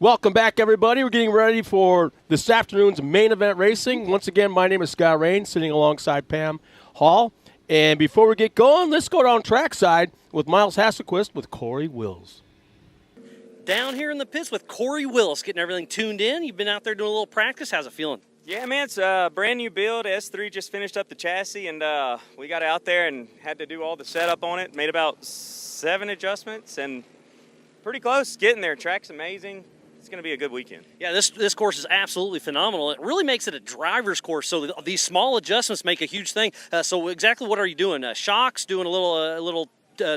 Welcome back, everybody. We're getting ready for this afternoon's main event racing. Once again, my name is Scott Rain, sitting alongside Pam Hall. And before we get going, let's go down trackside with Miles Hasselquist with Corey Wills. Down here in the pits with Corey Wills, getting everything tuned in. You've been out there doing a little practice. How's it feeling? Yeah, man, it's a brand new build. S3 just finished up the chassis, and we got out there and had to do all the setup on it. Made about 7 adjustments, and pretty close getting there. Track's amazing. It's going to be a good weekend. Yeah, this course is absolutely phenomenal. It really makes it a driver's course, so these small adjustments make a huge thing. So exactly what are you doing? Shocks, doing a little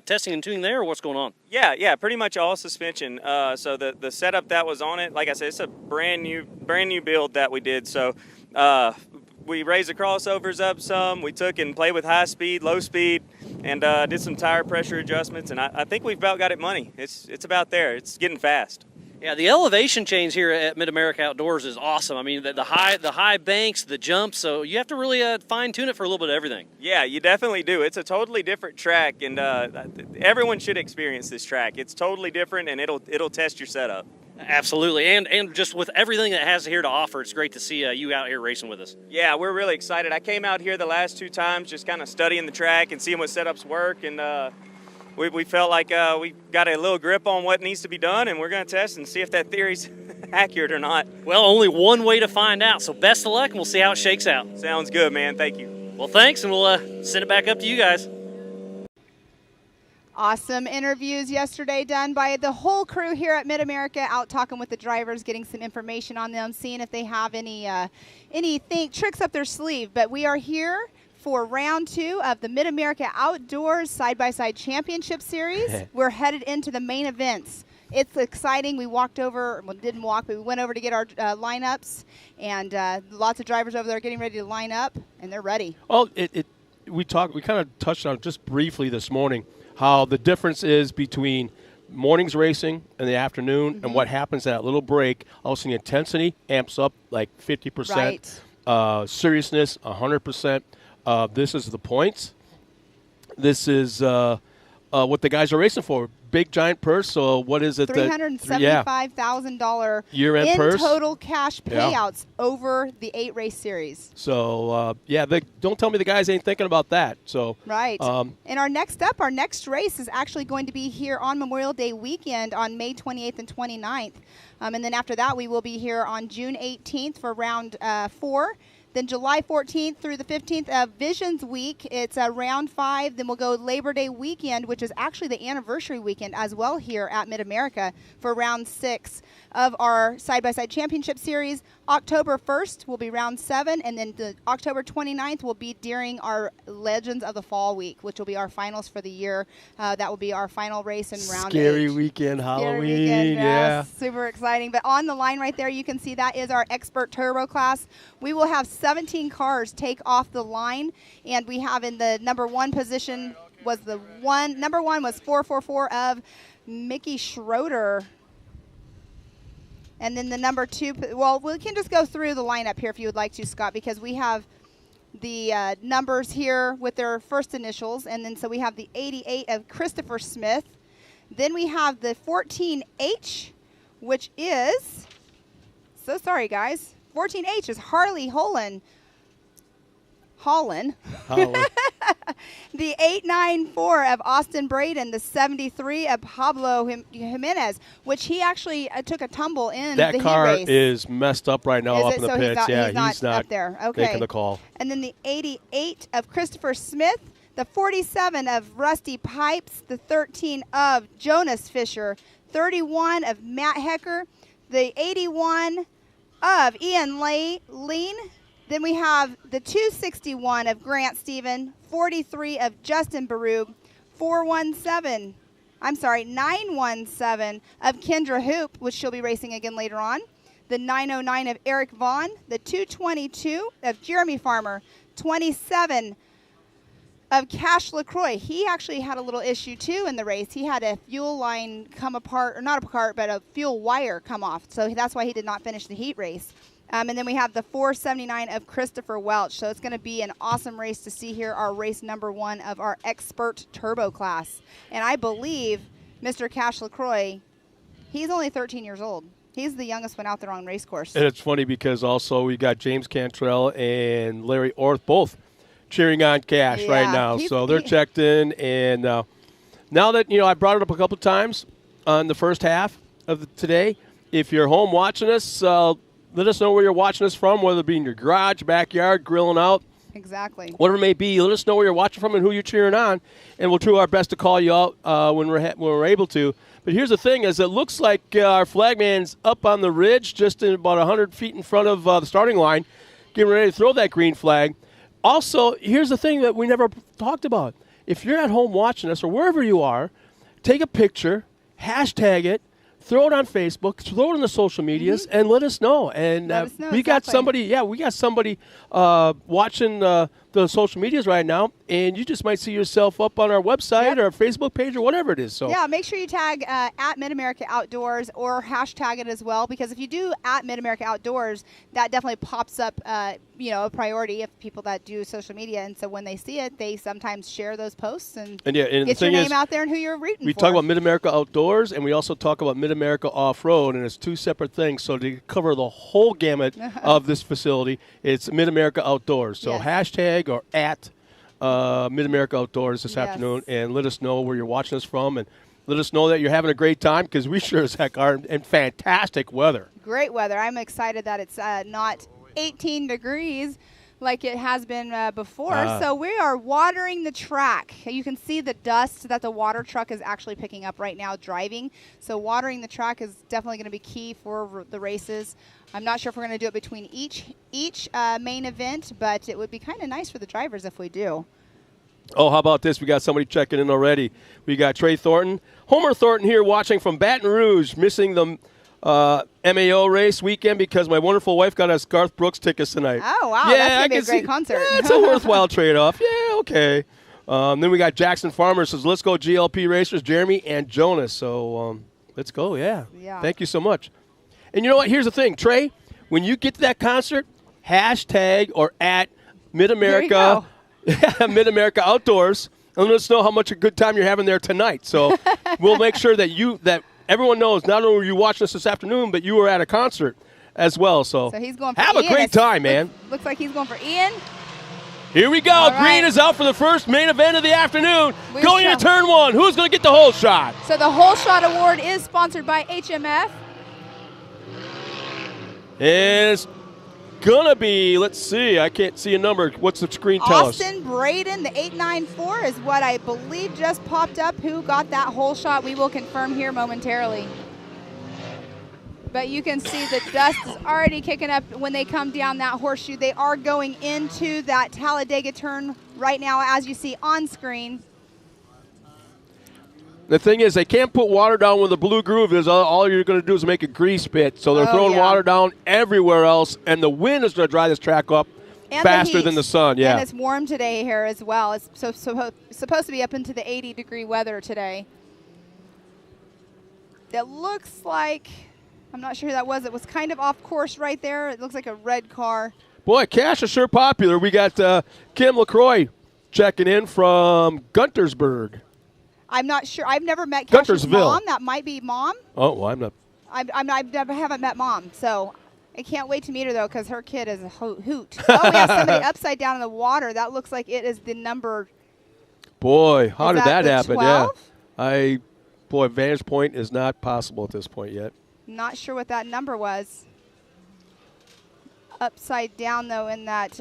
testing and tuning there, or what's going on? Yeah, pretty much all suspension. So the setup that was on it, like I said, it's a brand new build that we did. So we raised the crossovers up some. We took and played with high speed, low speed, and did some tire pressure adjustments. And I think we've about got it money. It's about there. It's getting fast. Yeah, the elevation change here at Mid-America Outdoors is awesome. I mean, the high banks, the jumps, so you have to really fine-tune it for a little bit of everything. Yeah, you definitely do. It's a totally different track, and everyone should experience this track. It's totally different, and it'll test your setup. Absolutely, and just with everything that it has here to offer, it's great to see you out here racing with us. Yeah, we're really excited. I came out here the last 2 times just kind of studying the track and seeing what setups work, and we felt like we got a little grip on what needs to be done, and we're going to test and see if that theory's accurate or not. Well, only one way to find out, so best of luck, and we'll see how it shakes out. Sounds good, man. Thank you. Well, thanks, and we'll send it back up to you guys. Awesome interviews yesterday done by the whole crew here at Mid-America, out talking with the drivers, getting some information on them, seeing if they have any tricks up their sleeve. But we are here for round 2 of the Mid-America Outdoors Side-by-Side Championship Series. We're headed into the main events. It's exciting. We walked over, well, didn't walk, but we went over to get our lineups, and lots of drivers over there getting ready to line up, and they're ready. Well, we kind of touched on it just briefly this morning, how the difference is between morning's racing and the afternoon, and what happens at that little break. All of a sudden, the intensity amps up like 50%. Right. Seriousness, 100%. This is the points. This is what the guys are racing for. Big, giant purse. So what is it? $375,000 year-end in purse. total cash payouts over the 8-race series. So, don't tell me the guys ain't thinking about that. So right. And our next race is actually going to be here on Memorial Day weekend on May 28th and 29th. And then after that, we will be here on June 18th for round 4. Then July 14th through the 15th of Visions Week, it's round 5. Then we'll go Labor Day weekend, which is actually the anniversary weekend as well here at Mid-America for round 6 of our Side-by-Side Championship Series. October 1st will be round 7, and then the October 29th will be during our Legends of the Fall week, which will be our finals for the year. That will be our final race in round 8. Scary weekend, Halloween, yeah. Super exciting. But on the line right there, you can see that is our Expert Turbo class. We will have 17 cars take off the line, and we have in the number 1 position number 1 was 444 of Mickey Schroeder. And then the number 2, well, we can just go through the lineup here if you would like to, Scott, because we have the numbers here with their first initials. And then so we have the 88 of Christopher Smith. Then we have the 14H, which is, so sorry, guys. 14H is Harley Holland. The 894 of Austin Braden, the 73 of Pablo Jimenez, which he actually took a tumble in the heat race. That car is messed up right now up in the pits. He's not up there. Okay. Making the call. And then the 88 of Christopher Smith, the 47 of Rusty Pipes, the 13 of Jonas Fisher, 31 of Matt Hecker, the 81 of Ian Lean. Then we have the 261 of Grant Stephen, 43 of Justin Barub, 917 of Kendra Hoop, which she'll be racing again later on, the 909 of Eric Vaughn, the 222 of Jeremy Farmer, 27 of Cash LaCroix. He actually had a little issue, too, in the race. He had a fuel line come apart, or not apart, but a fuel wire come off. So that's why he did not finish the heat race. And then we have the 479 of Christopher Welch. So it's going to be an awesome race to see here, our race number 1 of our Expert Turbo class. And I believe Mr. Cash LaCroix, he's only 13 years old. He's the youngest one out there on race course. And it's funny because also we got James Cantrell and Larry Orth both cheering on Cash right now. So they're checked in. And now that, I brought it up a couple of times on the first half of today, if you're home watching us, let us know where you're watching us from, whether it be in your garage, backyard, grilling out. Exactly. Whatever it may be, let us know where you're watching from and who you're cheering on, and we'll do our best to call you out when we're able to. But here's the thing: is it looks like our flagman's up on the ridge, just in about 100 feet in front of the starting line, getting ready to throw that green flag. Also, here's the thing that we never talked about: if you're at home watching us or wherever you are, take a picture, hashtag it. Throw it on Facebook, throw it on the social medias, and let us know. And Let us know, we got exactly. somebody watching the social medias right now, and you just might see yourself up on our website or our Facebook page or whatever it is. So yeah, make sure you tag at Mid-America Outdoors or hashtag it as well, because if you do at Mid-America Outdoors, that definitely pops up, a priority of people that do social media. And so when they see it, they sometimes share those posts and and get your name out there and who you're rooting we for. talk about Mid-America Outdoors, and we also talk about Mid-America Off-Road, and it's two separate things. So to cover the whole gamut of this facility, it's Mid-America Outdoors. So Yes. hashtag or at Mid-America Outdoors this Yes. afternoon, and let us know where you're watching us from, and let us know that you're having a great time, because we sure as heck are in fantastic weather. Great weather. I'm excited that it's not 18 degrees like it has been before. So we are watering the track. You can see the dust that the water truck is actually picking up right now driving. So watering the track is definitely going to be key for the races. I'm not sure if we're going to do it between each main event, but it would be kind of nice for the drivers if we do. Oh, how about this? We got somebody checking in already. We got Trey Thornton. Homer Thornton here watching from Baton Rouge, missing the MAO race weekend because my wonderful wife got us Garth Brooks tickets tonight. Oh, wow. Yeah, That's going to be a can great see- concert. Yeah, it's a worthwhile trade-off. Yeah, okay. Then we got Jackson Farmer says, let's go GLP racers, Jeremy and Jonas. So let's go, yeah. Thank you so much. And you know what? Here's the thing, Trey. When you get to that concert, hashtag or at Mid-America, Mid-America Outdoors, and let us know how much a good time you're having there tonight. So we'll make sure that everyone knows not only are you watching us this afternoon, but you were at a concert as well. So he's going for have Ian. a great time, man. Looks like he's going for Ian. Here we go. All Green right. is out for the first main event of the afternoon. We're Going into turn one. Who's going to get the whole shot? So the Whole Shot Award is sponsored by HMF. And it's going to be, let's see, I can't see a number. What's the screen tell us? Austin Braden, the 894 is what I believe just popped up. Who got that whole shot? We will confirm here momentarily. But you can see the dust is already kicking up when they come down that horseshoe. They are going into that Talladega turn right now, as you see on screen. The thing is, they can't put water down where the blue groove is. All you're going to do is make a grease pit. So they're throwing water down everywhere else, and the wind is going to dry this track up And faster the than heat. the sun. Yeah. And it's warm today here as well. It's supposed to be up into the 80-degree weather today. It looks like, I'm not sure who that was. It was kind of off course right there. It looks like a red car. Boy, Cash is sure popular. We got Kim LaCroix checking in from Guntersburg. I'm not sure. I've never met Cash's Guntersville. mom. That might be mom. Oh, well, I'm not. I haven't met mom, so I can't wait to meet her though, because her kid is a hoot. Oh, we have somebody upside down in the water. That looks like it is the number. Boy, how Is did that that the happen? 12? Boy, vantage point is not possible at this point yet. Not sure what that number was. Upside down though, in that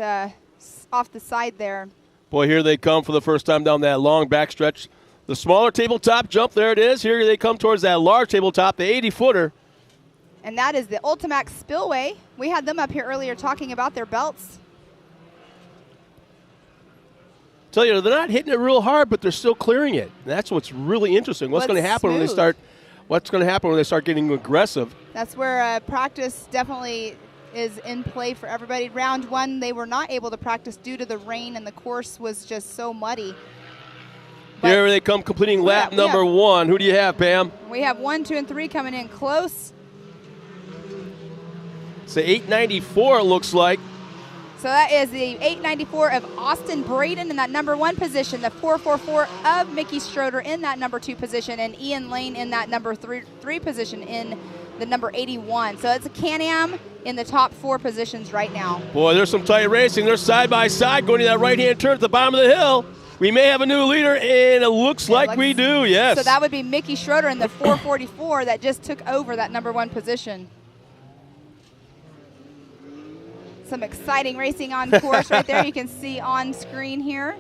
off the side there. Boy, here they come for the first time down that long backstretch. The smaller tabletop jump, there it is. Here they come towards that large tabletop, the 80-footer. And that is the Ultimax Spillway. We had them up here earlier talking about their belts. Tell you, they're not hitting it real hard, but they're still clearing it. And that's what's really interesting. What's going to happen when they smooth. start? What's going to happen when they start getting aggressive? That's where practice definitely is in play for everybody. Round one, they were not able to practice due to the rain, and the course was just so muddy. But Here they come completing lap we number have- one. Who do you have, Pam? we have 1, 2, and 3 coming in close. It's the 894, it looks like. So that is the 894 of Austin Braden in that number 1 position, the 444 of Mickey Schroeder in that number 2 position, and Ian Lane in that number 3 position in the number 81. So it's a Can-Am in the top 4 positions right now. Boy, there's some tight racing. They're side by side going to that right-hand turn at the bottom of the hill. We may have a new leader, and it looks like we do, yes. So that would be Mickey Schroeder in the 444 that just took over that number 1 position. Some exciting racing on course right there. You can see on screen here.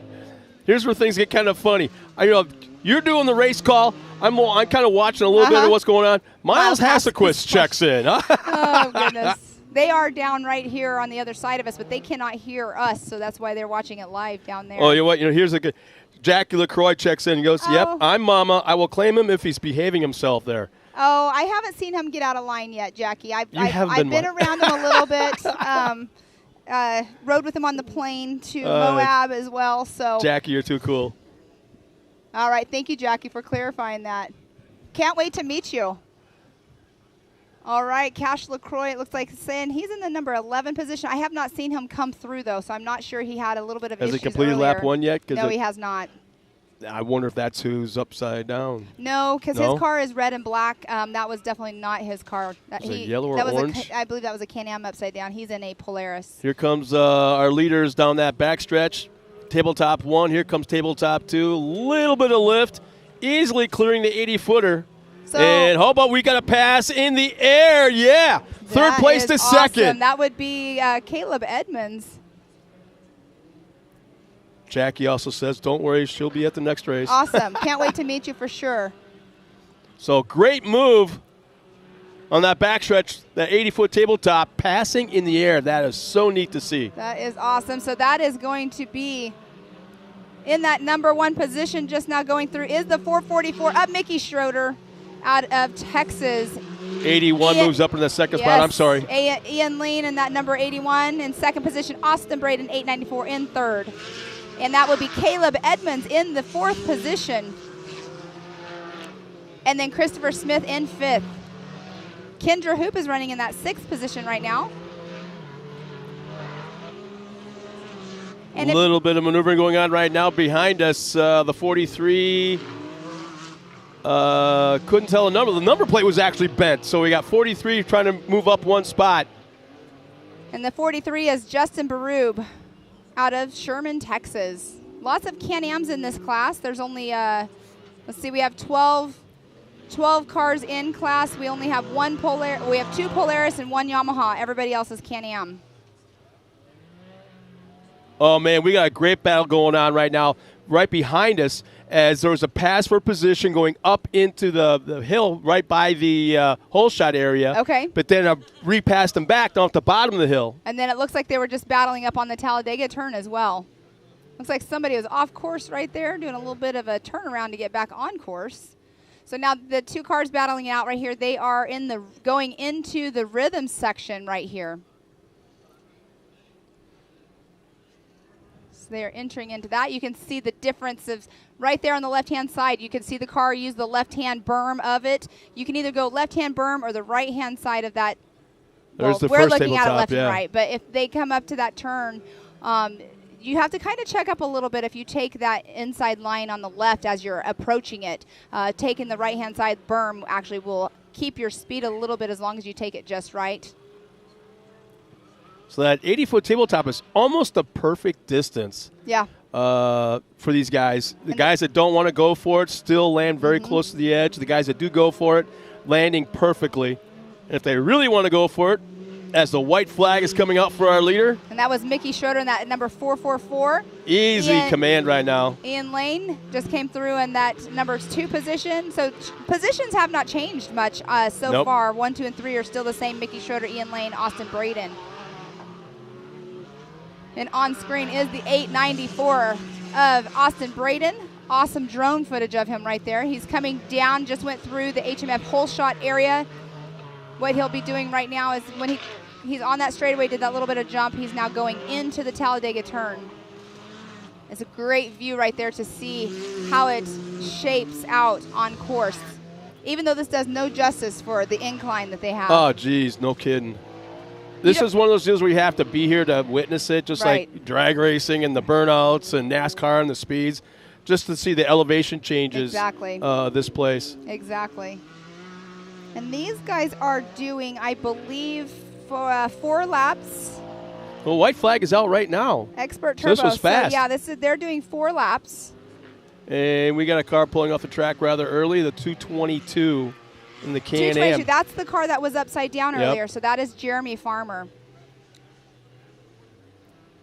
Here's where things get kind of funny. You're doing the race call. I'm kind of watching a little bit of what's going on. Miles Hasselquist checks in. Oh, goodness. They are down right here on the other side of us, but they cannot hear us, so that's why they're watching it live down there. Oh, you know what? Here's a good. Jackie LaCroix checks in and goes, "Yep, I'm Mama. I will claim him if he's behaving himself there." Oh, I haven't seen him get out of line yet, Jackie. I've been around him a little bit. Rode with him on the plane to Moab as well. So Jackie, you're too cool. All right, thank you, Jackie, for clarifying that. Can't wait to meet you. All right, Cash LaCroix, it looks like saying he's in the number 11 position. I have not seen him come through, though, so I'm not sure he had a little bit of issues Has he completed earlier. lap 1 yet? No, he has not. I wonder if that's who's upside down. No, because his car is red and black. That was definitely not his car. Was it yellow or orange? I believe that was a Can-Am upside down. He's in a Polaris. Here comes our leaders down that backstretch. Tabletop 1, here comes tabletop 2. Little bit of lift, easily clearing the 80-footer. So and how about we got a pass in the air? Yeah, third place to awesome. second. That would be Caleb Edmonds. Jackie also says, don't worry, she'll be at the next race. Awesome. Can't wait to meet you for sure. So great move on that backstretch, that 80-foot tabletop, passing in the air. That is so neat to see. That is awesome. So that is going to be in that number 1 position just now going through is the 444 of Mickey Schroeder out of Texas. 81 moves up in the second spot. I'm sorry. Ian Lane in that number 81 in second position. Austin Braden, 894 in third. And that would be Caleb Edmonds in the 4th position. And then Christopher Smith in 5th. Kendra Hoop is running in that 6th position right now. And a little bit of maneuvering going on right now behind us. The 43 couldn't tell the number. The number plate was actually bent, so we got 43 trying to move up 1 spot. And the 43 is Justin Barub out of Sherman, Texas. Lots of Can-Ams in this class. There's only, let's see, we have 12 cars in class. We only have we have 2 Polaris and 1 Yamaha. Everybody else is Can-Am. Oh, man, we got a great battle going on right now. Right behind us, as there was a pass for position going up into the hill right by the hole shot area. Okay. But then I repassed them back down at the bottom of the hill. And then it looks like they were just battling up on the Talladega turn as well. Looks like somebody was off course right there, doing a little bit of a turnaround to get back on course. So now the 2 cars battling it out right here, they are going into the rhythm section right here. So they are entering into that. You can see the difference of right there on the left-hand side. You can see the car use the left-hand berm of it. You can either go left-hand berm or the right-hand side of that. There's the we're first looking at it tabletop, left yeah. and right. But if they come up to that turn, you have to kind of check up a little bit if you take that inside line on the left as you're approaching it. Taking the right-hand side berm actually will keep your speed a little bit as long as you take it just right. So that 80-foot tabletop is almost the perfect distance. Yeah. For these guys. The guys that don't want to go for it still land very close to the edge. The guys that do go for it, landing perfectly. And if they really want to go for it, as the white flag is coming out for our leader. And that was Mickey Schroeder in that number 444. Easy command right now. Ian Lane just came through in that number 2 position. So positions have not changed much so far. 1, 2, and 3 are still the same. Mickey Schroeder, Ian Lane, Austin Braden. And on screen is the 894 of Austin Braden. Awesome drone footage of him right there. He's coming down, just went through the HMF hole shot area. What he'll be doing right now is when he's on that straightaway, did that little bit of jump, he's now going into the Talladega turn. It's a great view right there to see how it shapes out on course, even though this does no justice for the incline that they have. Oh, geez, no kidding. This is one of those deals where you have to be here to witness it, just Right. like drag racing and the burnouts and NASCAR and the speeds, just to see the elevation changes. Exactly. This place. Exactly. And these guys are doing, I believe, for 4 laps. Well, white flag is out right now, Expert So Turbo. this was fast. So yeah, they're doing 4 laps. and we got a car pulling off the track rather early, the 222 in the Can-Am. 222. That's the car that was upside down Yep. earlier. So that is Jeremy Farmer.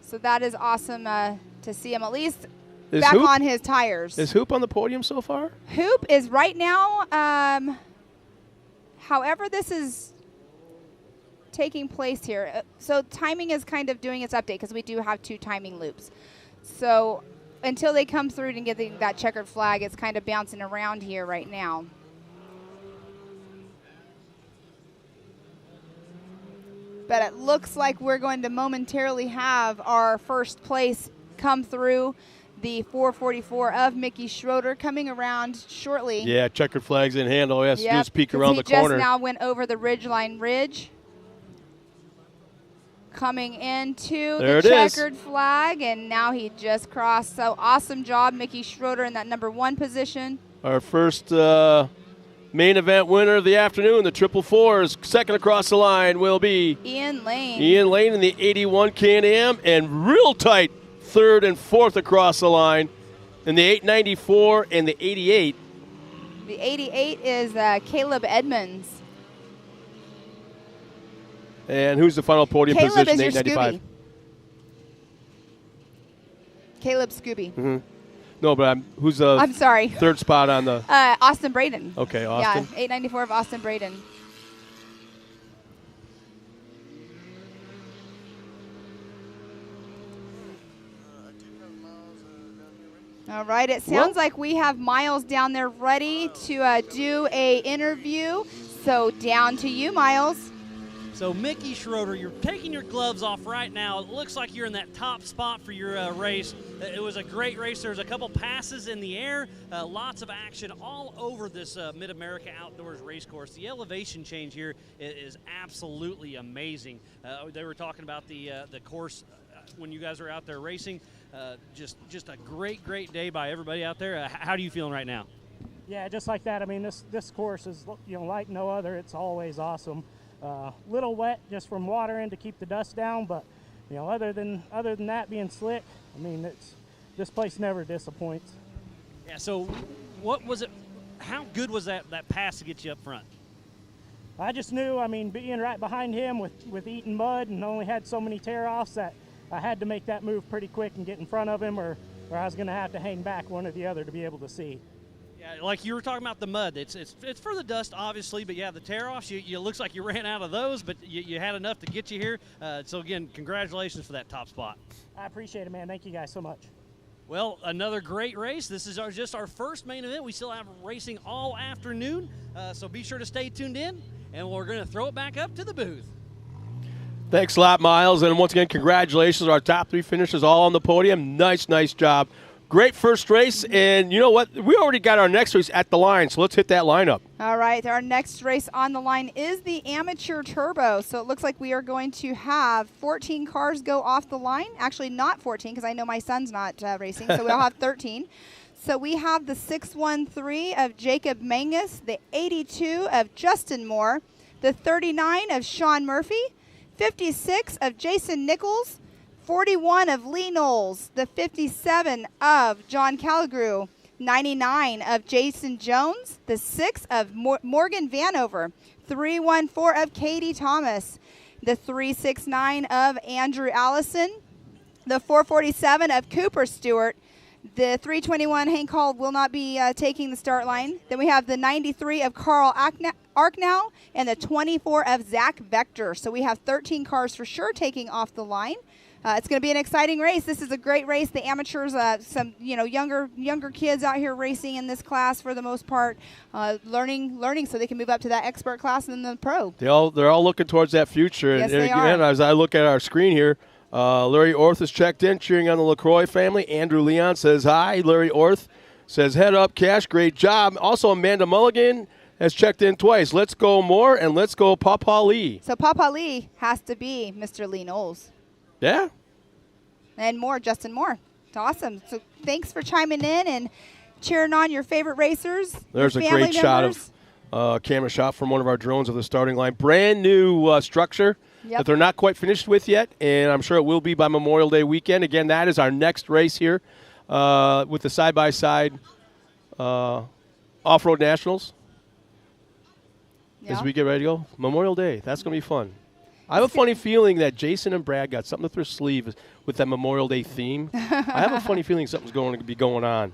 So that is awesome to see him at least Is back Hoop, on his tires. is Hoop on the podium so far? Hoop is right now, however this is taking place here. So timing is kind of doing its update because we do have 2 timing loops. So until they come through and get that checkered flag, it's kind of bouncing around here right now. But it looks like we're going to momentarily have our first place come through. The 444 of Mickey Schroeder coming around shortly. Yeah, checkered flags in hand. All he has to do Yep, is peek 'cause around the corner. He just now went over the ridgeline ridge. Coming into There the it is. checkered flag, and now he just crossed. So awesome job, Mickey Schroeder, in that number 1 position. Our first main event winner of the afternoon, the 444s. Second across the line will be Ian Lane. Ian Lane in the 81 Can-Am, and real tight third and fourth across the line in the 894 and the 88. The 88 is Caleb Edmonds. And who's the final podium Caleb position? is your 895. Scooby. Caleb Scooby. No, but who's the I'm sorry. third spot on the? Austin Braden. Okay, Austin. Yeah, 894 of Austin Braden. All right, it sounds like we have Miles down there ready to do a interview. So down to you, Miles. So Mickey Schroeder, you're taking your gloves off right now. It looks like you're in that top spot for your race. It was a great race. There was a couple passes in the air, lots of action all over this Mid-America Outdoors race course. The elevation change here is absolutely amazing. They were talking about the course when you guys were out there racing. Just a great day by everybody out there. How are you feeling right now? Yeah, just like that. I mean, this course is like no other. It's always awesome. Little wet just from water in to keep the dust down, but other than that being slick, I mean, this place never disappoints. Yeah. So, what was it? How good was that pass to get you up front? I just knew. I mean, being right behind him with eating mud and only had so many tear-offs that I had to make that move pretty quick and get in front of him, or I was going to have to hang back one or the other to be able to see. Yeah, like you were talking about the mud. It's for the dust, obviously, but yeah, the tear-offs, you looks like you ran out of those, but you had enough to get you here. So, again, congratulations for that top spot. I appreciate it, man. Thank you guys so much. Well, another great race. This is just our first main event. We still have racing all afternoon, so be sure to stay tuned in, and we're going to throw it back up to the booth. Thanks a lot, Miles. And once again, congratulations. Our top 3 finishers all on the podium. Nice job. Great first race, and you know what? We already got our next race at the line, so let's hit that lineup. All right, our next race on the line is the Amateur Turbo. So it looks like we are going to have 14 cars go off the line. Actually, not 14, because I know my son's not racing, so we'll have 13. So we have the 613 of Jacob Mangus, the 82 of Justin Moore, the 39 of Sean Murphy, 56 of Jason Nichols, 41 of Lee Knowles, the 57 of John Calagrew, 99 of Jason Jones, the 6 of Morgan Vanover, 314 of Katie Thomas, the 369 of Andrew Allison, the 447 of Cooper Stewart, the 321 Hank Hall will not be taking the start line. Then we have the 93 of Carl Arknow and the 24 of Zach Vector. So we have 13 cars for sure taking off the line. It's going to be an exciting race. This is a great race. The amateurs, some younger kids out here racing in this class for the most part, learning so they can move up to that expert class and then the pro. They're all looking towards that future. Yes, and they again, are. as I look at our screen here, Larry Orth is checked in, cheering on the LaCroix family. Andrew Leon says hi. Larry Orth says, head up, Cash, great job. Also, Amanda Mulligan has checked in twice. Let's go Moore and let's go Papa Lee. So Papa Lee has to be Mr. Lee Knowles. Yeah. And Moore, Justin Moore. It's awesome. So thanks for chiming in and cheering on your favorite racers. There's your a family great shot members. of camera shot from one of our drones of the starting line. Brand new structure Yep. that they're not quite finished with yet, and I'm sure it will be by Memorial Day weekend. Again, that is our next race here with the side-by-side Off-Road Nationals. Yeah. As we get ready to go, Memorial Day. That's going to be fun. I have a funny feeling that Jason and Brad got something up their sleeve with that Memorial Day theme. I have a funny feeling something's going to be going on.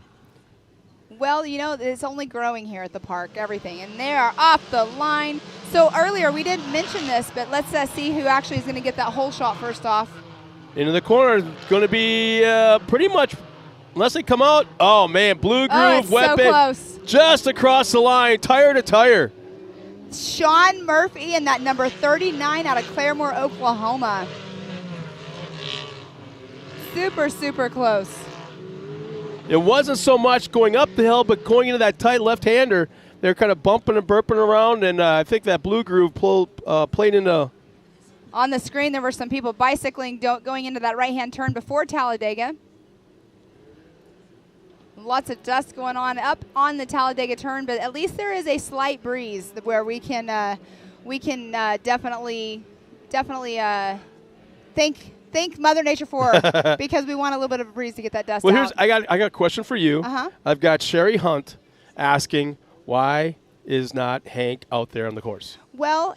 Well, you know, it's only growing here at the park, everything. And they are off the line. So earlier, we didn't mention this, but let's see who actually is going to get that hole shot first off. Into the corner is going to be pretty much, unless they come out. Oh, man, Blue Groove it's Weapon. so close. Just across the line, tire to tire. Sean Murphy and that number 39 out of Claremore, Oklahoma. Super, super close. It wasn't so much going up the hill, but going into that tight left-hander, they're kind of bumping and burping around, and I think that Blue Groove played into. On the screen, there were some people bicycling going into that right-hand turn before Talladega. Lots of dust going on up on the Talladega turn, but at least there is a slight breeze where we can definitely thank Mother Nature for because we want a little bit of a breeze to get that dust Well, out. I got a question for you. Uh-huh. I've got Sherry Hunt asking, why is not Hank out there on the course? Well,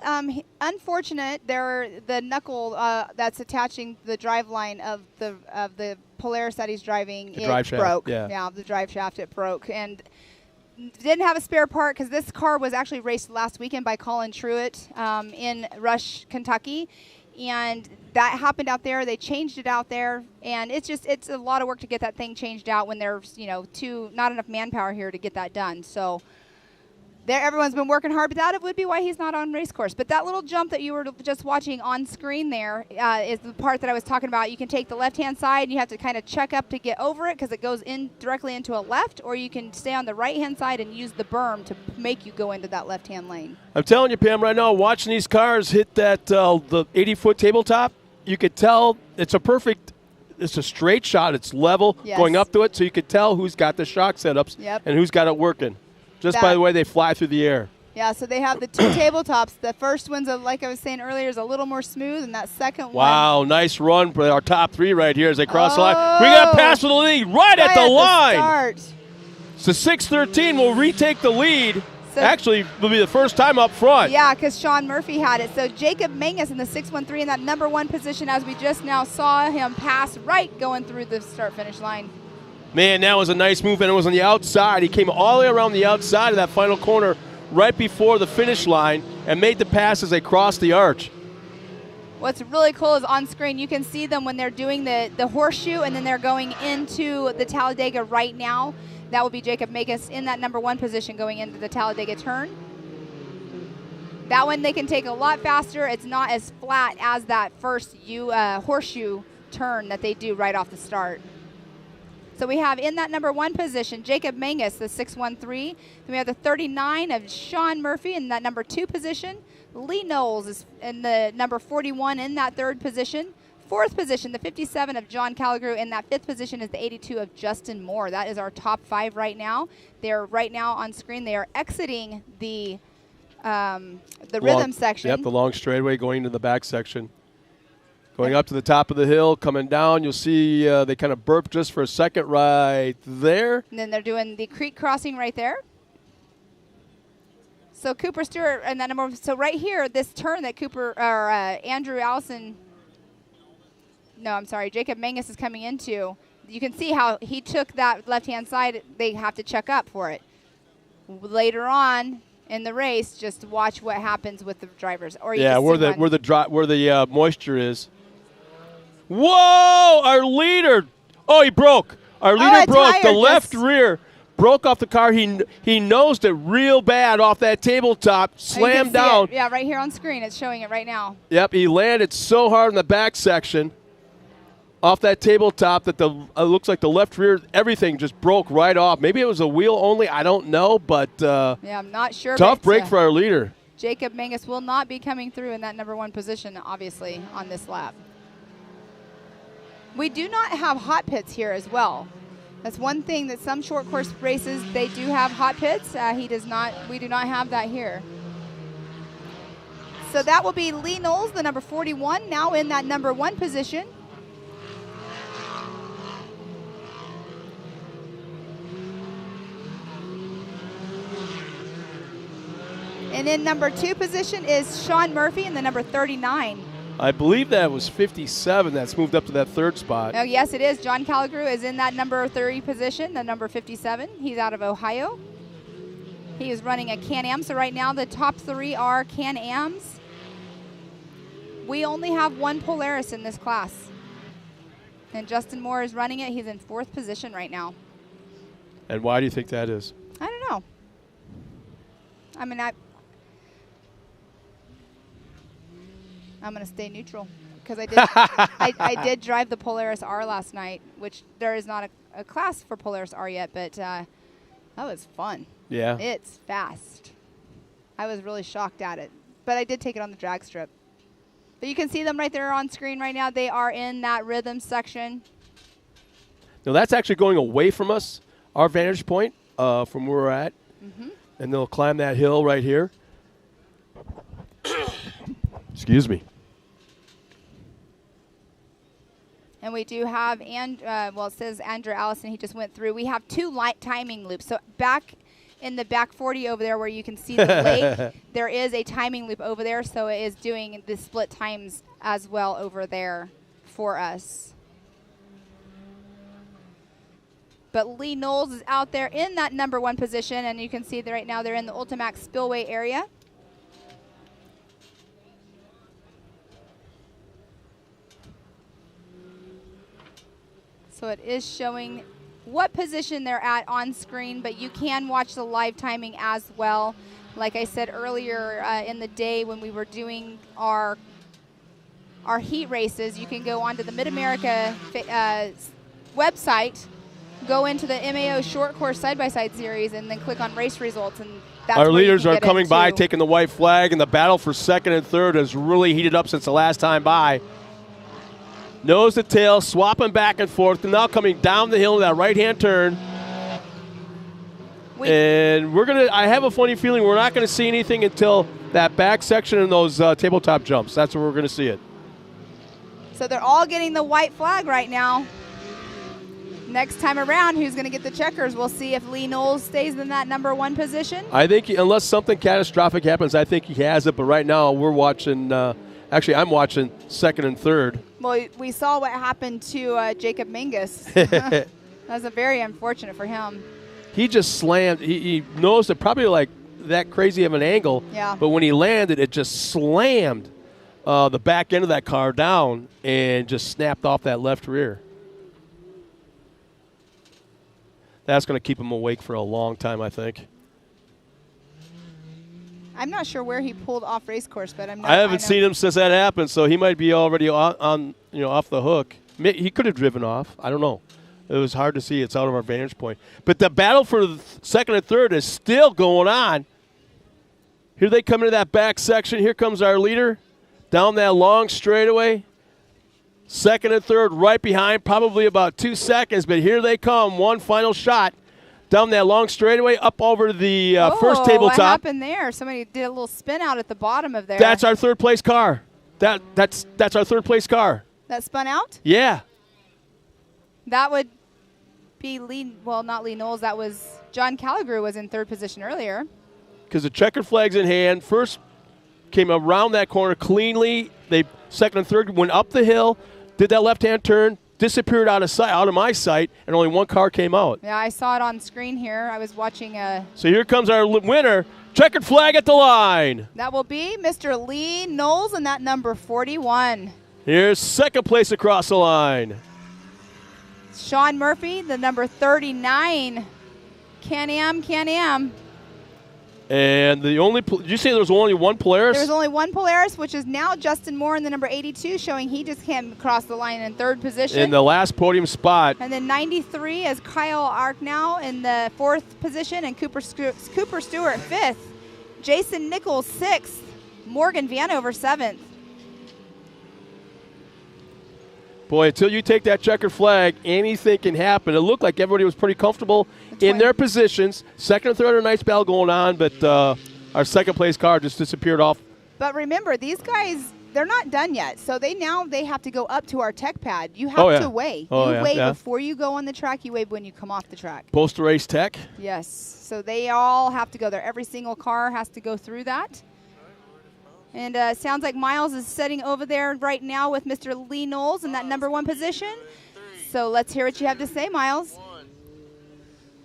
unfortunate. The knuckle that's attaching the drive line of the Polaris that he's driving, The drive shaft, broke. yeah. The drive shaft, it broke, and didn't have a spare part because this car was actually raced last weekend by Colin Truitt in Rush, Kentucky, and that happened out there. They changed it out there, and it's a lot of work to get that thing changed out when there's not enough manpower here to get that done. So. Everyone's been working hard, but that would be why he's not on race course. But that little jump that you were just watching on screen there is the part that I was talking about. You can take the left-hand side, and you have to kind of check up to get over it because it goes in directly into a left, or you can stay on the right-hand side and use the berm to make you go into that left-hand lane. I'm telling you, Pam, right now, watching these cars hit that the 80-foot tabletop, you could tell it's a straight shot. It's level Yes. going up to it, so you could tell who's got the shock setups Yep. and who's got it working. Just by the way they fly through the air. Yeah, so they have the two tabletops. The first one's, like I was saying earlier, is a little more smooth, and that second one. Wow, nice run for our top three right here as they cross the line. We got past for the lead right at the line. Start. So 6:13 will retake the lead. So- Actually, will be the first time up front. Yeah, because Sean Murphy had it. So Jacob Mangus in the 613 in that number one position as we just now saw him pass right going through the start-finish line. Man, that was a nice move, and it was on the outside. He came all the way around the outside of that final corner right before the finish line and made the pass as they crossed the arch. What's really cool is on screen you can see them when they're doing the horseshoe and then they're going into the Talladega right now. That will be Jacob Mangus in that number one position going into the Talladega turn. That one they can take a lot faster. It's not as flat as that first horseshoe turn that they do right off the start. So we have in that number one position, Jacob Mangus, the 613. Then we have the 39 of Sean Murphy in that number two position. Lee Knowles is in the number 41 in that third position. Fourth position, the 57 of John Calagrew. In that fifth position is the 82 of Justin Moore. That is our top five right now. They're right now on screen. They are exiting the rhythm section. Yep, the long straightaway going into the back section. Going up to the top of the hill, coming down, you'll see they kind of burp just for a second right there. And then they're doing the creek crossing right there. So Cooper Stewart and that number. So right here, this turn that Andrew Allison. No, I'm sorry, Jacob Mangus is coming into. You can see how he took that left-hand side. They have to check up for it. Later on in the race, just watch what happens with the drivers. Or you just where the moisture is. Whoa! Our leader. Oh, he broke. Our leader broke. The left rear broke off the car. He nosed it real bad off that tabletop. Slammed down. Yeah, right here on screen. It's showing it right now. Yep, he landed so hard in the back section. off that tabletop that looks like the left rear, everything just broke right off. Maybe it was a wheel only. I don't know, but Yeah, I'm not sure. tough but, break for our leader. Jacob Mangus will not be coming through in that number 1 position, obviously, on this lap. We do not have hot pits here as well. That's one thing that some short course races, they do have hot pits. He does not. We do not have that here. So that will be Lee Knowles, the number 41, now in that number 1 position. And in number 2 position is Sean Murphy in the number 39. I believe that was 57 that's moved up to that 3rd spot. Oh, yes, it is. John Calagru is in that number 30 position, the number 57. He's out of Ohio. He is running a Can-Am. So right now the top 3 are Can-Ams. We only have 1 Polaris in this class. And Justin Moore is running it. He's in 4th position right now. And why do you think that is? I don't know. I mean, I'm going to stay neutral because I did I did drive the Polaris R last night, which there is not a class for Polaris R yet, but that was fun. Yeah. It's fast. I was really shocked at it, but I did take it on the drag strip. But you can see them right there on screen right now. They are in that rhythm section. Now that's actually going away from us, our vantage point from where we're at. Mm-hmm. And they'll climb that hill right here. Excuse me. And we do have, well, it says Andrew Allison. He just went through. We have 2 light timing loops. So back in the back 40 over there where you can see the lake, there is a timing loop over there. So it is doing the split times as well over there for us. But Lee Knowles is out there in that number 1 position. And you can see that right now they're in the Ultimax Spillway area. So it is showing what position they're at on screen, but you can watch the live timing as well. Like I said earlier in the day when we were doing our heat races, you can go onto the Mid-America website, go into the MAO short course side-by-side series, and then click on race results. And that's our where you leaders can are get coming into. by, taking the white flag, and the battle for 2nd and 3rd has really heated up since the last time by. Nose to tail, swapping back and forth, and now coming down the hill in that right-hand turn. And I have a funny feeling we're not going to see anything until that back section and those tabletop jumps. That's where we're going to see it. So they're all getting the white flag right now. Next time around, who's going to get the checkers? We'll see if Lee Knowles stays in that number 1 position. I think unless something catastrophic happens, I think he has it. But right now we're watching, actually I'm watching 2nd and 3rd. Well, we saw what happened to Jacob Mangus. That was very unfortunate for him. He just slammed. He knows it probably like that crazy of an angle. Yeah. But when he landed, it just slammed the back end of that car down and just snapped off that left rear. That's going to keep him awake for a long time, I think. I'm not sure where he pulled off race course, but I haven't seen him since that happened, so he might be already on off the hook. He could have driven off. I don't know. It was hard to see. It's out of our vantage point. But the battle for the 2nd and 3rd is still going on. Here they come into that back section. Here comes our leader down that long straightaway. 2nd and 3rd right behind, probably about 2 seconds. But here they come. One final shot down that long straightaway, up over the first tabletop. What happened there? Somebody did a little spin out at the bottom of there. That's our 3rd place car. That's our 3rd place car. That spun out? Yeah. That would be not Lee Knowles. That was John Calagru was in 3rd position earlier. Because the checkered flag's in hand. First came around that corner cleanly. They 2nd and 3rd went up the hill, did that left-hand turn, disappeared out of my sight, and only 1 car came out. Yeah, I saw it on screen here. I was watching So here comes our winner. Checkered flag at the line. That will be Mr. Lee Knowles in that number 41. Here's 2nd place across the line. Sean Murphy, the number 39. Can-Am. And the only, did you say there was only one Polaris? There's only one Polaris, which is now Justin Moore in the number 82, showing he just can't cross the line in 3rd position. In the last podium spot. And then 93 is Kyle Arknow in the 4th position, and Cooper Stewart 5th. Jason Nichols 6th. Morgan Vanover 7th. Boy, until you take that checkered flag, anything can happen. It looked like everybody was pretty comfortable in their positions. Second and third are a nice battle going on, but our second place car just disappeared off. But remember, these guys, they're not done yet. So they have to go up to our tech pad. You have to weigh. You weigh before you go on the track. You weigh when you come off the track. Post-race tech? Yes. So they all have to go there. Every single car has to go through that. And it sounds like Miles is sitting over there right now with Mr. Lee Knowles in that number 1 position. So let's hear what you have to say, Miles.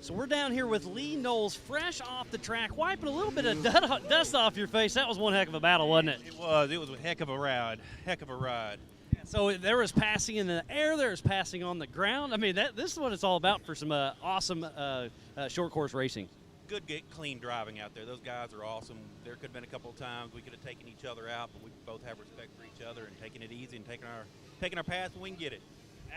So we're down here with Lee Knowles, fresh off the track, wiping a little bit of dust off your face. That was one heck of a battle, wasn't it? It was. It was a heck of a ride. Heck of a ride. So there was passing in the air, there was passing on the ground. I mean, this is what it's all about for some awesome short course racing. Good, clean driving out there. Those guys are awesome. There could have been a couple of times we could have taken each other out, but we both have respect for each other and taking it easy and taking our path when we can get it.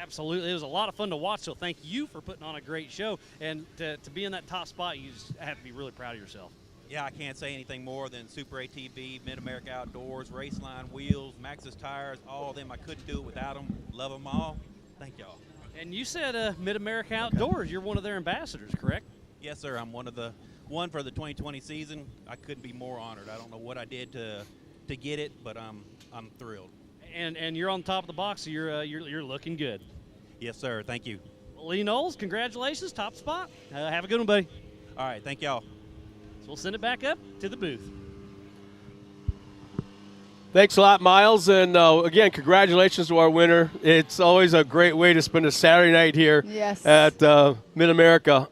Absolutely. It was a lot of fun to watch, so thank you for putting on a great show. And to be in that top spot, you just have to be really proud of yourself. Yeah, I can't say anything more than Super ATV, Mid-America Outdoors, Raceline Wheels, Maxxis Tires, all of them. I couldn't do it without them. Love them all. Thank y'all. And you said Mid-America Outdoors. You're one of their ambassadors, correct? Yes, sir. I'm one for the 2020 season. I couldn't be more honored. I don't know what I did to get it, but I'm thrilled. And you're on top of the box, so you're looking good. Yes, sir. Thank you. Lee Knowles, congratulations, top spot. Have a good one, buddy. All right. Thank y'all. So we'll send it back up to the booth. Thanks a lot, Miles. And again, congratulations to our winner. It's always a great way to spend a Saturday night here at Mid-America.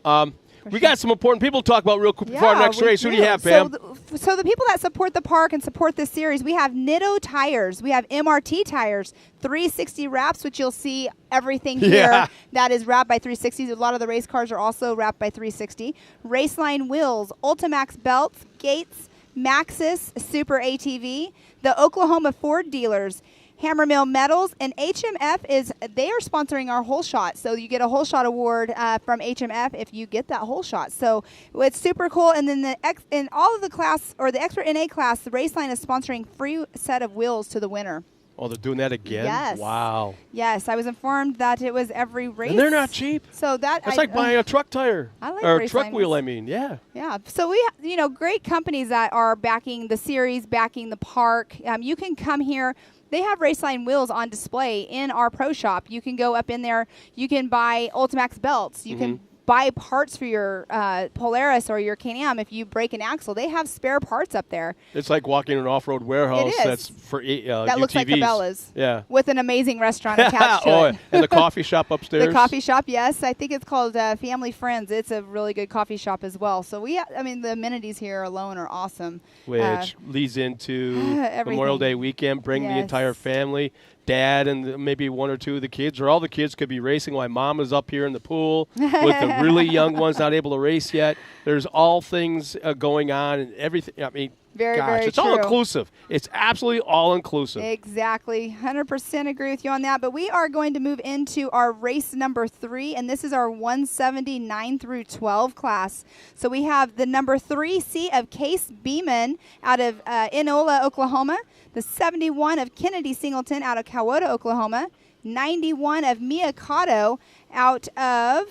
We got some important people to talk about real quick before our next race. Who do you have, Pam? So the people that support the park and support this series, we have Nitto Tires. We have MRT Tires, 360 wraps, which you'll see everything here that is wrapped by 360. A lot of the race cars are also wrapped by 360. Raceline Wheels, Ultimax Belts, Gates, Maxxis, Super ATV, the Oklahoma Ford dealers, Hammer Mill Metals, and HMF they are sponsoring our Whole Shot. So you get a Whole Shot award from HMF if you get that Whole Shot. So it's super cool. And then in all of the class, or the Expert NA class, the Raceline is sponsoring free set of wheels to the winner. Oh, they're doing that again? Yes. Wow. Yes, I was informed that it was every race. And they're not cheap. So that's like buying a truck tire. I like or a truck Raceline wheel, wheels. I mean. Yeah. Yeah. So we have, great companies that are backing the series, backing the park. You can come here. They have Raceline wheels on display in our pro shop. You can go up in there. You can buy Ultimax belts. You can buy parts for your Polaris or your Can-Am if you break an axle. They have spare parts up there. It's like walking in an off-road warehouse that's for that UTVs. looks like Cabela's. Yeah. With an amazing restaurant attached to it. And the coffee shop upstairs. The coffee shop, yes. I think it's called Family Friends. It's a really good coffee shop as well. So the amenities here alone are awesome. Which leads into everything. Memorial Day weekend. Bring the entire family. Dad and maybe one or two of the kids, or all the kids could be racing while Mom is up here in the pool with the really young ones not able to race yet. There's all things going on and everything. I mean, very it's true. all inclusive. It's absolutely all inclusive. Exactly. 100% agree with you on that. But we are going to move into our race number 3, and this is our 179 through 12 class. So we have the number 3C of Case Beeman out of Enola, Oklahoma. The 71 of Kennedy Singleton out of Cowota, Oklahoma. 91 of Mia Cotto out of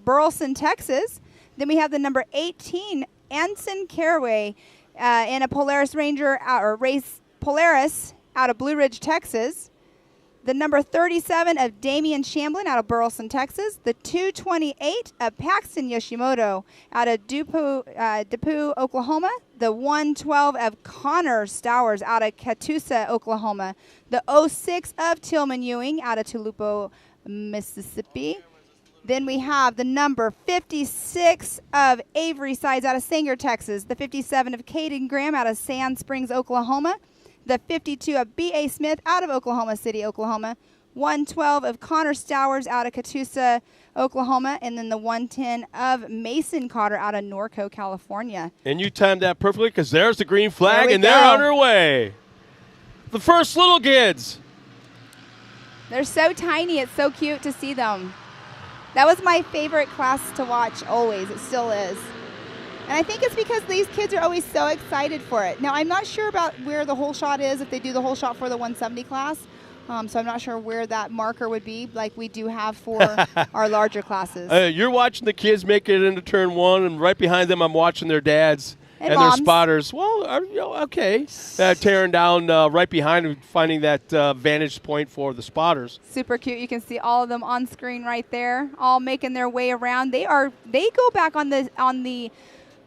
Burleson, Texas. Then we have the number 18, Anson Caraway, in a Polaris Ranger or race Polaris out of Blue Ridge, Texas. The number 37 of Damian Shamblin out of Burleson, Texas. The 228 of Paxton Yoshimoto out of Depew, Oklahoma. The 112 of Connor Stowers out of Catoosa, Oklahoma. The 06 of Tillman Ewing out of Tulupo, Mississippi. Then we have the number 56 of Avery Sides out of Sanger, Texas. The 57 of Caden Graham out of Sand Springs, Oklahoma. The 52 of B.A. Smith out of Oklahoma City, Oklahoma. 112 of Connor Stowers out of Catoosa, Oklahoma, and then the 110 of Mason Cotter out of Norco, California. And you timed that perfectly because there's the green flag, There we and they're go. underway. The first little kids. They're so tiny. It's so cute to see them. That was my favorite class to watch always. It still is. And I think it's because these kids are always so excited for it. Now, I'm not sure about where the whole shot is, if they do the whole shot for the 170 class. So I'm not sure where that marker would be, like we do have for our larger classes. You're watching the kids make it into turn one, and right behind them I'm watching their dads And their moms. spotters. Well, okay. Tearing down right behind and finding that vantage point for the spotters. Super cute. You can see all of them on screen right there, all making their way around. They go back on the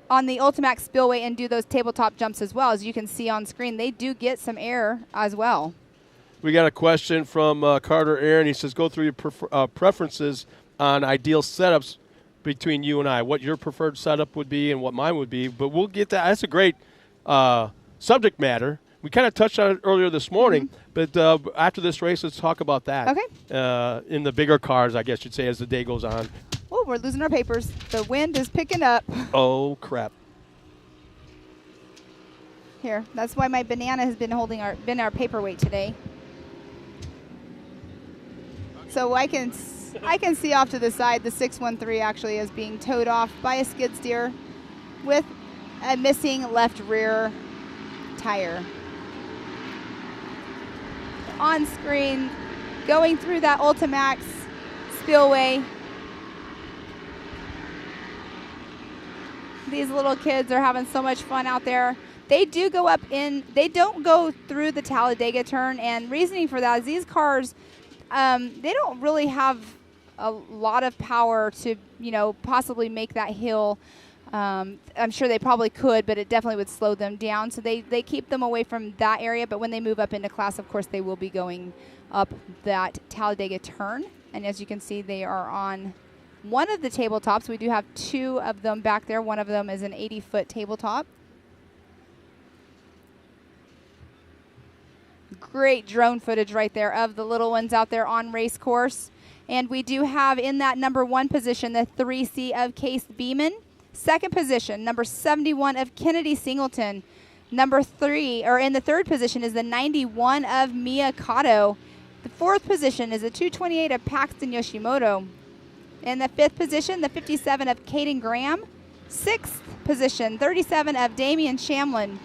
Ultimax Spillway and do those tabletop jumps as well. As you can see on screen, they do get some air as well. We got a question from Carter Aaron. He says, go through your preferences on ideal setups between you and I, what your preferred setup would be and what mine would be. But we'll get that. That's a great subject matter. We kind of touched on it earlier this morning, but after this race, let's talk about that. Okay. In the bigger cars, I guess you'd say, as the day goes on. Oh, we're losing our papers. The wind is picking up. Oh, crap. Here, that's why my banana has been been our paperweight today. So I can see off to the side the 613 actually is being towed off by a skid steer with a missing left rear tire. On screen, going through that Ultimax Spillway. These little kids are having so much fun out there. They do go up they don't go through the Talladega turn, and reasoning for that is these cars, they don't really have a lot of power to, possibly make that hill. I'm sure they probably could, but it definitely would slow them down. So they keep them away from that area, but when they move up into class, of course, they will be going up that Talladega turn. And as you can see, they are on one of the tabletops. We do have two of them back there. One of them is an 80-foot tabletop. Great drone footage right there of the little ones out there on race course. And we do have in that number 1 position the 3C of Case Beeman. Second position, number 71 of Kennedy Singleton. In the third position is the 91 of Mia Cotto. The fourth position is the 228 of Paxton Yoshimoto. In the fifth position, the 57 of Caden Graham. Sixth position, 37 of Damian Shamlin.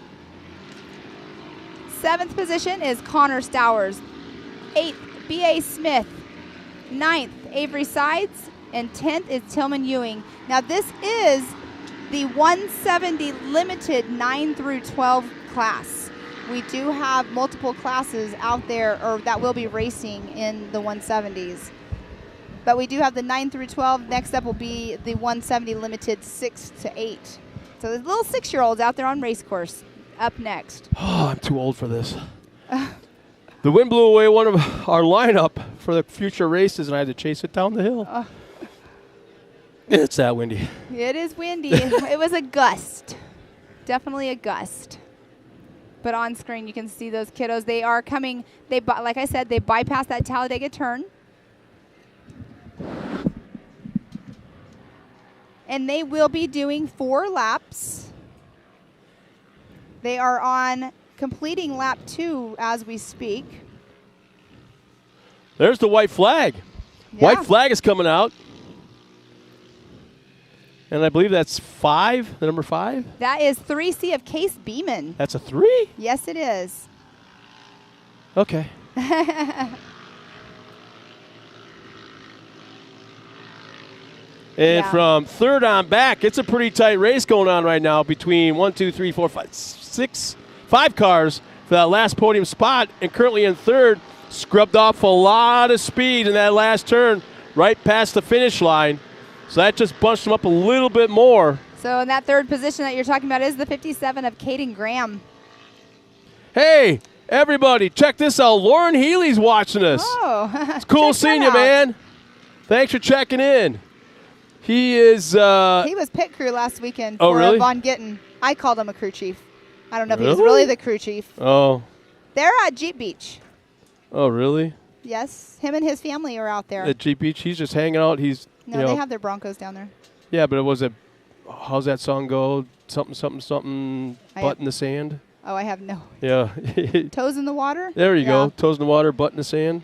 Seventh position is Connor Stowers. 8th, B.A. Smith. 9th, Avery Sides. And 10th is Tillman Ewing. Now this is the 170 limited 9 through 12 class. We do have multiple classes out there or that will be racing in the 170s. But we do have the 9 through 12. Next up will be the 170 limited 6 to 8. So there's little 6-year-olds out there on race course. Up next. Oh, I'm too old for this. The wind blew away one of our lineup for the future races, and I had to chase it down the hill. It's that windy. It is windy. It was a gust. Definitely a gust. But on screen, you can see those kiddos. They are coming. Like I said, they bypass that Talladega turn. And they will be doing 4 laps. They are on completing lap 2 as we speak. There's the white flag. Yeah. White flag is coming out. And I believe that's 5, the number 5. That is 3C of Case Beeman. That's a 3? Yes, it is. Okay. And from third on back, it's a pretty tight race going on right now between 5 cars for that last podium spot. And currently in third, scrubbed off a lot of speed in that last turn right past the finish line. So that just bunched them up a little bit more. So in that third position that you're talking about is the 57 of Caden Graham. Hey, everybody, check this out. Lauren Healy's watching us. Oh, it's cool seeing you, man. Thanks for checking in. He is... he was pit crew last weekend for really? Von Gittin. I called him a crew chief. I don't know if he was really the crew chief. Oh. They're at Jeep Beach. Oh, really? Yes, him and his family are out there. At Jeep Beach, he's just hanging out. He's No, you know, they have their Broncos down there. yeah, but it was a. How's that song go? Something, something, something. Butt in the sand. Oh, I have no. Yeah. Toes in the water? There you Yeah. go. Toes in the water, butt in the sand.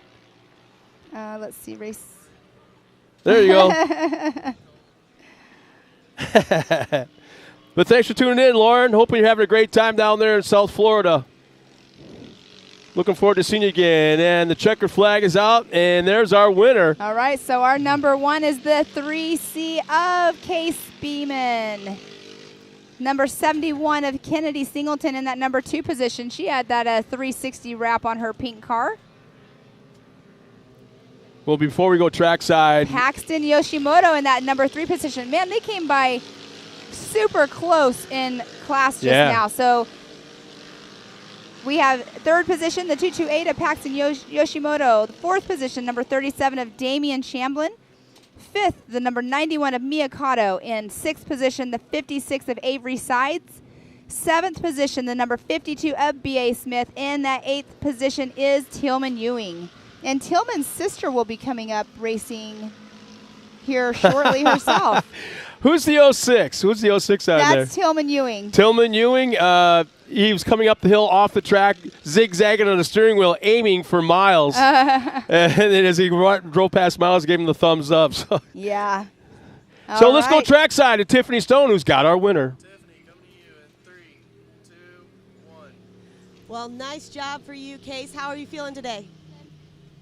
Let's see, race. There you go. But thanks for tuning in, Lauren. Hoping you're having a great time down there in South Florida. Looking forward to seeing you again. And the checker flag is out, and there's our winner. All right, so our number 1 is the 3C of Case Beeman. Number 71 of Kennedy Singleton in that number 2 position. She had that 360 wrap on her pink car. Well, before we go trackside, Paxton Yoshimoto in that number 3 position. Man, they came by super close in class just now. So we have 3rd position, the 228 of Paxton Yoshimoto. The 4th position, number 37 of Damian Shamblin. 5th, the number 91 of Miyakato. In 6th position, the 56 of Avery Sides. 7th position, the number 52 of B.A. Smith. In that 8th position is Tillman Ewing. And Tillman's sister will be coming up racing here shortly herself. who's the 06? Who's the 06 out there? That's Tillman Ewing. Tillman Ewing. He was coming up the hill off the track, zigzagging on the steering wheel, aiming for Miles. And then as he drove past Miles, gave him the thumbs up. So, Yeah. so let's go trackside to Tiffany Stone, who's got our winner. Tiffany, coming to you in 3, 2, 1. Well, nice job for you, Case. How are you feeling today?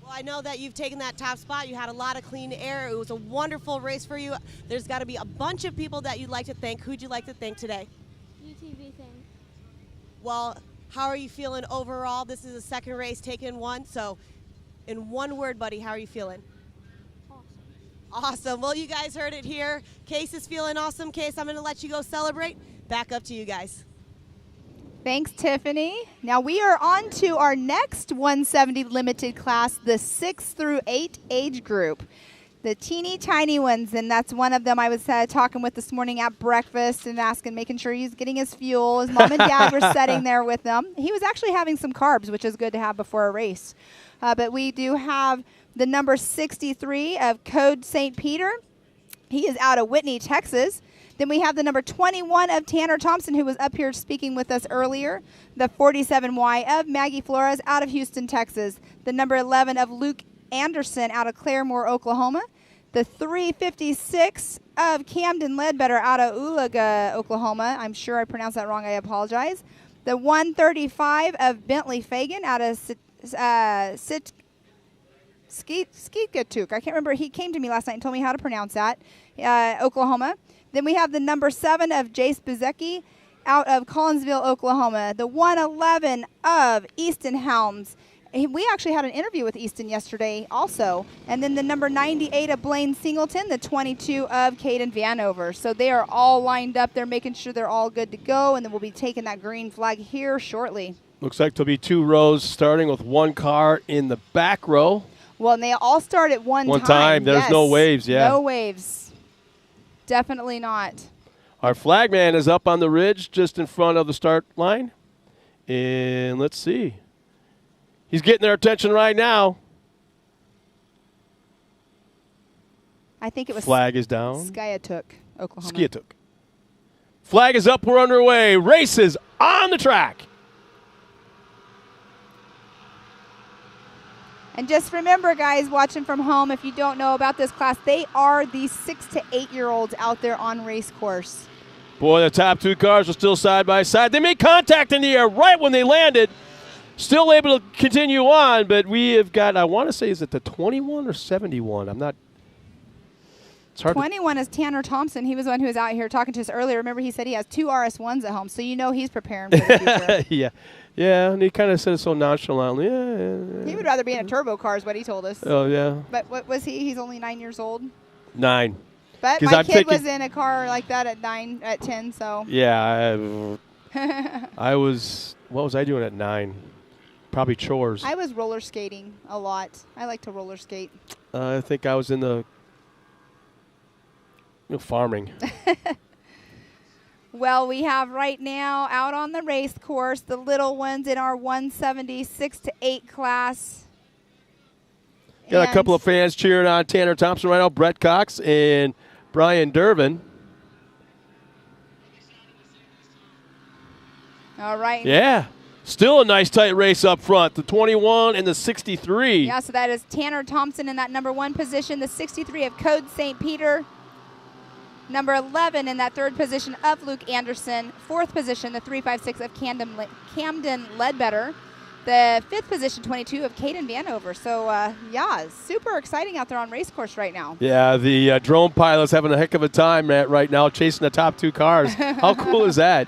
Well, I know that you've taken that top spot. You had a lot of clean air. It was a wonderful race for you. There's got to be a bunch of people that you'd like to thank. Who'd you like to thank today? UTV thing. Well, how are you feeling overall? This is a second race, taken 1. So, in one word, buddy, how are you feeling? Awesome. Well, you guys heard it here. Case is feeling awesome. Case, I'm going to let you go celebrate. Back up to you guys. Thanks, Tiffany. Now we are on to our next 170 limited class, the 6 through 8 age group. The teeny tiny ones, and that's one of them I was talking with this morning at breakfast and making sure he's getting his fuel. His mom and dad were sitting there with him. He was actually having some carbs, which is good to have before a race. But we do have the number 63 of Code St. Peter. He is out of Whitney, Texas. Then we have the number 21 of Tanner Thompson, who was up here speaking with us earlier. The 47Y of Maggie Flores out of Houston, Texas. The number 11 of Luke Anderson out of Claremore, Oklahoma. The 356 of Camden Ledbetter out of Oolaga, Oklahoma. I'm sure I pronounced that wrong. I apologize. The 135 of Bentley Fagan out of Skikatuk. I can't remember. He came to me last night and told me how to pronounce that. Oklahoma. Then we have the number 7 of Jace Bezecki out of Collinsville, Oklahoma. The 111 of Easton Helms. We actually had an interview with Easton yesterday also. And then the number 98 of Blaine Singleton, the 22 of Caden Vanover. So they are all lined up. They're making sure they're all good to go, and then we'll be taking that green flag here shortly. Looks like there'll be 2 rows starting with 1 car in the back row. Well, and they all start at one time. One time. There's no waves, yeah. No waves. Definitely not. Our flagman is up on the ridge just in front of the start line. And let's see. He's getting their attention right now. I think it was Flag is down. Skiatook, Oklahoma. Skiatook. Flag is up. We're underway. Races on the track. And just remember, guys, watching from home, if you don't know about this class, they are the 6 to 8-year-olds out there on race course. Boy, the top 2 cars are still side by side. They made contact in the air right when they landed. Still able to continue on, but we have got, I want to say, is it the 21 or 71? I'm not. It's hard 21 is Tanner Thompson. He was the one who was out here talking to us earlier. Remember, he said he has 2 RS1s at home, so you know he's preparing for the future. Yeah. Yeah, and he kind of said it so nonchalantly. Yeah. He would rather be in a turbo car is what he told us. Oh, yeah. But what was he? He's only 9 years old. 9. But my kid was in a car like that at 10, so. Yeah, I was, what was I doing at 9? Probably chores. I was roller skating a lot. I like to roller skate. I think I was in the farming. Well, we have right now out on the race course the little ones in our 176 to 8 class. Got a And- couple of fans cheering on Tanner Thompson right now, Brett Cox and Brian Durbin. All right. Yeah. Still a nice tight race up front. The 21 and the 63. Yeah, so that is Tanner Thompson in that number 1 position. The 63 of Code St. Peter. Number 11 in that 3rd position of Luke Anderson. 4th position, the 356 of Camden Ledbetter. The 5th position, 22 of Caden Vanover. So, yeah, super exciting out there on race course right now. Yeah, the drone pilot's having a heck of a time right now chasing the top 2 cars. How cool is that?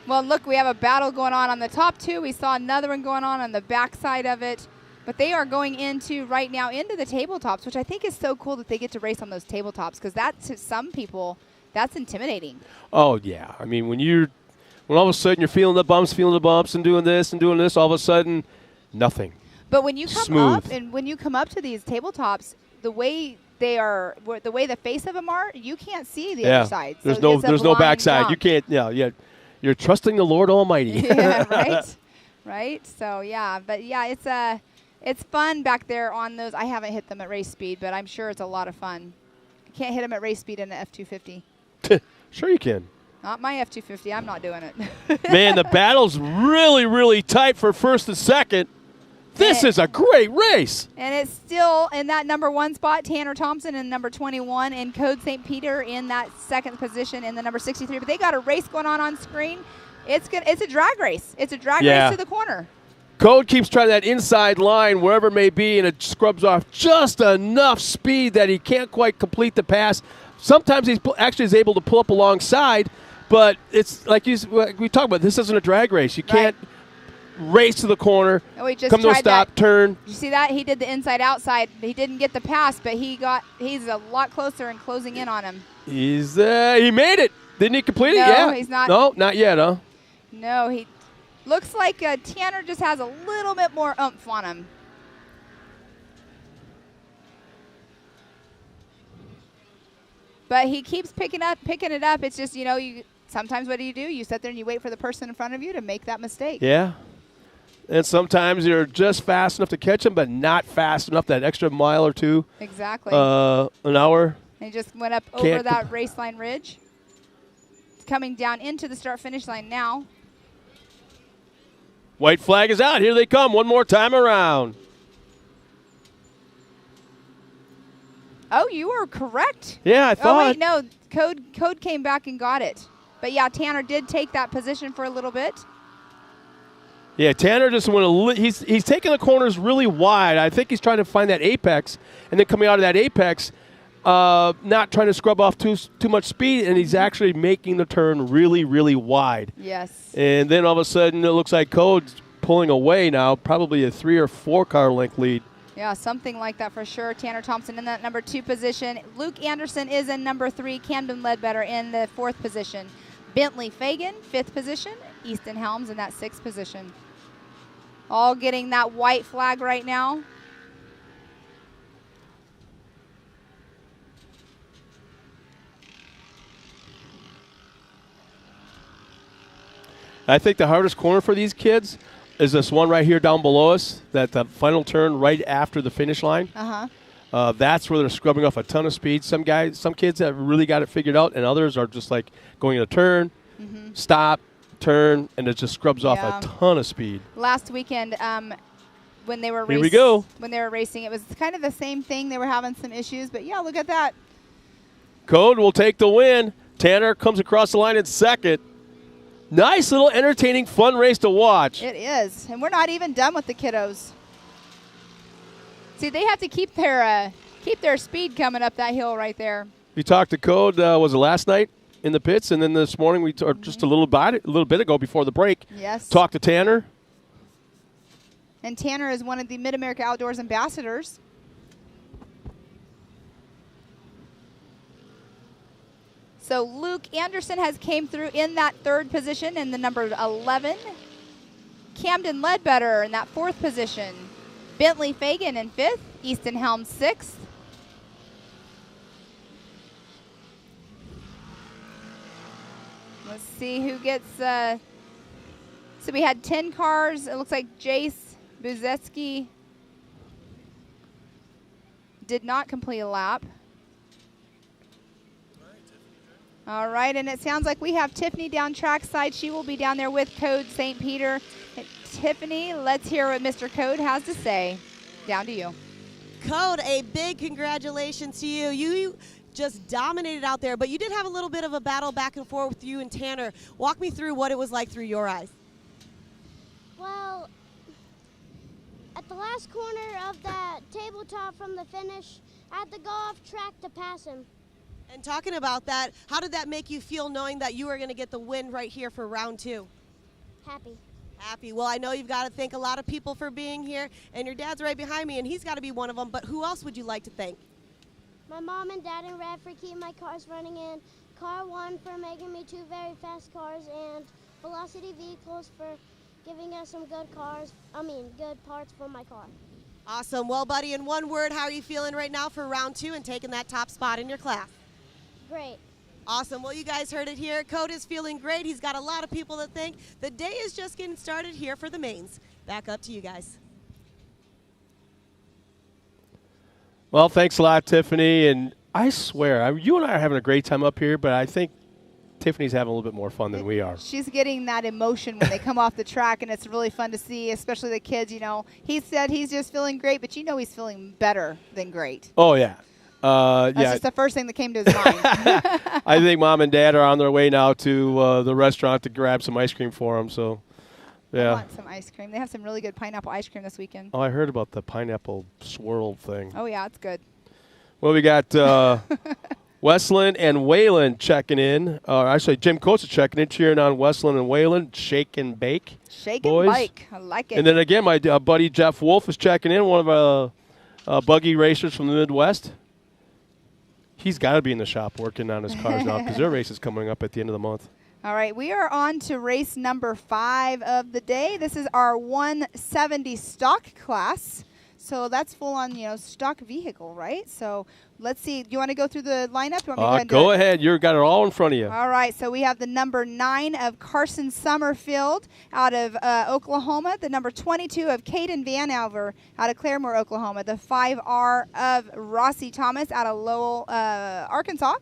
Well, look, we have a battle going on the top 2. We saw another one going on the back side of it. But they are going into right now into the tabletops, which I think is so cool that they get to race on those tabletops because that, to some people, that's intimidating. Oh, yeah. I mean, when all of a sudden you're feeling the bumps and doing this, all of a sudden, nothing. But when you come Smooth. up and when you come up to these tabletops, the way the face of them are, you can't see the other side. So There's no blind backside. jump. You can't. Yeah. You're trusting the Lord Almighty. Yeah, right. Right. So yeah, but yeah, it's fun back there on those. I haven't hit them at race speed, but I'm sure it's a lot of fun. You can't hit them at race speed in an F250. Sure you can. Not my F250. I'm not doing it. Man, the battle's really, really tight for first and second. This is a great race. And it's still in that number 1 spot, Tanner Thompson, and number 21 in Code St. Peter in that 2nd position in the number 63. But they got a race going on screen. It's a drag race. It's a drag race to the corner. Code keeps trying that inside line, wherever it may be, and it scrubs off just enough speed that he can't quite complete the pass. Sometimes he actually is able to pull up alongside, but it's like we talked about, this isn't a drag race. You can't race to the corner, Oh, he just come to a tried stop, that. turn. You see that? He did the inside-outside. He didn't get the pass, but he's a lot closer and closing in on him. He made it. Didn't he complete it? No, Yeah. he's not. No, not yet, huh? No, he looks like Tanner just has a little bit more oomph on him. But he keeps picking it up. It's just, sometimes what do? You sit there and you wait for the person in front of you to make that mistake. Yeah. And sometimes you're just fast enough to catch him, but not fast enough, that extra mile or two. Exactly. An hour. And he just went up over that race line ridge. It's coming down into the start-finish line now. White flag is out. Here they come one more time around. Oh, you were correct. Yeah, I thought. Oh, wait, no. Code came back and got it. But, yeah, Tanner did take that position for a little bit. Yeah, Tanner just went he's taking the corners really wide. I think he's trying to find that apex, and then coming out of that apex, not trying to scrub off too much speed, and he's actually making the turn really, really wide. Yes. And then all of a sudden, it looks like Code's pulling away now, probably a 3 or 4 car length lead. Yeah, something like that for sure. Tanner Thompson in that number 2 position. Luke Anderson is in number 3. Camden Ledbetter in the 4th position. Bentley Fagan, 5th position. Easton Helms in that 6th position. All getting that white flag right now. I think the hardest corner for these kids is this one right here down below us, that the final turn right after the finish line. Uh-huh. That's where they're scrubbing off a ton of speed. Some kids have really got it figured out, and others are just like going in a turn, stop, turn, and it just scrubs off a ton of speed. Last weekend, when they were Here we go. When they were racing, it was kind of the same thing. They were having some issues, but yeah, look at that. Code will take the win. Tanner comes across the line in second. Nice little entertaining, fun race to watch. It is, and we're not even done with the kiddos. See, they have to keep their speed coming up that hill right there. We talked to Code, was it last night in the pits, and then this morning or just a little bit ago before the break. Yes. Talked to Tanner. And Tanner is one of the Mid-America Outdoors ambassadors. So Luke Anderson has came through in that 3rd position in the number 11. Camden Ledbetter in that 4th position. Bentley Fagan in 5th. Easton Helms 6th. Let's see who gets... so we had 10 cars. It looks like Jace Buzetsky, did not complete a lap. All right, and it sounds like we have Tiffany down trackside. She will be down there with Code St. Peter. Tiffany, let's hear what Mr. Code has to say. Down to you. Code, a big congratulations to you. You just dominated out there, but you did have a little bit of a battle back and forth with you and Tanner. Walk me through what it was like through your eyes. Well, at the last corner of that tabletop from the finish, I had to go off track to pass him. And talking about that, how did that make you feel knowing that you were going to get the win right here for round 2? Happy. Happy. Well, I know you've got to thank a lot of people for being here, and your dad's right behind me, and he's got to be one of them. But who else would you like to thank? My mom and dad and Red for keeping my cars running in, Car 1 for making me 2 very fast cars, and Velocity Vehicles for giving us some good good parts for my car. Awesome. Well, buddy, in one word, how are you feeling right now for round 2 and taking that top spot in your class? Great. Awesome. Well, you guys heard it here. Code is feeling great. He's got a lot of people to thank. The day is just getting started here for the mains. Back up to you guys. Well, thanks a lot, Tiffany. And I swear, you and I are having a great time up here, but I think Tiffany's having a little bit more fun than we are. She's getting that emotion when they come off the track, and it's really fun to see, especially the kids. You know, he said he's just feeling great, but you know he's feeling better than great. Oh, yeah. That's just the first thing that came to his mind. I think Mom and Dad are on their way now to the restaurant to grab some ice cream for him. So, yeah. I want some ice cream. They have some really good pineapple ice cream this weekend. Oh, I heard about the pineapple swirl thing. Oh, yeah, it's good. Well, we got Westland and Wayland checking in. Actually, Jim Coates is checking in, cheering on Westland and Wayland. Shake and bake. Shake boys. and bake. I like it. And then again, my buddy Jeff Wolf is checking in, one of our buggy racers from the Midwest. He's got to be in the shop working on his cars now because their race is coming up at the end of the month. All right, we are on to race number 5 of the day. This is our 170 stock class. So that's full on, stock vehicle, right? So let's see. Do you want to go through the lineup? You want me to Go ahead. You've got it all in front of you. All right. So we have the number 9 of Carson Summerfield out of Oklahoma. The number 22 of Caden Vanover out of Claremore, Oklahoma. The 5R of Rossi Thomas out of Lowell, Arkansas.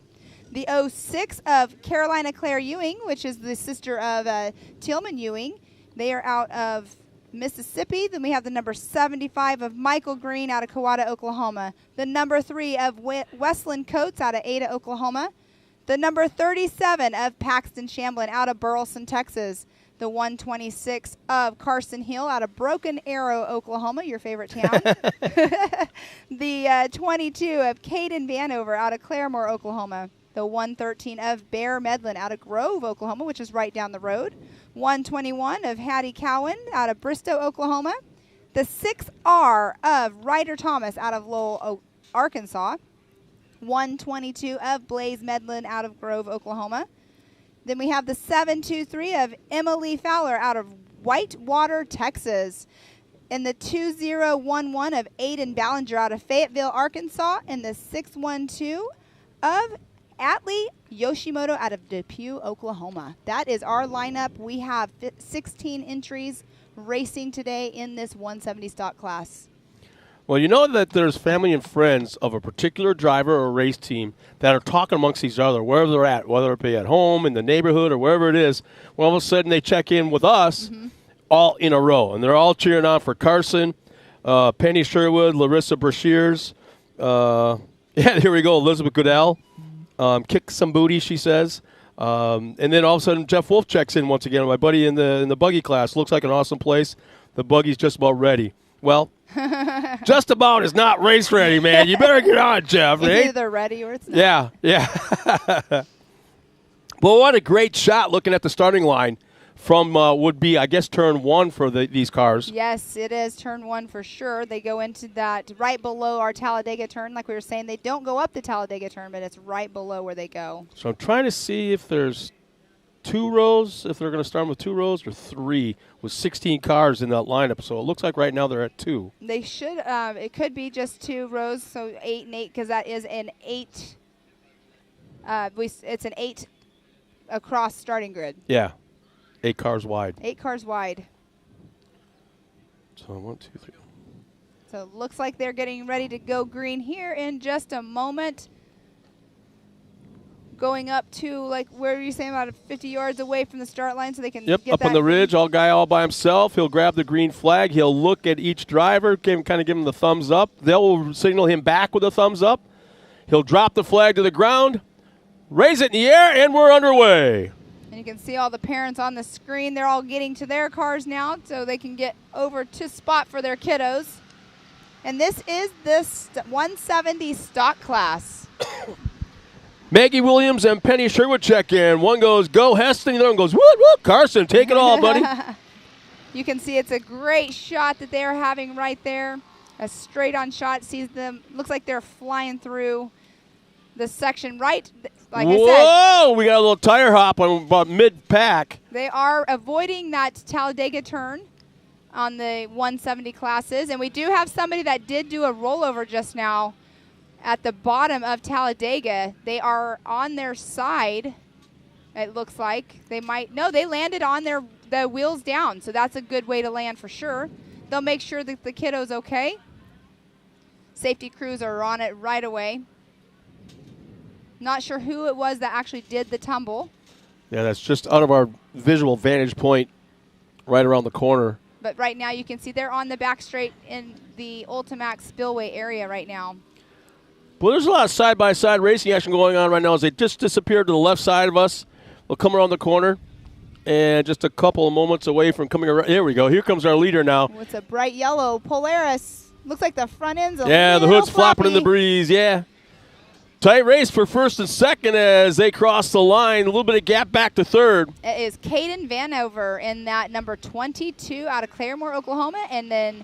The 06 of Carolina Claire Ewing, which is the sister of Tillman Ewing. They are out of Mississippi. Then we have the number 75 of Michael Green out of Kawada, Oklahoma. The number 3 of Westland Coates out of Ada, Oklahoma. The number 37 of Paxton Shamblin out of Burleson, Texas. The 126 of Carson Hill out of Broken Arrow, Oklahoma, your favorite town. The 22 of Caden Vanover out of Claremore, Oklahoma. The 113 of Bear Medlin out of Grove, Oklahoma, which is right down the road. 121 of Hattie Cowan out of Bristow, Oklahoma. The 6R of Ryder Thomas out of Lowell, Arkansas. 122 of Blaze Medlin out of Grove, Oklahoma. Then we have the 723 of Emily Fowler out of Whitewater, Texas. And the 2011 of Aiden Ballinger out of Fayetteville, Arkansas. And the 612 of Atlee Yoshimoto out of Depew, Oklahoma. That is our lineup. We have 16 entries racing today in this 170 stock class. Well, you know that there's family and friends of a particular driver or race team that are talking amongst each other, wherever they're at, whether it be at home, in the neighborhood, or wherever it is. Well, all of a sudden they check in with us all in a row, and they're all cheering on for Carson, Penny Sherwood, Larissa Brashears. Here we go, Elizabeth Goodell. Kick some booty, she says. And then all of a sudden, Jeff Wolf checks in once again. My buddy in the buggy class. Looks like an awesome place. The buggy's just about ready. Well, just about is not race ready, man. You better get on, Jeff. Either they're ready or it's not. Yeah. Well, what a great shot looking at the starting line from would be, I guess, turn 1 for these cars. Yes, it is turn 1 for sure. They go into that right below our Talladega turn. Like we were saying, they don't go up the Talladega turn, but it's right below where they go. So I'm trying to see if there's 2 rows, if they're going to start with 2 rows or 3 with 16 cars in that lineup. So it looks like right now they're at 2. They should, it could be just 2 rows, so 8 and 8, because that is an 8. It's an 8 across starting grid. Yeah. 8 cars wide. 8 cars wide. So 1, 2, 3. So it looks like they're getting ready to go green here in just a moment. Going up to, like, where are you saying, about 50 yards away from the start line so they can Yep, get up on the ridge, all by himself. He'll grab the green flag. He'll look at each driver, kind of give him the thumbs up. They'll signal him back with a thumbs up. He'll drop the flag to the ground, raise it in the air, and we're underway. And you can see all the parents on the screen. They're all getting to their cars now so they can get over to spot for their kiddos. And this is this 170 stock class. Maggie Williams and Penny Sherwood check in. One goes, go Heston. The other one goes, whoop, whoop. Carson, take it all, buddy. You can see it's a great shot that they're having right there. A straight-on shot. Sees them. Looks like they're flying through the section right. Like I said, whoa, we got a little tire hop on about mid-pack. they are avoiding that Talladega turn on the 170 classes. And we do have somebody that did do a rollover just now at the bottom of Talladega. They are on their side, it looks like. They might, no, they landed on the wheels down, so that's a good way to land for sure. They'll make sure that the kiddo's okay. Safety crews are on it right away. Not sure who it was that actually did the tumble. Yeah, that's just out of our visual vantage point right around the corner. But right now you can see they're on the back straight in the Ultimax Spillway area right now. Well, there's a lot of side-by-side racing action going on right now as they just disappeared to the left side of us. They'll come around the corner, and just a couple of moments away from coming around. There we go. Here comes our leader now. It's a bright yellow Polaris. Looks like the front end's a Yeah, the little hood's flapping in the floppy. breeze, yeah. Tight race for first and second as they cross the line. A little bit of gap back to third. It is Caden Vanover in that number 22 out of Claremore, Oklahoma, and then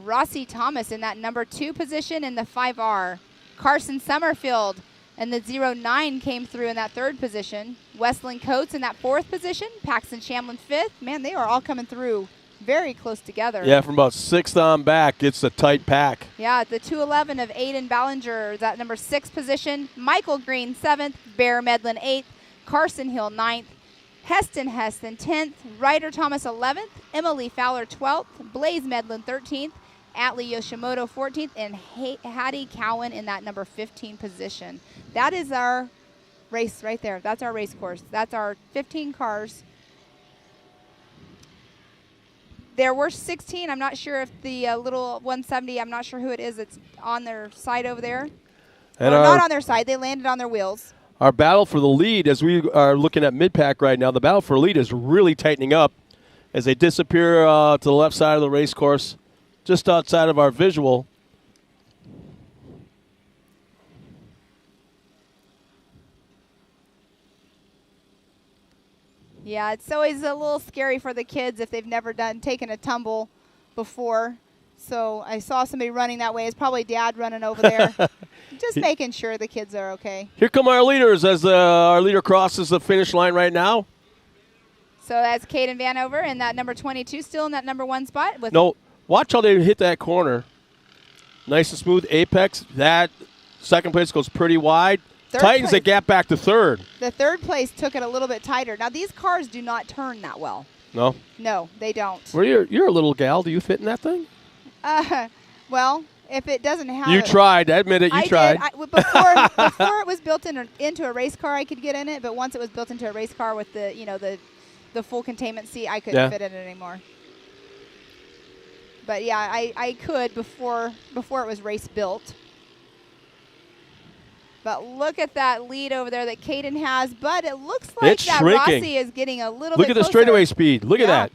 Rossi Thomas in that number 2 position in the 5R. Carson Summerfield and the 09 came through in that 3rd position. Wesleyan Coates in that 4th position. Paxton Shamlin 5th. Man, they are all coming through very close together. Yeah, from about 6th on back, it's a tight pack. Yeah, the 211 of Aiden Ballinger, that number 6 position. Michael Green 7th. Bear Medlin 8th. Carson Hill 9th. Heston 10th. Ryder Thomas 11th. Emily Fowler 12th. Blaze Medlin 13th. Atlee Yoshimoto 14th, and Hattie Cowan in that number 15 position. That is our race right there. That's our race course. That's our 15 cars. There were 16. I'm not sure if the little 170, I'm not sure who it is that's on their side over there. And Or not on their side. They landed on their wheels. Our battle for the lead, as we are looking at mid-pack right now, the battle for lead is really tightening up as they disappear to the left side of the race course. Just outside of our visual. Yeah, it's always a little scary for the kids if they've never taken a tumble before. So I saw somebody running that way. It's probably Dad running over there. Just making sure the kids are okay. Here come our leaders as our leader crosses the finish line right now. So that's Caden Vanover in that number 22, still in that number 1 spot. With No, watch how they hit that corner. Nice and smooth apex. That second place goes pretty wide. Tightens the gap back to third. The 3rd place took it a little bit tighter. Now, these cars do not turn that well. No? No, they don't. Well, you're a little gal. Do you fit in that thing? Well, if it doesn't have You tried. Admit it. You tried. Before it was built into a race car, I could get in it. But once it was built into a race car with the full containment seat, I couldn't fit in it anymore. But yeah, I could before it was race built. But look at that lead over there that Caden has. But it looks like It's that shrinking. Rossi is getting a little Look bit at the closer. straightaway speed. Look at that.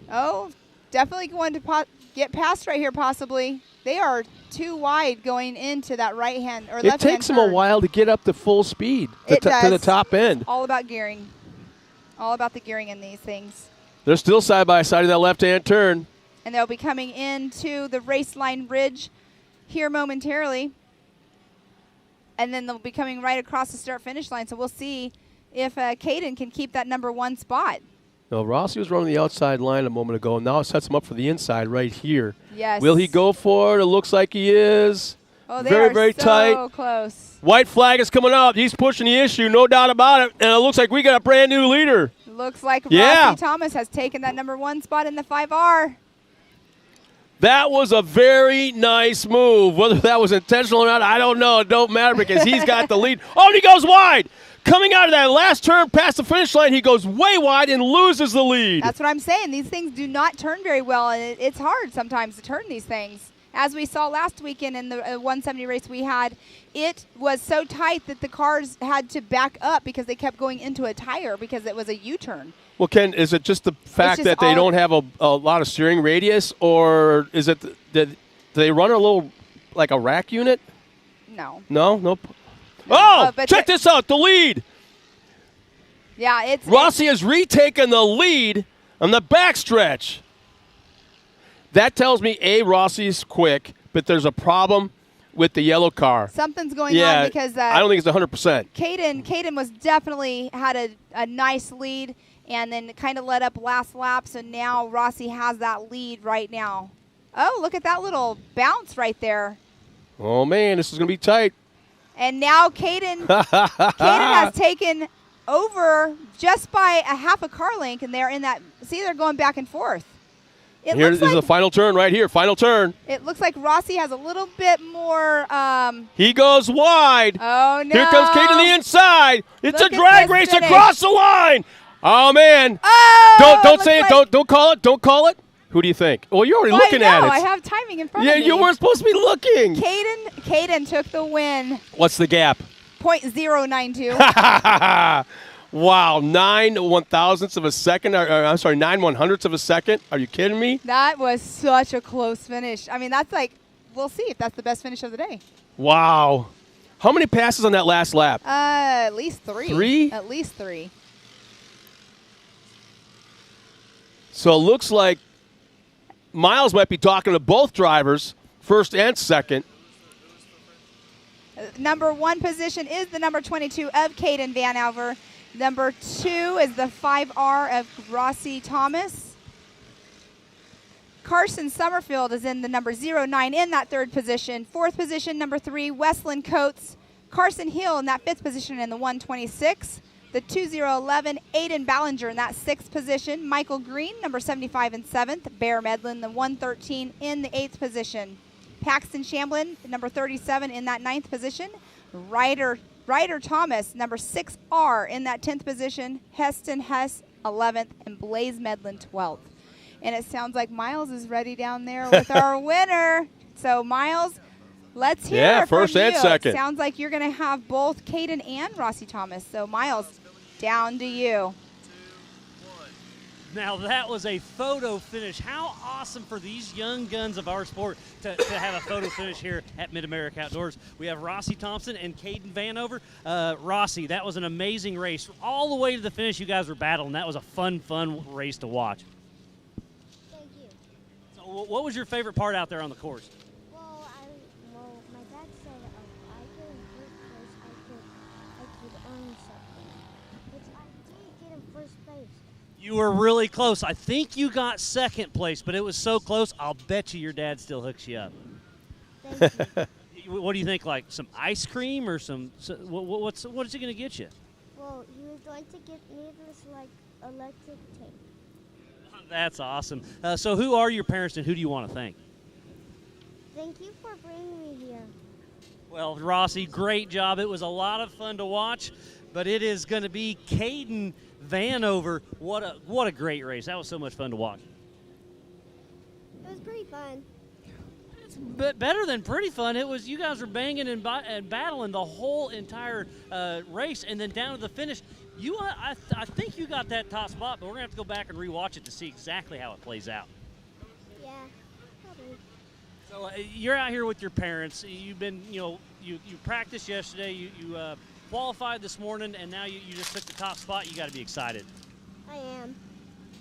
Oh, definitely going to get past right here possibly. They are too wide going into that right-hand or left-hand It takes them a turn. while to get up to full speed It to the does. top end. All about gearing. All about the gearing in these things. They're still side by side in that left-hand turn. And they'll be coming into the race line bridge here momentarily. And then they'll be coming right across the start-finish line. So we'll see if Caden can keep that number 1 spot. No, Rossi was running the outside line a moment ago, and now it sets him up for the inside right here. Yes. Will he go for it? It looks like he is. Oh, they very, are very so tight. close. White flag is coming up. He's pushing the issue, no doubt about it. And it looks like we got a brand new leader. Looks like Yeah. Rossi Thomas has taken that number 1 spot in the 5R. That was a very nice move. Whether that was intentional or not, I don't know. It don't matter because he's got the lead. Oh, and he goes wide. Coming out of that last turn past the finish line, he goes way wide and loses the lead. That's what I'm saying. These things do not turn very well, and it's hard sometimes to turn these things. As we saw last weekend in the 170 race we had, it was so tight that the cars had to back up because they kept going into a tire because it was a U-turn. Well, Ken, is it just the fact just that they don't have a lot of steering radius, or is it that they run a little, like a rack unit? No. No? Nope. Oh, but check this out, the lead. Yeah, it's Rossi has retaken the lead on the backstretch. That tells me, A, Rossi's quick, but there's a problem with the yellow car. Something's going on because I don't think it's 100%. Caden was definitely had a nice lead and then kind of let up last lap, so now Rossi has that lead right now. Oh, look at that little bounce right there. Oh, man, this is going to be tight. And now Caden has taken over just by a half a car length, and they're in that. See, they're going back and forth. Here's the final turn right here, final turn. It looks like Rossi has a little bit more. He goes wide. Oh, no. Here comes Caden the inside. It's Look a at drag this race finish. across the line. Oh, man. Oh, Don't say it. Don't call it. Don't call it. Who do you think? Well, you're already looking at it. I have timing in front Yeah, of me. you weren't supposed to be looking. Caden took the win. What's the gap? 0.092. Wow, 9 1,000ths of a second. I'm sorry, 9 100ths of a second. Are you kidding me? That was such a close finish. I mean, that's like, we'll see if that's the best finish of the day. Wow. How many passes on that last lap? At least 3. 3? At least 3. So it looks like Miles might be talking to both drivers, first and second. Number 1 position is the number 22 of Caden Vanover. Number 2 is the 5R of Rossi Thomas. Carson Summerfield is in the number 09 in that 3rd position. 4th position, number 3, Westlin Coates. Carson Hill in that 5th position in the 126. The 2011, Aiden Ballinger in that 6th position. Michael Green, number 75 and 7th. Bear Medlin, the 113 in the 8th position. Paxton Shamblin, number 37 in that 9th position. Ryder Thomas, number 6R in that 10th position. Heston Hess, 11th. And Blaze Medlin, 12th. And it sounds like Miles is ready down there with our winner. So, Miles, let's hear it first from and you. second. It sounds like you're going to have both Caden and Rossi Thomas. So, Miles, down to you. Now that was a photo finish. How awesome for these young guns of our sport to have a photo finish here at Mid-America Outdoors. We have Rossi Thompson and Caden Vanover. Rossi, that was an amazing race. All the way to the finish, you guys were battling. That was a fun race to watch. Thank you. So what was your favorite part out there on the course? Well, my dad said if I get in first place, I could earn something. Which I did get in first place. You were really close. I think you got 2nd place, but it was so close, I'll bet you your dad still hooks you up. Thank you. What do you think, like some ice cream or what is he going to get you? Well, he was going to get me this like electric tape. That's awesome. So who are your parents and who do you want to thank? Thank you for bringing me here. Well, Rossi, great job. It was a lot of fun to watch, but it is going to be Caden Vanover. What a great race. That was so much fun to watch. It was pretty fun. It's better than pretty fun. It was, you guys were banging and battling the whole entire race, and then down to the finish. I think you got that top spot, but we're going to have to go back and rewatch it to see exactly how it plays out. Yeah, probably. So you're out here with your parents. You've been, you practiced yesterday. You qualified this morning, and now you just took the top spot. You got to be excited. I am.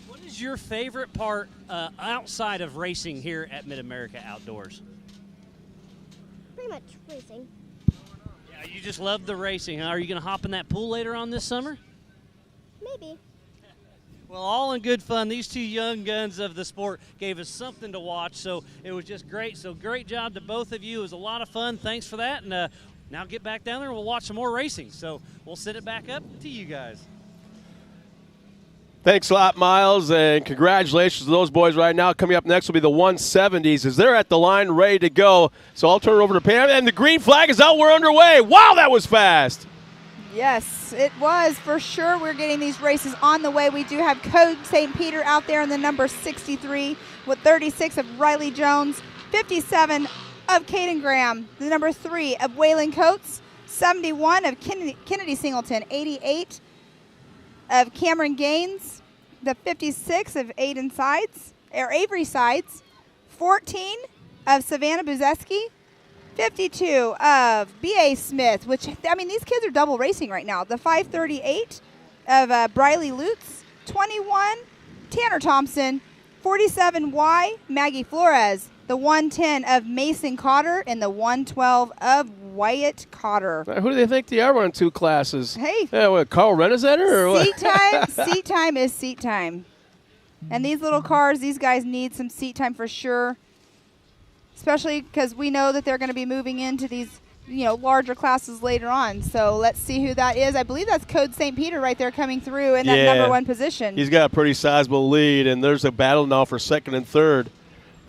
What is your favorite part outside of racing here at Mid-America Outdoors? Pretty much racing. Yeah, you just love the racing, huh? Are you going to hop in that pool later on this summer? Maybe. Well, all in good fun. These two young guns of the sport gave us something to watch, so it was just great. So great job to both of you. It was a lot of fun. Thanks for that. And now get back down there and we'll watch some more racing. So we'll send it back up to you guys. Thanks a lot, Miles, and congratulations to those boys right now. Coming up next will be the 170s as they're at the line ready to go. So I'll turn it over to Pam, and the green flag is out. We're underway. Wow, that was fast. Yes, it was for sure. We're getting these races on the way. We do have Code St. Peter out there in the number 63 with 36 of Riley Jones, 57 of Caden Graham, the number 3 of Waylon Coates, 71 of Kennedy Singleton, 88 of Cameron Gaines, the 56 of Avery Sides, 14 of Savannah Buzeski, 52 of B.A. Smith, which, I mean, these kids are double racing right now. The 538 of Briley Lutz, 21 Tanner Thompson, 47 Y Maggie Flores, the 110 of Mason Cotter, and the 112 of Wyatt Cotter. Who do they think they are running 2 classes? Hey. Yeah, what, Carl Renazetter or what? Seat time is seat time. And these little cars, these guys need some seat time for sure, especially because we know that they're going to be moving into these, larger classes later on. So let's see who that is. I believe that's Code St. Peter right there coming through in that number 1 position. He's got a pretty sizable lead, and there's a battle now for second and third.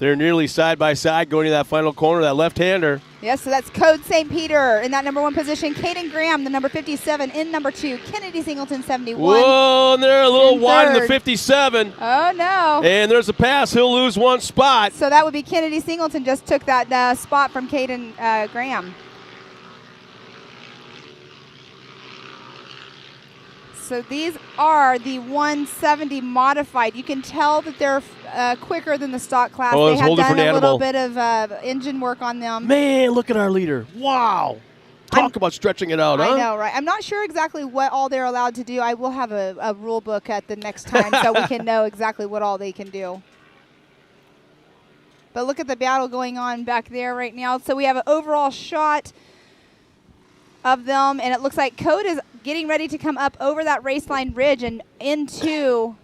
They're nearly side by side going to that final corner, that left-hander. Yes, so that's Code St. Peter in that number 1 position. Caden Graham, the number 57 in number 2. Kennedy Singleton, 71. Whoa, and they're a little wide in the 57. Oh, no. And there's a pass. He'll lose 1 spot. So that would be Kennedy Singleton just took that spot from Caden Graham. So these are the 170 modified. You can tell that they're quicker than the stock class. Oh, they have done a little animal. bit of engine work on them. Man, look at our leader. Wow. Talk about stretching it out, huh? I know, right? I'm not sure exactly what all they're allowed to do. I will have a rule book at the next time so we can know exactly what all they can do. But look at the battle going on back there right now. So we have an overall shot of them, and it looks like Code is getting ready to come up over that race line ridge and into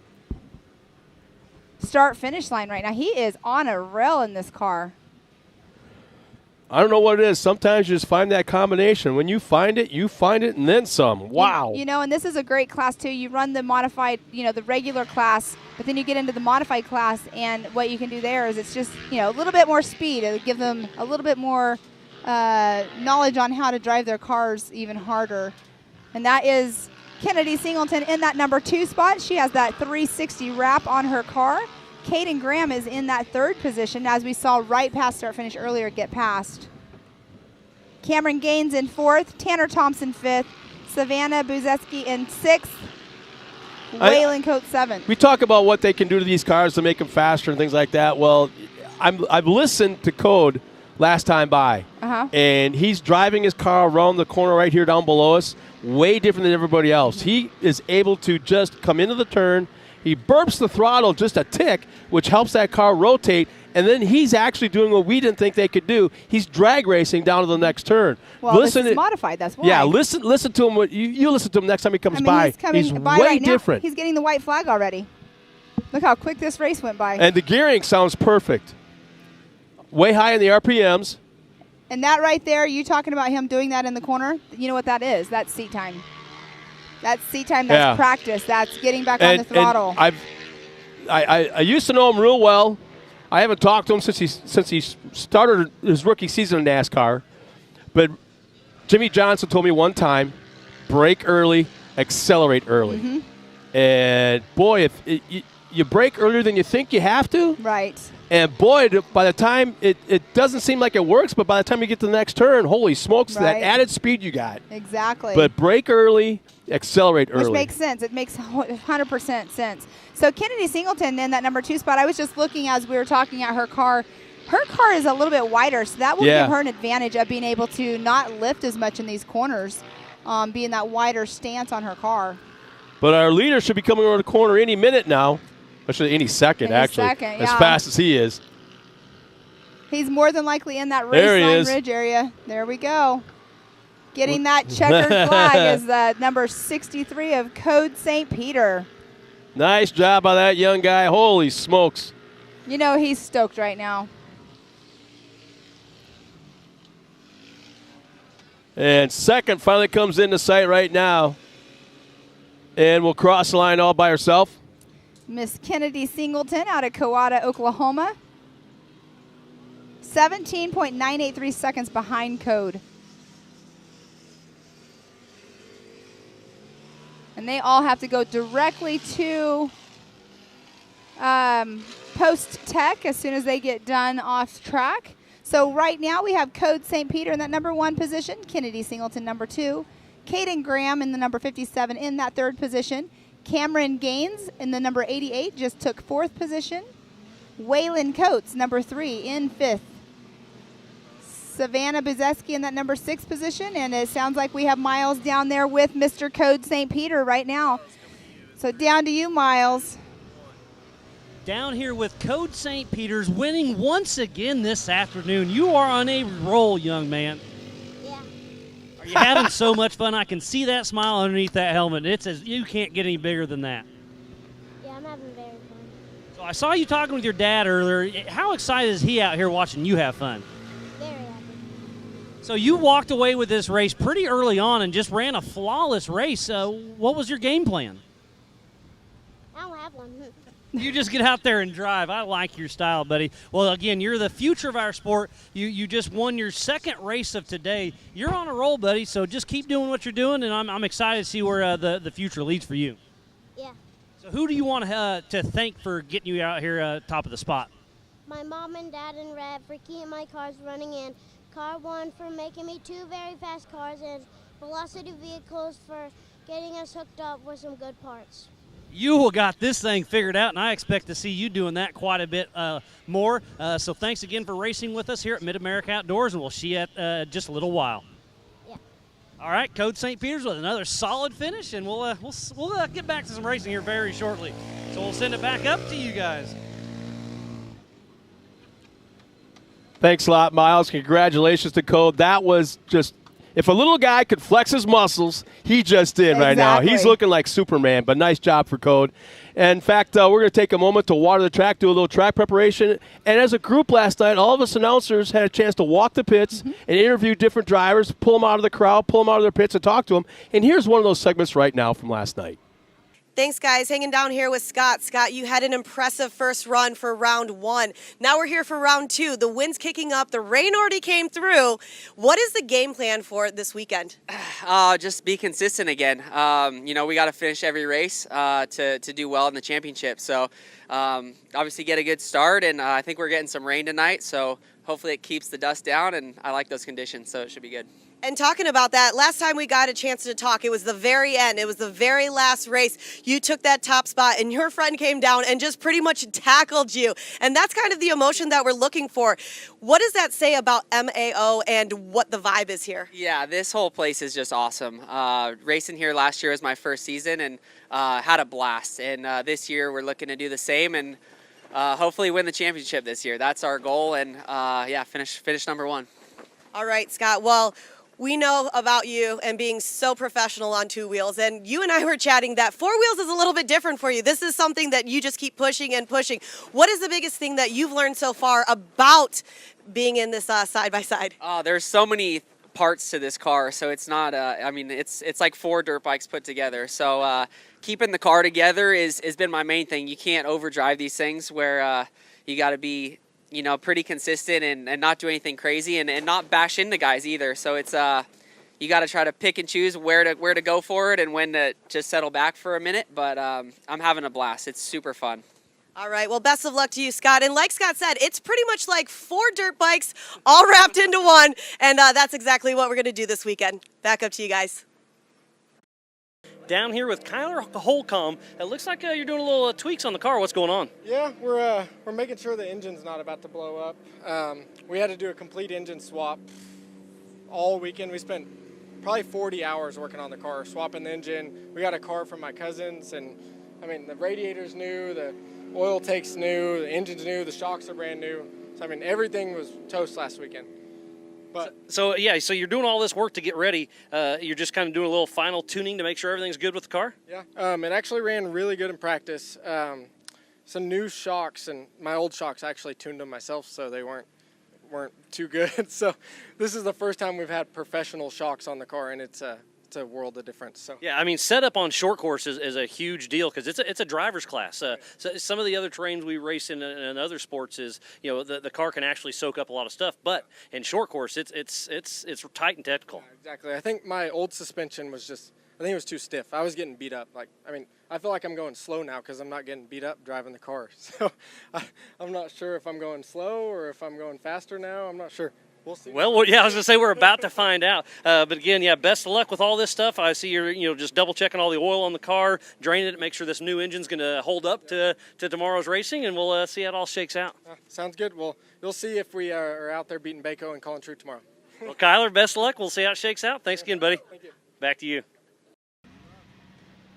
start-finish line right now. He is on a rail in this car. I don't know what it is. Sometimes you just find that combination. When you find it, and then some. Wow. And this is a great class, too. You run the modified, the regular class, but then you get into the modified class, and what you can do there is it's just, a little bit more speed. It'll give them a little bit more knowledge on how to drive their cars even harder. And that is Kennedy Singleton in that number 2 spot. She has that 360 wrap on her car. Caden Graham is in that 3rd position, as we saw right past start finish earlier get past. Cameron Gaines in 4th, Tanner Thompson 5th, Savannah Buzeski in 6th, Waylon Coates 7th. We talk about what they can do to these cars to make them faster and things like that. Well, I've listened to Code last time by, and he's driving his car around the corner right here down below us, way different than everybody else. He is able to just come into the turn. He burps the throttle just a tick, which helps that car rotate, and then he's actually doing what we didn't think they could do. He's drag racing down to the next turn. Well, this is modified, that's why. Yeah, listen to him. You listen to him next time he comes by. He's way right different. Now. He's getting the white flag already. Look how quick this race went by. And the gearing sounds perfect. Way high in the RPMs. And that right there, you talking about him doing that in the corner, you know what that is? That's seat time. That's seat time, that's practice, that's getting back on the throttle. And I used to know him real well. I haven't talked to him since he started his rookie season in NASCAR. But Jimmy Johnson told me one time, brake early, accelerate early. And boy, if you brake earlier than you think you have to. Right. And boy, by the time it doesn't seem like it works, but by the time you get to the next turn, holy smokes, that added speed you got. Exactly. But brake early, accelerate early. Which makes sense. It makes 100% sense. So Kennedy Singleton in that number 2 spot, I was just looking as we were talking at her car. Her car is a little bit wider, so that will give her an advantage of being able to not lift as much in these corners, being that wider stance on her car. But our leader should be coming around the corner any minute now. Actually, any second, as fast as he is. He's more than likely in that race line ridge area. There we go. Getting that checkered flag is the number 63 of Code St. Peter. Nice job by that young guy. Holy smokes. He's stoked right now. And second finally comes into sight right now. And will cross the line all by herself. Miss Kennedy Singleton out of Cowada, Oklahoma. 17.983 seconds behind code. And they all have to go directly to Post Tech as soon as they get done off track. So right now we have Code St. Peter in that number 1 position, Kennedy Singleton number 2, Caden Graham in the number 57 in that 3rd position, Cameron Gaines in the number 88 just took 4th position, Waylon Coates number 3 in 5th, Savannah Buzeski in that number 6 position, and it sounds like we have Miles down there with Mr. Code St. Peter right now. So down to you, Miles. Down here with Code St. Peter's winning once again this afternoon. You are on a roll, young man. Yeah. Are you having so much fun? I can see that smile underneath that helmet. It says you can't get any bigger than that. Yeah, I'm having very fun. So I saw you talking with your dad earlier. How excited is he out here watching you have fun? Very happy. So you walked away with this race pretty early on and just ran a flawless race. What was your game plan? I don't have one. You just get out there and drive. I like your style, buddy. Well, again, you're the future of our sport. You just won your 2nd race of today. You're on a roll, buddy, so just keep doing what you're doing, and I'm excited to see where the future leads for you. Yeah. So who do you want to thank for getting you out here top of the spot? My mom and dad and Red for keeping my cars running in. Car 1 for making me 2 very fast cars, and Velocity Vehicles for getting us hooked up with some good parts. You got this thing figured out, and I expect to see you doing that quite a bit more. So thanks again for racing with us here at Mid-America Outdoors, and we'll see you at just a little while. Yeah. All right, Code St. Peter's with another solid finish, and we'll get back to some racing here very shortly. So we'll send it back up to you guys. Thanks a lot, Miles. Congratulations to Code. That was just, if a little guy could flex his muscles, he just did right now. Exactly. He's looking like Superman, but nice job for Code. And in fact, we're going to take a moment to water the track, do a little track preparation. And as a group last night, all of us announcers had a chance to walk the pits and interview different drivers, pull them out of the crowd, pull them out of their pits and talk to them. And here's one of those segments right now from last night. Thanks, guys. Hanging down here with Scott. Scott, you had an impressive first run for round 1. Now we're here for round 2. The wind's kicking up. The rain already came through. What is the game plan for this weekend? Just be consistent again. We got to finish every race to do well in the championship. So obviously get a good start, and I think we're getting some rain tonight. So hopefully it keeps the dust down, and I like those conditions, so it should be good. And talking about that, last time we got a chance to talk, it was the very end. It was the very last race. You took that top spot, and your friend came down and just pretty much tackled you. And that's kind of the emotion that we're looking for. What does that say about MAO and what the vibe is here? Yeah, this whole place is just awesome. Racing here last year was my first season, and had a blast. And this year we're looking to do the same and hopefully win the championship this year. That's our goal, and finish number 1. All right, Scott. Well, we know about you and being so professional on 2 wheels, and you and I were chatting that 4 wheels is a little bit different for you. This is something that you just keep pushing and pushing. What is the biggest thing that you've learned so far about being in this side-by-side? There's so many parts to this car, so it's not, it's like 4 dirt bikes put together. So keeping the car together has been my main thing. You can't overdrive these things where you got to be pretty consistent and not do anything crazy and not bash into guys either. So it's you got to try to pick and choose where to go for it and when to just settle back for a minute. But I'm having a blast. It's super fun. All right, well, best of luck to you, Scott. And like Scott said, it's pretty much like 4 dirt bikes all wrapped into one, and that's exactly what we're going to do this weekend. Back up to you guys. Down here with Kyler Holcomb. It looks like you're doing a little tweaks on the car. What's going on? Yeah, we're making sure the engine's not about to blow up. We had to do a complete engine swap all weekend. We spent probably 40 hours working on the car, swapping the engine. We got a car from my cousins, and the radiator's new, the oil tank's new, the engine's new, the shocks are brand new. So everything was toast last weekend. But So you're doing all this work to get ready. You're just kind of doing a little final tuning to make sure everything's good with the car? yeah, it actually ran really good in practice. Some new shocks, and my old shocks, I actually tuned them myself, so they weren't too good. So this is the first time we've had professional shocks on the car, and it's it's a world of difference. So Yeah, I mean, setup on short course is a huge deal because it's a driver's class. So some of the other terrains we race in other sports is, you know, the car can actually soak up a lot of stuff, but in short course it's tight and technical. exactly. I think my old suspension was I think it was too stiff. I was getting beat up. I feel like I'm going slow now because I'm not getting beat up driving the car. So I'm not sure if I'm going slow or if I'm going faster now. I'm not sure. We'll see. Well, yeah, I was gonna say we're about to find out. But again, yeah, best of luck with all this stuff. I see you're just double checking all the oil on the car, draining it, make sure this new engine's gonna hold up to tomorrow's racing, and we'll see how it all shakes out. Sounds good. Well, you'll see if we are out there beating Baco and calling true tomorrow. Well, Kyler, best of luck. We'll see how it shakes out. Thanks again, buddy. Thank you. Back to you.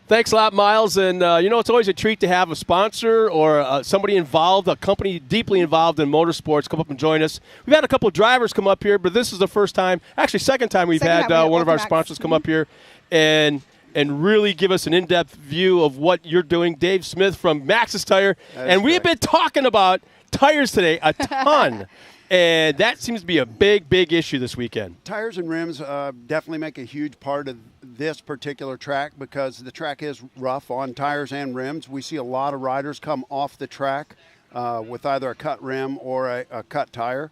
Thanks a lot, Miles. And, it's always a treat to have a sponsor or somebody involved, a company deeply involved in motorsports, come up and join us. We've had a couple of drivers come up here, but this is the first time, actually second time we've had one of our sponsors come up here and really give us an in-depth view of what you're doing. Dave Smith from Maxxis Tire. And we've been talking about tires today a ton. And that seems to be a big, big issue this weekend. Tires and rims definitely make a huge part of this particular track because the track is rough on tires and rims. We see a lot of riders come off the track with either a cut rim or a cut tire.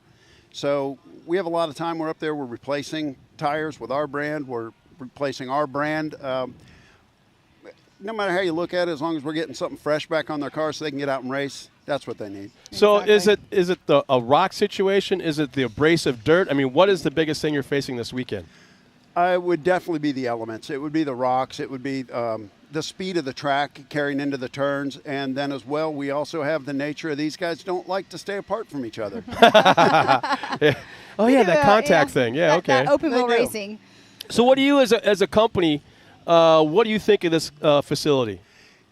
So we have a lot of time. We're up there. We're replacing tires with our brand. We're replacing our brand. No matter how you look at it, as long as we're getting something fresh back on their car so they can get out and race, that's what they need. So is it a rock situation? Is it the abrasive dirt? I mean, what is the biggest thing you're facing this weekend? It would definitely be the elements. It would be the rocks. It would be the speed of the track carrying into the turns. And then as well, we also have the nature of these guys don't like to stay apart from each other. Oh, yeah, that contact thing. Yeah, okay. That open wheel racing. So what do you as a company, what do you think of this facility?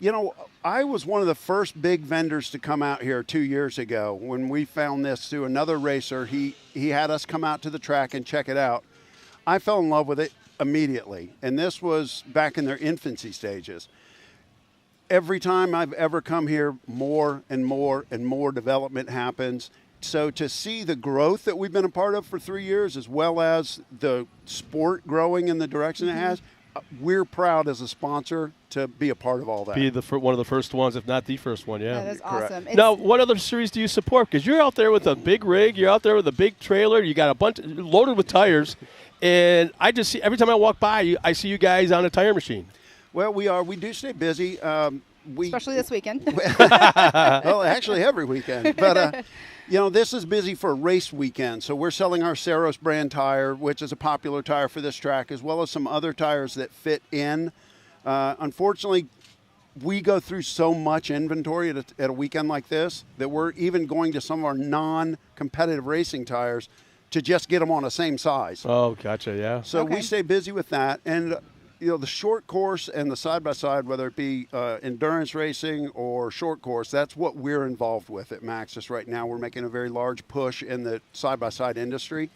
You know, I was one of the first big vendors to come out here 2 years ago when we found this through another racer. He had us come out to the track and check it out. I fell in love with it immediately, and this was back in their infancy stages. Every time I've ever come here, more and more and more development happens. So to see the growth that we've been a part of for 3 years, as well as the sport growing in the direction it has, we're proud as a sponsor to be a part of all that. Be one of the first ones, if not the first one, yeah. That is awesome. Now, what other series do you support? Because you're out there with a big rig, you're out there with a big trailer, you got a bunch loaded with tires, and I just see every time I walk by you, I see you guys on a tire machine. Well, we do stay busy. Especially this weekend. Well, actually every weekend. But, this is busy for a race weekend. So we're selling our Saros brand tire, which is a popular tire for this track, as well as some other tires that fit in. Unfortunately, we go through so much inventory at a weekend like this that we're even going to some of our non-competitive racing tires to just get them on the same size. Oh, gotcha, yeah. So we stay busy with that. And the short course and the side-by-side, whether it be endurance racing or short course, that's what we're involved with at Maxxis right now. We're making a very large push in the side-by-side industry.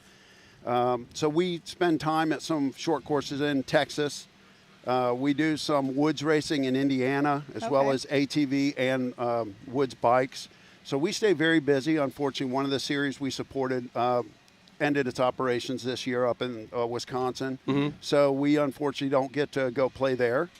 So we spend time at some short courses in Texas. We do some woods racing in Indiana, as well as ATV and woods bikes. So we stay very busy. Unfortunately, one of the series we supported ended its operations this year up in Wisconsin. Mm-hmm. So we unfortunately don't get to go play there.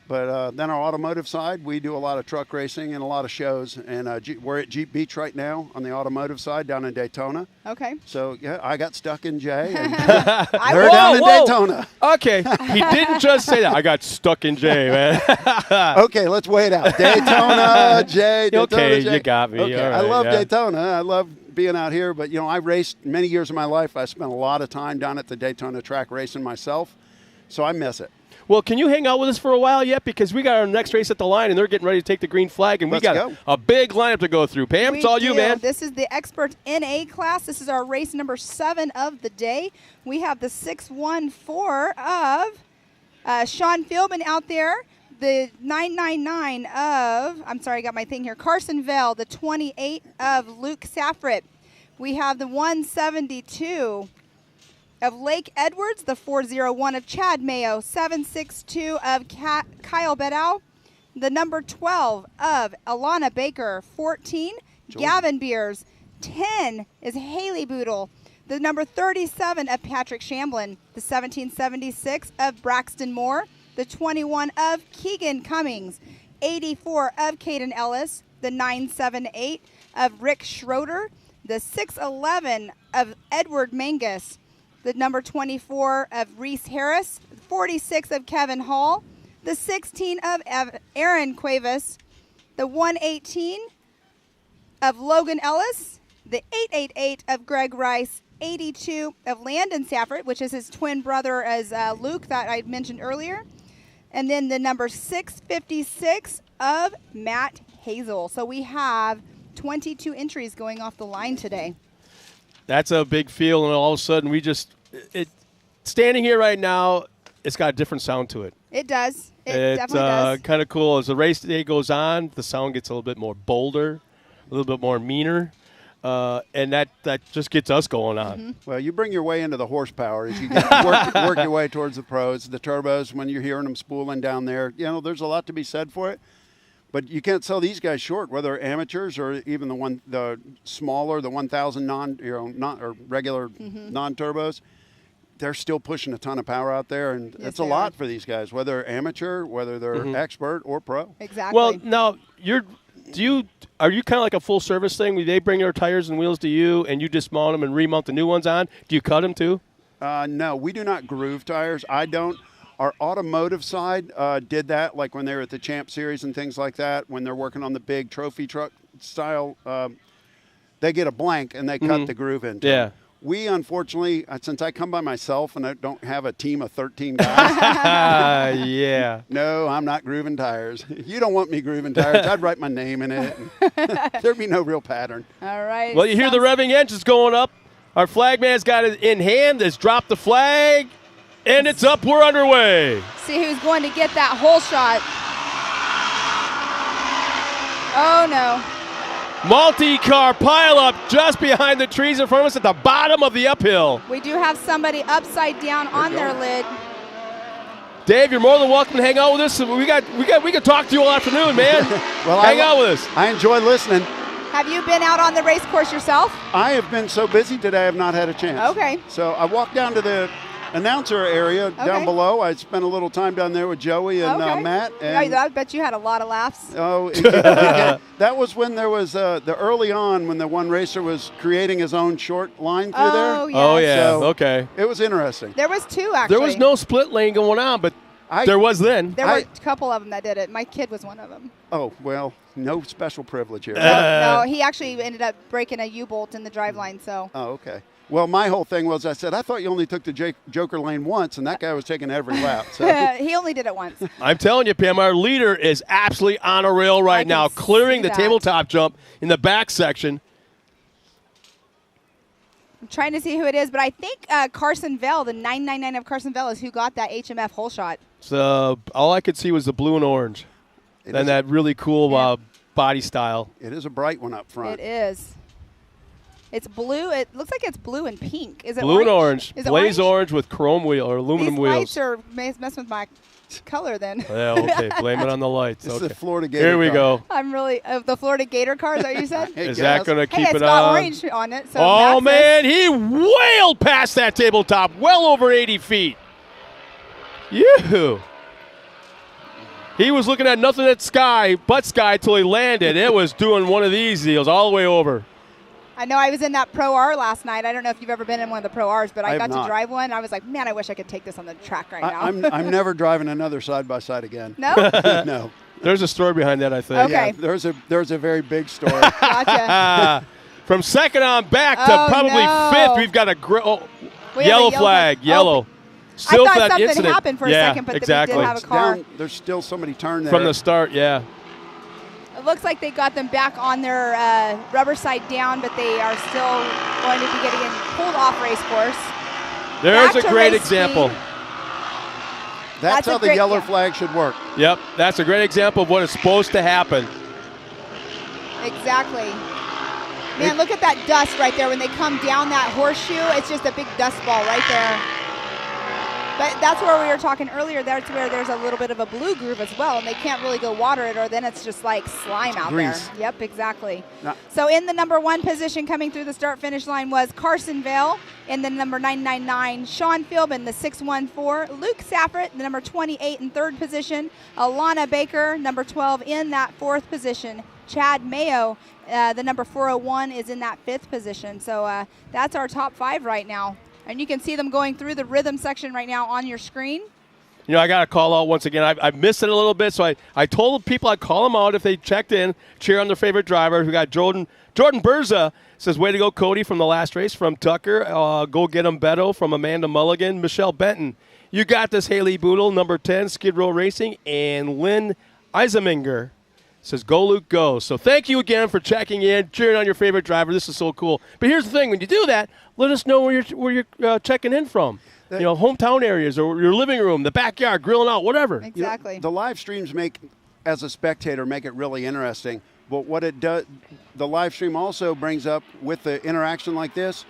But then our automotive side, we do a lot of truck racing and a lot of shows. And we're at Jeep Beach right now on the automotive side down in Daytona. Okay. So, yeah, I got stuck in Jay. And they're down in Daytona. Okay. He didn't just say that. I got stuck in Jay, man. Okay, let's weigh it out. Daytona, Jay. Daytona, okay, Jay. You got me. Okay. All right, I love Daytona. I love being out here. But, I raced many years of my life. I spent a lot of time down at the Daytona track racing myself. So I miss it. Well, can you hang out with us for a while yet? Because we got our next race at the line, and they're getting ready to take the green flag, and we got a big lineup to go through. Pam, it's all you, man. This is the Expert NA class. This is our race number 7 of the day. We have the 614 of Sean Philbin out there. The 999 of, I'm sorry, I got my thing here, Carson Vell. The 28 of Luke Safrit. We have the 172 of Lake Edwards, the 401 of Chad Mayo, 762 of Kyle Bedau, the number 12 of Alana Baker, 14 Gavin Beers, 10 is Haley Boodle, the number 37 of Patrick Shamblin, the 1776 of Braxton Moore, the 21 of Keegan Cummings, 84 of Caden Ellis, the 978 of Rick Schroeder, the 611 of Edward Mangus, the number 24 of Reese Harris, 46 of Kevin Hall, the 16 of Aaron Cuevas, the 118 of Logan Ellis, the 888 of Greg Rice, 82 of Landon Safford, which is his twin brother as Luke that I mentioned earlier, and then the number 656 of Matt Hazel. So we have 22 entries going off the line today. That's a big feel, and all of a sudden standing here right now, it's got a different sound to it. It does. It It's definitely does. kind of cool. As the race day goes on, the sound gets a little bit more bolder, a little bit more meaner, and that just gets us going on. Mm-hmm. Well, you bring your way into the horsepower as you get work your way towards the pros. The turbos, when you're hearing them spooling down there, there's a lot to be said for it. But you can't sell these guys short, whether amateurs or even the smaller, the 1,000 regular non-turbos. They're still pushing a ton of power out there, and Yes, it's a lot for these guys, whether amateur, whether they're expert or pro. Exactly. Well, now are you kind of like a full service thing? They bring their tires and wheels to you, and you dismount them and remount the new ones on? Do you cut them too? No, we do not groove tires. I don't. Our automotive side did that, like when they were at the Champ Series and things like that. When they're working on the big trophy truck style, they get a blank and they cut the groove into it. We, unfortunately, since I come by myself and I don't have a team of 13 guys. Yeah. No, I'm not grooving tires. You don't want me grooving tires. I'd write my name in it. There'd be no real pattern. All right. Well, you hear the revving engines going up. Our flag man's got it in hand. Has dropped the flag, and it's up. We're underway. See who's going to get that hole shot. Oh, no. Multi-car pileup just behind the trees in front of us at the bottom of the uphill. We do have somebody upside down on their lid. Dave, you're more than welcome to hang out with us. We could talk to you all afternoon, man. Well, hang out with us. I enjoy listening. Have you been out on the race course yourself? I have been so busy today, I have not had a chance. Okay. So I walked down to the announcer area down below. I spent a little time down there with Joey and Matt. And I bet you had a lot of laughs. Oh, that was when there was the early on when the one racer was creating his own short line through there. Oh, yes. Oh, yeah. So okay. It was interesting. There was two, actually. There was no split lane going on, but there was then. There were a couple of them that did it. My kid was one of them. Oh, well, no special privilege here. No, he actually ended up breaking a U-bolt in the driveline, so. Oh, okay. Well, my whole thing was I thought you only took the Joker lane once, and that guy was taking every lap. So. He only did it once. I'm telling you, Pam, our leader is absolutely on a rail right now, clearing the tabletop jump in the back section. I'm trying to see who it is, but I think Carson Vell, the 999 of Carson Vell, is who got that HMF hole shot. So all I could see was the blue and orange, and that really cool body style. It is a bright one up front. It is. It's blue. It looks like it's blue and pink. Is it Blue and orange. Is it Blaze orange with chrome wheel or aluminum These wheels. lights are messing with my color then. Yeah, okay. Blame it on the lights. This is okay. the Florida Gator Here we car. go. I'm really the Florida Gator car. Is that what you said? Is that going to keep it's it got on? orange on it. So Oh, Max man, he wailed past that tabletop, well over 80 feet. Yoo-hoo. He was looking at nothing but sky till he landed. It was doing one of these deals all the way over. I know I was in that Pro R last night. I don't know if you've ever been in one of the Pro Rs, but I got to not. drive one. I was like, man, I wish I could take this on the track right now. I'm never driving another side-by-side again. No? No. There's a story behind that, I think. Okay. Yeah, there's a very big story. Gotcha. From second on back to probably fifth, we've got a yellow flag. Yellow. Still I thought that something incident. happened for a second, but exactly. we did have a car. There's still somebody turned there. From the start, yeah. It looks like they got them back on their rubber side down, but they are still going to be getting pulled off race course. There's Back a to great race example. speed. That's how the yellow flag should work. Yep, that's a great example of what is supposed to happen. Exactly. Man, look at that dust right there. When they come down that horseshoe, it's just a big dust ball right there. But that's where we were talking earlier. That's where there's a little bit of a blue groove as well, and they can't really go water it, or then it's just like slime out Grease. there. Yep, exactly. Now- So in the number 1 position coming through the start-finish line was Carson Vale in the number 999, Sean Philbin, the 614, Luke Saffert, the number 28 in 3rd position, Alana Baker, number 12 in that 4th position, Chad Mayo, the number 401 is in that 5th position. So that's our top 5 right now. And you can see them going through the rhythm section right now on your screen. You know, I got to call out once again. I missed it a little bit, so I told people I'd call them out if they checked in, cheer on their favorite driver. We got Jordan Berza says, way to go, Cody, from the last race. From Tucker, go get 'em Beto. From Amanda Mulligan. Michelle Benton, you got this, Haley Boodle, number 10, Skid Row Racing. And Lynn Eiseminger says, go, Luke, go. So thank you again for checking in, cheering on your favorite driver. This is so cool. But here's the thing. When you do that, let us know where you're checking in from. You know, hometown areas or your living room, the backyard, grilling out, whatever. Exactly. The live streams as a spectator, make it really interesting. But what it does, the live stream also brings up with the interaction like this,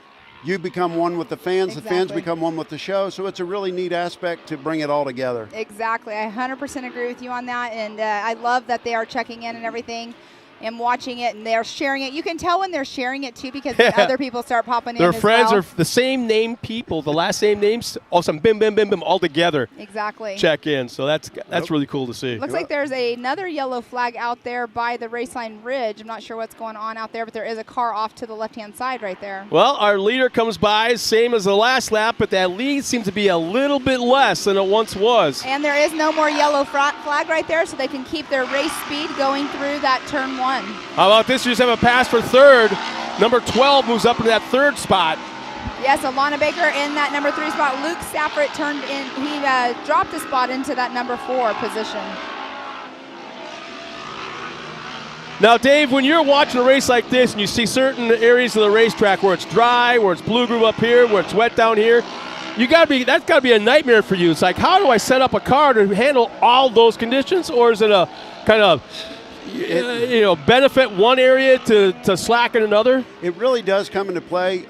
you become one with the fans, the fans become one with the show. So it's a really neat aspect to bring it all together. Exactly. I 100% agree with you on that. And I love that they are checking in and everything and watching it, and they're sharing it. You can tell when they're sharing it, too, because other people start popping in Their as friends well. are the same name people, the last same names, all of a sudden, bim, bim, bim, bim, all together. Exactly. Check in. So that's really cool to see. Looks like there's another yellow flag out there by the Raceline Ridge. I'm not sure what's going on out there, but there is a car off to the left-hand side right there. Well, our leader comes by, same as the last lap, but that lead seems to be a little bit less than it once was. And there is no more yellow flag right there, so they can keep their race speed going through that turn 1. How about this? You just have a pass for 3rd. Number 12 moves up into that 3rd spot. Yes, Alana Baker in that number 3 spot. Luke Saffert turned in. He dropped a spot into that number 4 position. Now, Dave, when you're watching a race like this and you see certain areas of the racetrack where it's dry, where it's blue groove up here, where it's wet down here, that's got to be a nightmare for you. It's like, how do I set up a car to handle all those conditions, or is it a kind of benefit one area to slacken another? It really does come into play.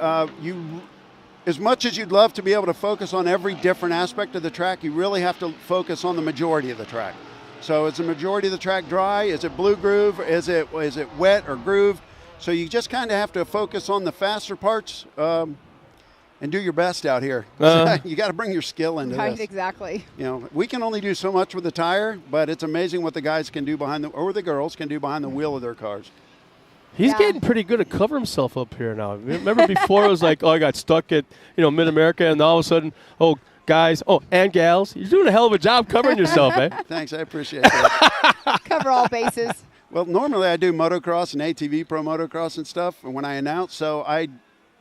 As much as you'd love to be able to focus on every different aspect of the track, you really have to focus on the majority of the track. So is the majority of the track dry? Is it blue groove? Is it wet or groove? So you just kind of have to focus on the faster parts and do your best out here. You got to bring your skill into Right, this. exactly. You know, we can only do so much with the tire, but it's amazing what the guys can do or the girls can do behind the wheel of their cars. He's getting pretty good at covering himself up here now. Remember before it was like, I got stuck at Mid-America, and all of a sudden, guys, and gals, you're doing a hell of a job covering yourself, eh? Thanks, I appreciate that. Cover all bases. Well, normally I do motocross and ATV pro motocross and stuff, and when I announce,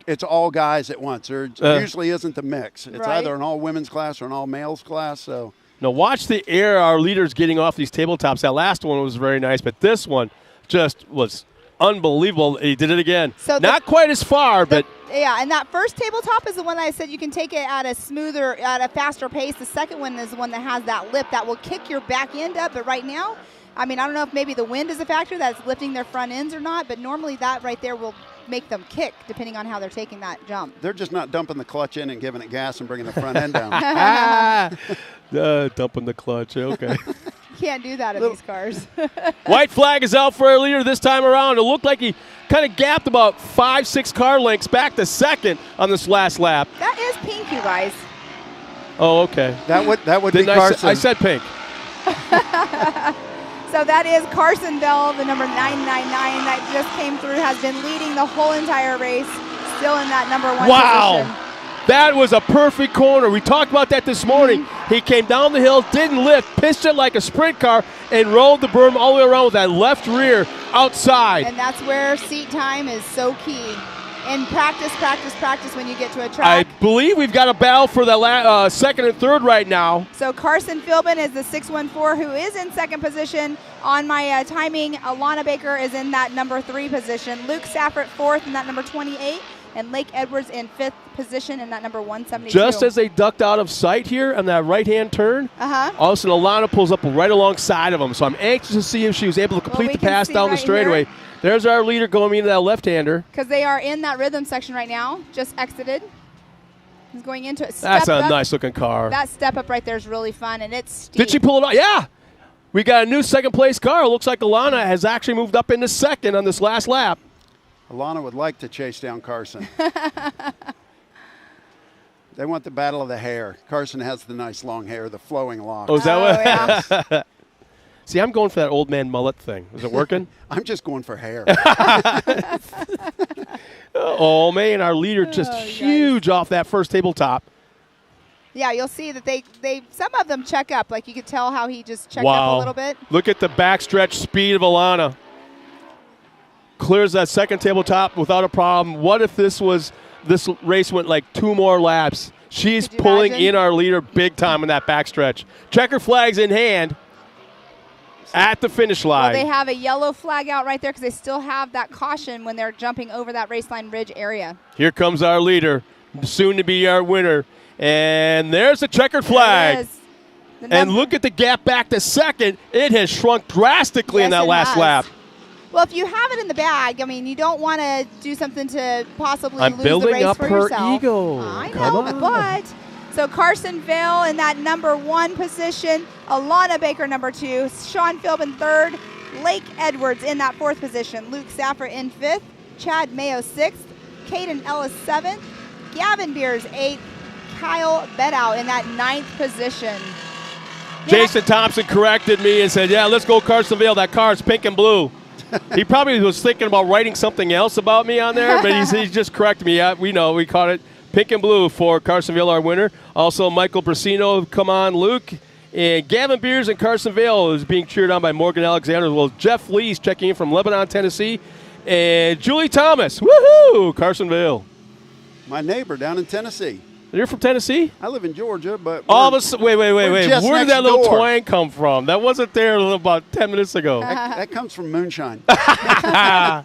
it's all guys at once. There usually isn't the mix. It's either an all-women's class or an all-males class. So now watch the air our leaders getting off these tabletops. That last one was very nice, but this one just was unbelievable. He did it again. So not quite as far, but yeah, and that first tabletop is the one that I said you can take it at a faster pace. The second one is the one that has that lip that will kick your back end up. But right now, I mean, I don't know if maybe the wind is a factor that's lifting their front ends or not, but normally that right there will make them kick depending on how they're taking that jump. they're just not dumping the clutch in and giving it gas and bringing the front end down. Dumping the clutch. Okay. Can't do that in these cars. White flag is out for our leader this time around. It looked like he kind of gapped about 5-6 car lengths back to second on this last lap. That is pink, you guys. Oh, okay. That would Didn't be Carson. I said pink. So that is Carson Bell, the number 999 that just came through, has been leading the whole entire race, still in that number 1 Wow. position. That was a perfect corner. We talked about that this morning. He came down the hill, didn't lift, pitched it like a sprint car, and rolled the berm all the way around with that left rear outside. And that's where seat time is so key. And practice when you get to a track. I believe we've got a battle for the second and third right now. So Carson Philbin is the 614 who is in second position. On my timing, Alana Baker is in that number 3 position. Luke Saffert fourth in that number 28. And Lake Edwards in 5th position in that number 172. Just as they ducked out of sight here on that right-hand turn, all of a sudden Alana pulls up right alongside of him. So I'm anxious to see if she was able to complete the pass down the straightaway. There's our leader going into that left-hander. Because they are in that rhythm section right now, just exited. He's going into it. That's Step a up. nice-looking car. That step up right there is really fun, and it's steep. Did she pull it off? Yeah. We got a new second-place car. It looks like Alana has actually moved up into second on this last lap. Alana would like to chase down Carson. They want the battle of the hair. Carson has the nice long hair, the flowing locks. Oh, is that what? Yeah. See, I'm going for that old man mullet thing. Is it working? I'm just going for hair. Oh, man, our leader just huge off that first tabletop. Yeah, you'll see that they some of them check up. Like you could tell how he just checked up a little bit. Look at the backstretch speed of Alana. Clears that second tabletop without a problem. What if this race went like 2 more laps? She's pulling imagine? in our leader big time in that backstretch. Checker flags in hand at the finish line. Well, they have a yellow flag out right there because they still have that caution when they're jumping over that raceline ridge area. Here comes our leader, soon to be our winner. And there's the checkered flag. There it is. And look at the gap back to second. It has shrunk drastically in Yes, that it last has. lap. Well, if you have it in the bag, I mean, you don't want to do something to possibly I'm lose the building race up for her yourself. ego. I Come know, on. but so Carson Vale in that number 1 position, Alana Baker number 2, Sean Philbin 3rd, Lake Edwards in that 4th position, Luke Saffer in 5th, Chad Mayo 6th, Caden Ellis 7th, Gavin Beers 8th, Kyle Bedow in that 9th position. Jason Thompson corrected me and said, yeah, let's go Carsonville. That car is pink and blue. He probably was thinking about writing something else about me on there, but he just corrected me. Yeah, we know. We caught it pink and blue for Carsonville, our winner. Also, Michael Brasino, come on, Luke. And Gavin Beers in Carsonville is being cheered on by Morgan Alexander, as well as Jeff Lees checking in from Lebanon, Tennessee. And Julie Thomas, woohoo, Carsonville. My neighbor down in Tennessee. You're from Tennessee? I live in Georgia, but All of a sudden, wait. Where just did that next little door. twang come from? That wasn't there about 10 minutes ago. that comes from moonshine. Yeah,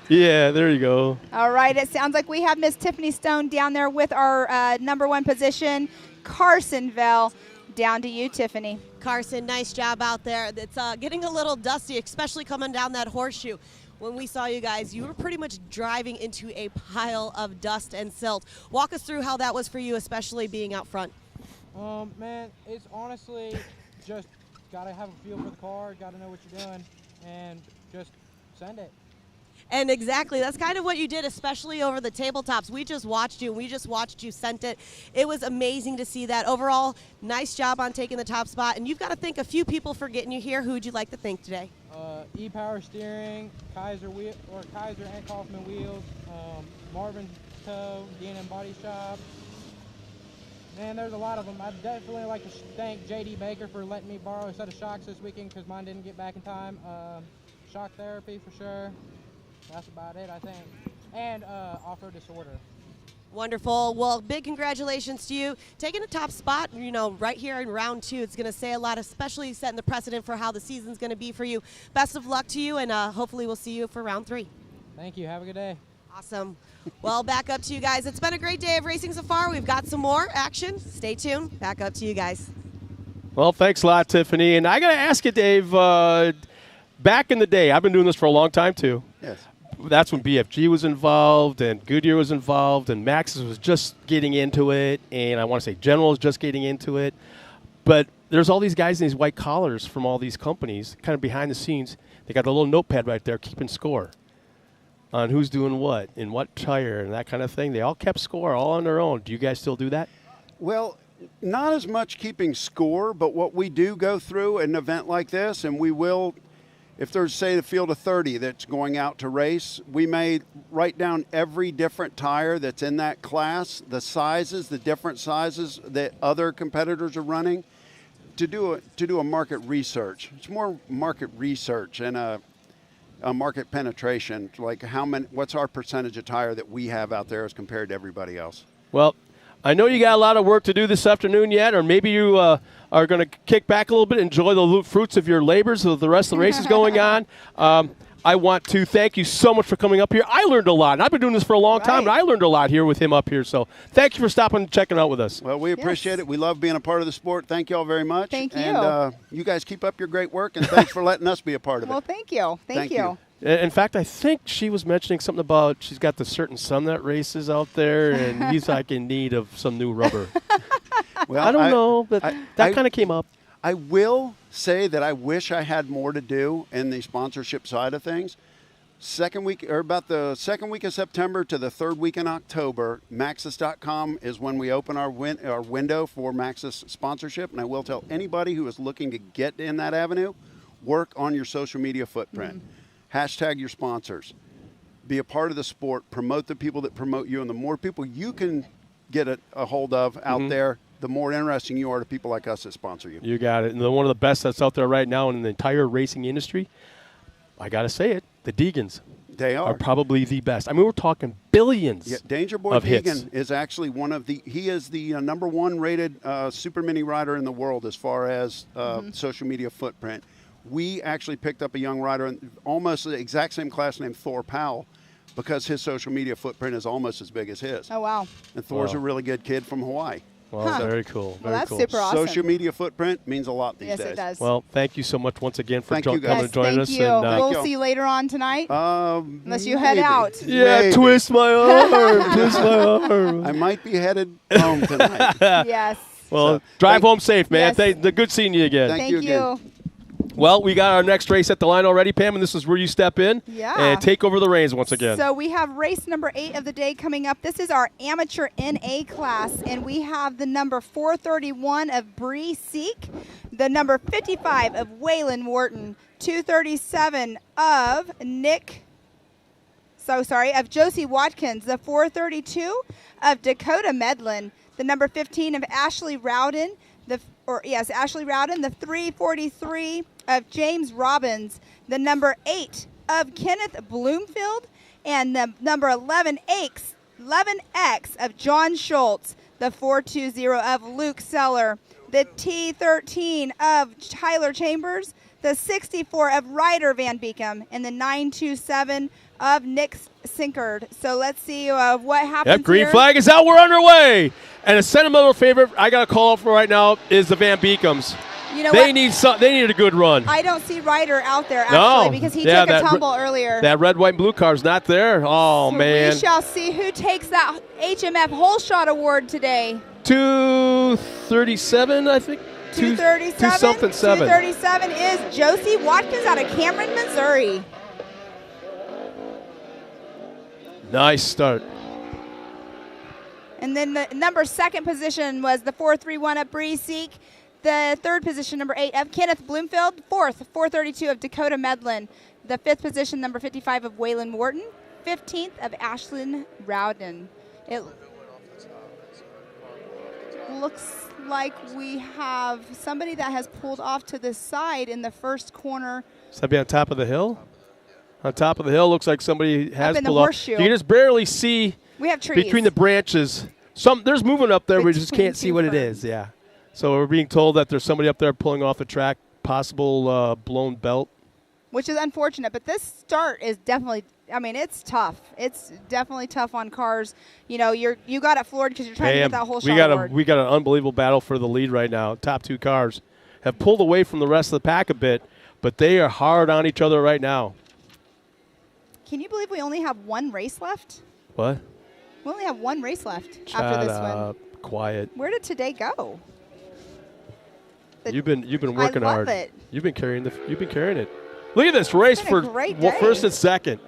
there you go. All right, it sounds like we have Miss Tiffany Stone down there with our number 1 position, Carsonville. Down to you, Tiffany. Carson, nice job out there. It's getting a little dusty, especially coming down that horseshoe. When we saw you guys, you were pretty much driving into a pile of dust and silt. Walk us through how that was for you, especially being out front. Man, it's honestly just got to have a feel for the car, got to know what you're doing, and just send it. And exactly, that's kind of what you did, especially over the tabletops. We just watched you. We just watched you sent it. It was amazing to see that. Overall, nice job on taking the top spot. And you've got to thank a few people for getting you here. Who would you like to thank today? E-Power Steering, Kaiser and Kaufman Wheels, Marvin Tow, D&M Body Shop. Man, there's a lot of them. I'd definitely like to thank JD Baker for letting me borrow a set of shocks this weekend because mine didn't get back in time. Shock therapy for sure. That's about it, I think. And Off-Road Disorder. Wonderful. Well, big congratulations to you. Taking a top spot, right here in round 2. It's going to say a lot, especially setting the precedent for how the season's going to be for you. Best of luck to you, and hopefully we'll see you for round 3. Thank you. Have a good day. Awesome. Well, back up to you guys. It's been a great day of racing so far. We've got some more action. Stay tuned. Back up to you guys. Well, thanks a lot, Tiffany. And I got to ask you, Dave, back in the day, I've been doing this for a long time, too. Yes. That's when BFG was involved and Goodyear was involved and Maxxis was just getting into it, and I want to say General was just getting into it. But there's all these guys in these white collars from all these companies kind of behind the scenes. They got the little notepad right there keeping score on who's doing what and what tire and that kind of thing. They all kept score all on their own. Do you guys still do that? Well, not as much keeping score, but what we do go through an event like this, and we will, if there's, say, the field of 30 that's going out to race, we may write down every different tire that's in that class, the sizes, the different sizes that other competitors are running, to do a market research. It's more market research and a market penetration, like what's our percentage of tire that we have out there as compared to everybody else. Well, I know you got a lot of work to do this afternoon yet, or maybe you are going to kick back a little bit, enjoy the fruits of your labors of the rest of the races going on. I want to thank you so much for coming up here. I learned a lot, and I've been doing this for a long time, and I learned a lot here with him up here. So thank you for stopping and checking out with us. Well, we appreciate it. We love being a part of the sport. Thank you all very much. Thank you. And you guys keep up your great work, and thanks for letting us be a part of it. Well, thank you. Thank you. In fact, I think she was mentioning something about she's got the certain son that races out there, and he's like in need of some new rubber. Well, I don't know, but that kind of came up. I will say that I wish I had more to do in the sponsorship side of things. About the second week of September to the third week in October, Maxxis.com is when we open our window for Maxxis sponsorship. And I will tell anybody who is looking to get in that avenue, work on your social media footprint. Hashtag your sponsors. Be a part of the sport. Promote the people that promote you. And the more people you can get a hold of out there, the more interesting you are to people like us that sponsor you. You got it. And one of the best that's out there right now in the entire racing industry, I got to say it, the Deegans. They are probably the best. I mean, we're talking billions. Yeah, Danger Boy of Deegan hits. is actually he is the number one rated super mini rider in the world as far as social media footprint. We actually picked up a young rider in almost the exact same class named Thor Powell because his social media footprint is almost as big as his. Oh, wow. And Thor's a really good kid from Hawaii. Well, very cool. Well, that's cool. super awesome. Social media footprint means a lot these days. Yes, it does. Well, thank you so much once again for Thank you, coming guys. and joining Thank us. you. And, We'll see you later on tonight. Unless you head maybe. out. Yeah, Maybe. twist my arm. Twist my arm. I might be headed home tonight. Yes. Well, drive home safe, man. Yes. Good seeing you again. Thank Thank you again. Well, we got our next race at the line already, Pam, and this is where you step in and take over the reins once again. So we have race number 8 of the day coming up. This is our amateur NA class, and we have the number 431 of Bree Seek, the number 55 of Waylon Wharton, 237 of of Josie Watkins, the 432 of Dakota Medlin, the number 15 of Ashley Rowden, Ashley Rowden, the 343 of James Robbins, the number 8 of Kenneth Bloomfield, and the number 11X of John Schultz, the 420 of Luke Seller, the T13 of Tyler Chambers, the 64 of Ryder Van Beekum, and the 927 of Nick Sinkard. So let's see what happens. Yep, green here. flag is out. We're underway. And a sentimental favorite I got to call for right now is the Van Beekums. You know they what? need a good run. I don't see Ryder out there actually because he took a tumble earlier. That red, white, and blue car's not there. Oh, So man. we shall see who takes that HMF Whole Shot Award today. 237, I think. 237. 2-something-7. 237 is Josie Watkins out of Cameron, Missouri. Nice start. And then the second position was the 431 of Bree Seek. The third position, number 8 of Kenneth Bloomfield. Fourth, 432 of Dakota Medlin. The fifth position, number 55 of Waylon Wharton. 15th of Ashlyn Rowden. It looks like we have somebody that has pulled off to the side in the first corner. Does that be on top of the hill? On top of the hill, looks like somebody has in the pulled off. horseshoe. You can just barely see We have trees. between the branches. There's movement up there, we just can't see what it is. Yeah. So we're being told that there's somebody up there pulling off the track, possible blown belt. Which is unfortunate, but this start is definitely, it's tough. It's definitely tough on cars. You know, you got it floored because you're trying to get that whole shot award. We got an unbelievable battle for the lead right now. Top two cars have pulled away from the rest of the pack a bit, but they are hard on each other right now. Can you believe we only have one race left? What? We only have one race left Shut after this up. one. Quiet. Where did today go? You've been working love hard. it. You've been carrying it. Look at this race been a for great day. first and second.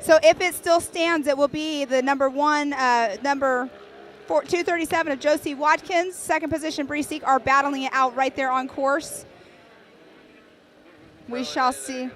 So if it still stands, it will be the number 237 of Josie Watkins. Second position, Bree Seek are battling it out right there on course. We shall see.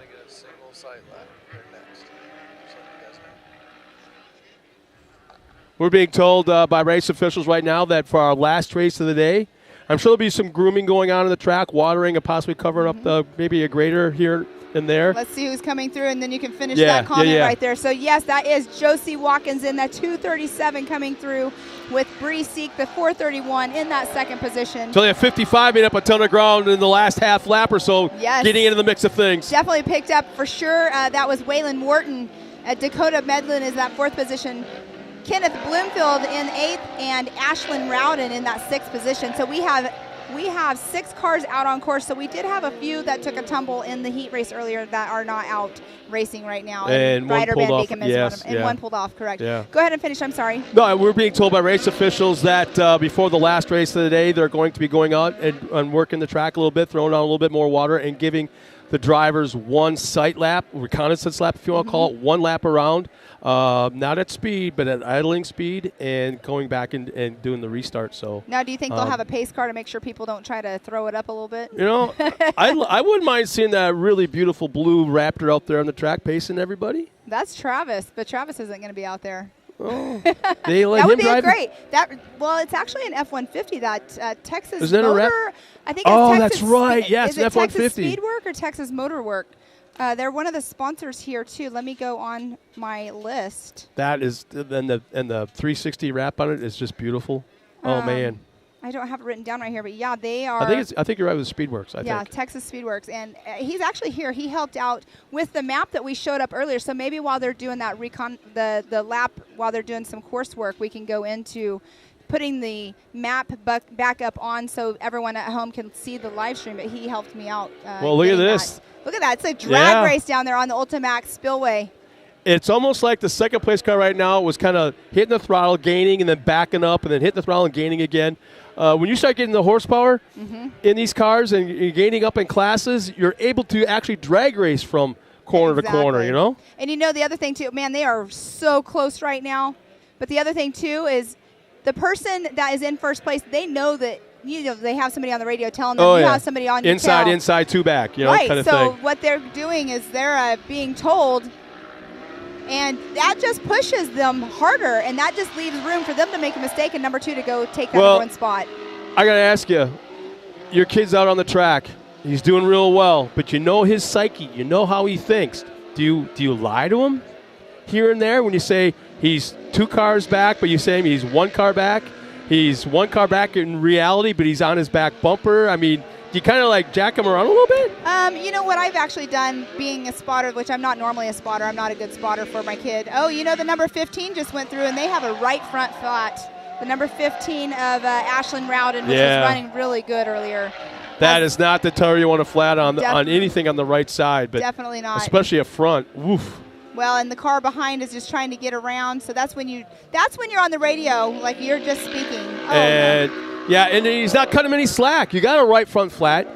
We're being told by race officials right now that for our last race of the day, I'm sure there'll be some grooming going on in the track, watering and possibly covering up maybe a grader here and there. Let's see who's coming through, and then you can finish that comment right there. So, yes, that is Josie Watkins in that 237 coming through with Bree Seek, the 431 in that second position. So they have 55 made up a ton of ground in the last half lap or so, Yes. getting into the mix of things. Definitely picked up for sure. That was Waylon Wharton. Dakota Medlin is that fourth position. Kenneth Bloomfield in 8th and Ashlyn Rowden in that 6th position. So we have we have 6 cars out on course. So we did have a few that took a tumble in the heat race earlier that are not out racing right now. And one Ryder pulled Van off. Beekem is Yes, one of them. And yeah. one pulled off, correct. Yeah. Go ahead and finish. I'm sorry. No, we're being told by race officials that before the last race of the day, they're going to be going out and working the track a little bit, throwing on a little bit more water, and giving the drivers one sight lap, reconnaissance lap, if you want to call it, one lap around, not at speed, but at idling speed, and going back and doing the restart. So Now, do you think they'll have a pace car to make sure people don't try to throw it up a little bit? You know, I wouldn't mind seeing that really beautiful blue Raptor out there on the track pacing everybody. That's Travis, but Travis isn't going to be out there. Oh, they let That him would be drive. great. Well, it's actually an F-150 that Texas Isn't it a Motor. Rap- I think it's Oh, Texas that's right. Yeah, is it's an it Texas F-150. Speedwork or Texas Motor Work? They're one of the sponsors here too. Let me go on my list. That is, and the 360 wrap on it is just beautiful. Oh man, I don't have it written down right here, but yeah, they are. I think you're right with Speedworks. I Yeah, think. Texas Speedworks, and he's actually here. He helped out with the map that we showed up earlier. So maybe while they're doing that the lap, while they're doing some coursework, we can go into putting the map back up on so everyone at home can see the live stream. But he helped me out. Well, look at getting this. that. Look at that! It's a drag Yeah. race down there on the Ultimax Spillway. It's almost like the second place car right now was kind of hitting the throttle, gaining, and then backing up, and then hitting the throttle and gaining again. When you start getting the horsepower in these cars and you're gaining up in classes, you're able to actually drag race from corner to corner, you know? And you know the other thing too, man, they are so close right now. But the other thing too is the person that is in first place, they know that they have somebody on the radio telling them you have somebody on your tail. Inside, 2 back, you know, right. kind of so thing. what they're doing is they're being told, and that just pushes them harder, and that just leaves room for them to make a mistake and number 2 to go take that number 1 spot. I got to ask you, your kid's out on the track. He's doing real well, but you know his psyche. You know how he thinks. Do you lie to him here and there when you say he's 2 cars back, but you say he's 1 car back? He's 1 car back in reality, but he's on his back bumper. I mean, do you kind of like jack him around a little bit? You know what I've actually done being a spotter, which I'm not normally a spotter. I'm not a good spotter for my kid. Oh, you know the number 15 just went through, and they have a right front flat. The number 15 of Ashlyn Rowden, which was running really good earlier. That is not the tire you want to flat on anything on the right side, but definitely not. Especially a front. Woof. Well, and the car behind is just trying to get around, so that's when you're on the radio, like you're just speaking. Oh, And and he's not cutting him any slack. You got a right front flat,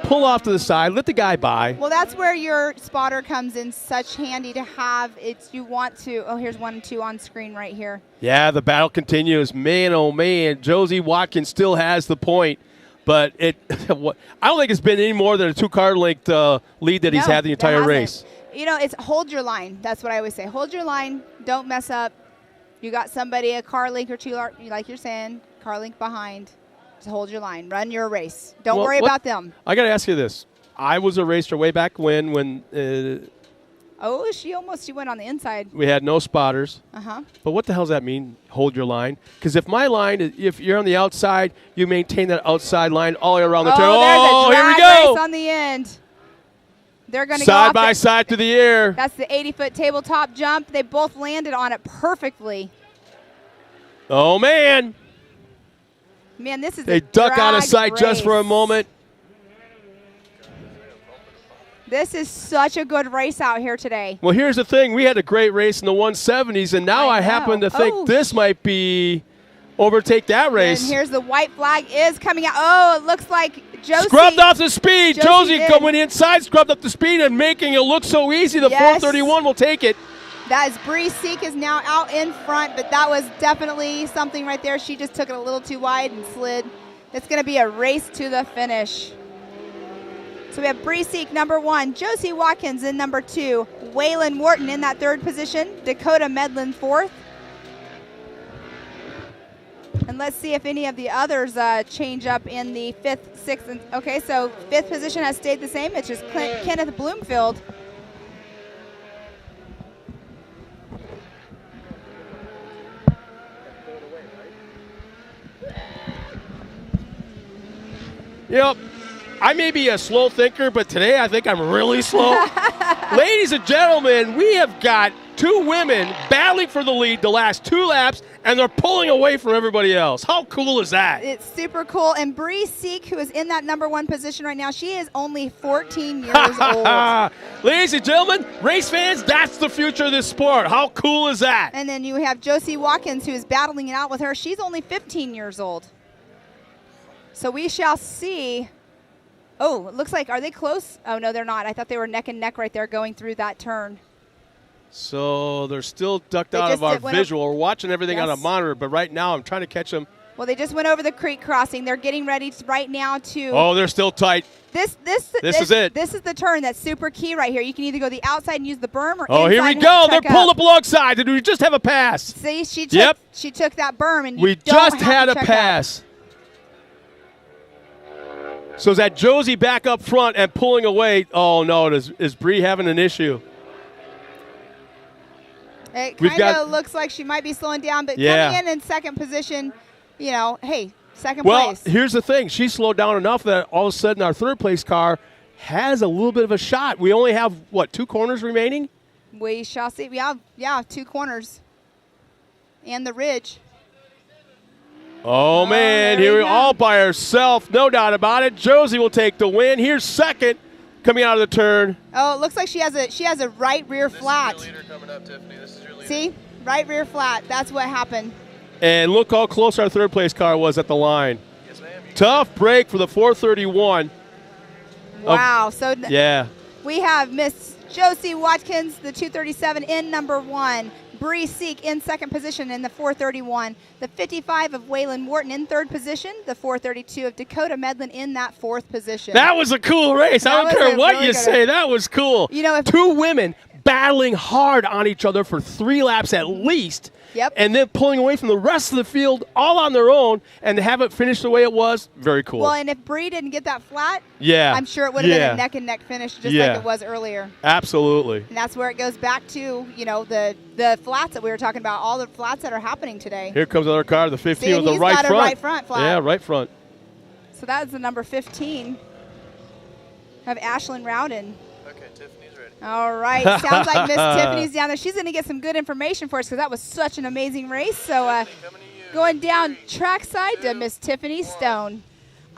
pull off to the side, let the guy by. Well, that's where your spotter comes in such handy to have. You want to. Oh, here's 1 and 2 on screen right here. Yeah, the battle continues. Man, oh man, Josie Watkins still has the point, but I don't think it's been any more than a 2-car length lead that he's had the entire race. You know, it's hold your line. That's what I always say. Hold your line. Don't mess up. You got somebody, a car link or 2, like you're saying, car link behind. Just hold your line. Run your race. Don't worry about them. I got to ask you this. I was a racer way back when Oh, she went on the inside. we had no spotters. Uh-huh. But what the hell does that mean, hold your line? Because if my line, if you're on the outside, you maintain that outside line all the way around the turn. Oh, there's a here we drag go. race on the end. They're going to go Side off by side to the air. That's the 80-foot tabletop jump. They both landed on it perfectly. Oh, man. Man, this is They a duck out of drag sight just for a race. moment. This is such a good race out here today. Well, here's the thing. We had a great race in the 170s, and now I happen to think this might be overtake that race. And here's the white flag is coming out. Oh, it looks like Josie. Scrubbed off the speed. Josie did. coming inside, scrubbed up the speed and making it look so easy. The 431 will take it. That is Bree Seek is now out in front, but that was definitely something right there. She just took it a little too wide and slid. It's going to be a race to the finish. So we have Bree Seek, number 1, Josie Watkins in number 2, Waylon Wharton in that 3rd position, Dakota Medlin 4th. And let's see if any of the others change up in the 5th, 6th. And, okay, so 5th position has stayed the same. It's just Kenneth Bloomfield. Yep. I may be a slow thinker, but today I think I'm really slow. Ladies and gentlemen, we have got 2 women battling for the lead the last 2 laps, and they're pulling away from everybody else. How cool is that? It's super cool. And Bree Seek, who is in that #1 position right now, she is only 14 years old. Ladies and gentlemen, race fans, that's the future of this sport. How cool is that? And then you have Josie Watkins, who is battling it out with her. She's only 15 years old. So we shall see. Oh, it looks like, are they close? Oh, no, they're not. I thought they were neck and neck right there going through that turn. So they're still ducked out of our visual. We're watching everything on a monitor, but right now I'm trying to catch them. Well, they just went over the creek crossing. They're getting ready right now to. Oh, they're still tight. This is it. This is the turn that's super key right here. You can either go the outside and use the berm, or oh, here we go. They're pulled up alongside. Did we just have a pass? See, she took that berm, and we just had a pass. So is that Josie back up front and pulling away? Oh no, is Bree having an issue? It kind of looks like she might be slowing down, but coming in second position, you know, hey, second place. Well, here's the thing. She slowed down enough that all of a sudden our third place car has a little bit of a shot. We only have, what, 2 corners remaining? We shall see. We have, 2 corners and the ridge. Oh, man, here we all by herself. No doubt about it. Josie will take the win. Here's second coming out of the turn. Oh, it looks like she has a right rear flat. This is your leader coming up, Tiffany. This is your leader. See? Right rear flat. That's what happened. And look how close our third place car was at the line. Yes, ma'am. Tough break for the 431. Wow. So yeah. We have Miss Josie Watkins, the 237 in #1. Bree Seek in second position in the 431. The 55 of Waylon Wharton in third position. The 432 of Dakota Medlin in that fourth position. That was a cool race. I don't care what you say. That was cool. You know, if 2 women battling hard on each other for 3 laps at least. Yep. And then pulling away from the rest of the field all on their own, and to have it finish the way it was, very cool. Well, and if Bree didn't get that flat, I'm sure it would have been a neck and neck finish just like it was earlier. Absolutely. And that's where it goes back to, you know, the flats that we were talking about, all the flats that are happening today. Here comes another car, the 15 with the he's right got front. A right front flat. Yeah, right front. So that is the number 15 of Ashlyn Rowden. Okay, Tiffany's ready. All right. Sounds like Miss Tiffany's down there. She's going to get some good information for us because that was such an amazing race. So going down trackside to Miss Tiffany Stone.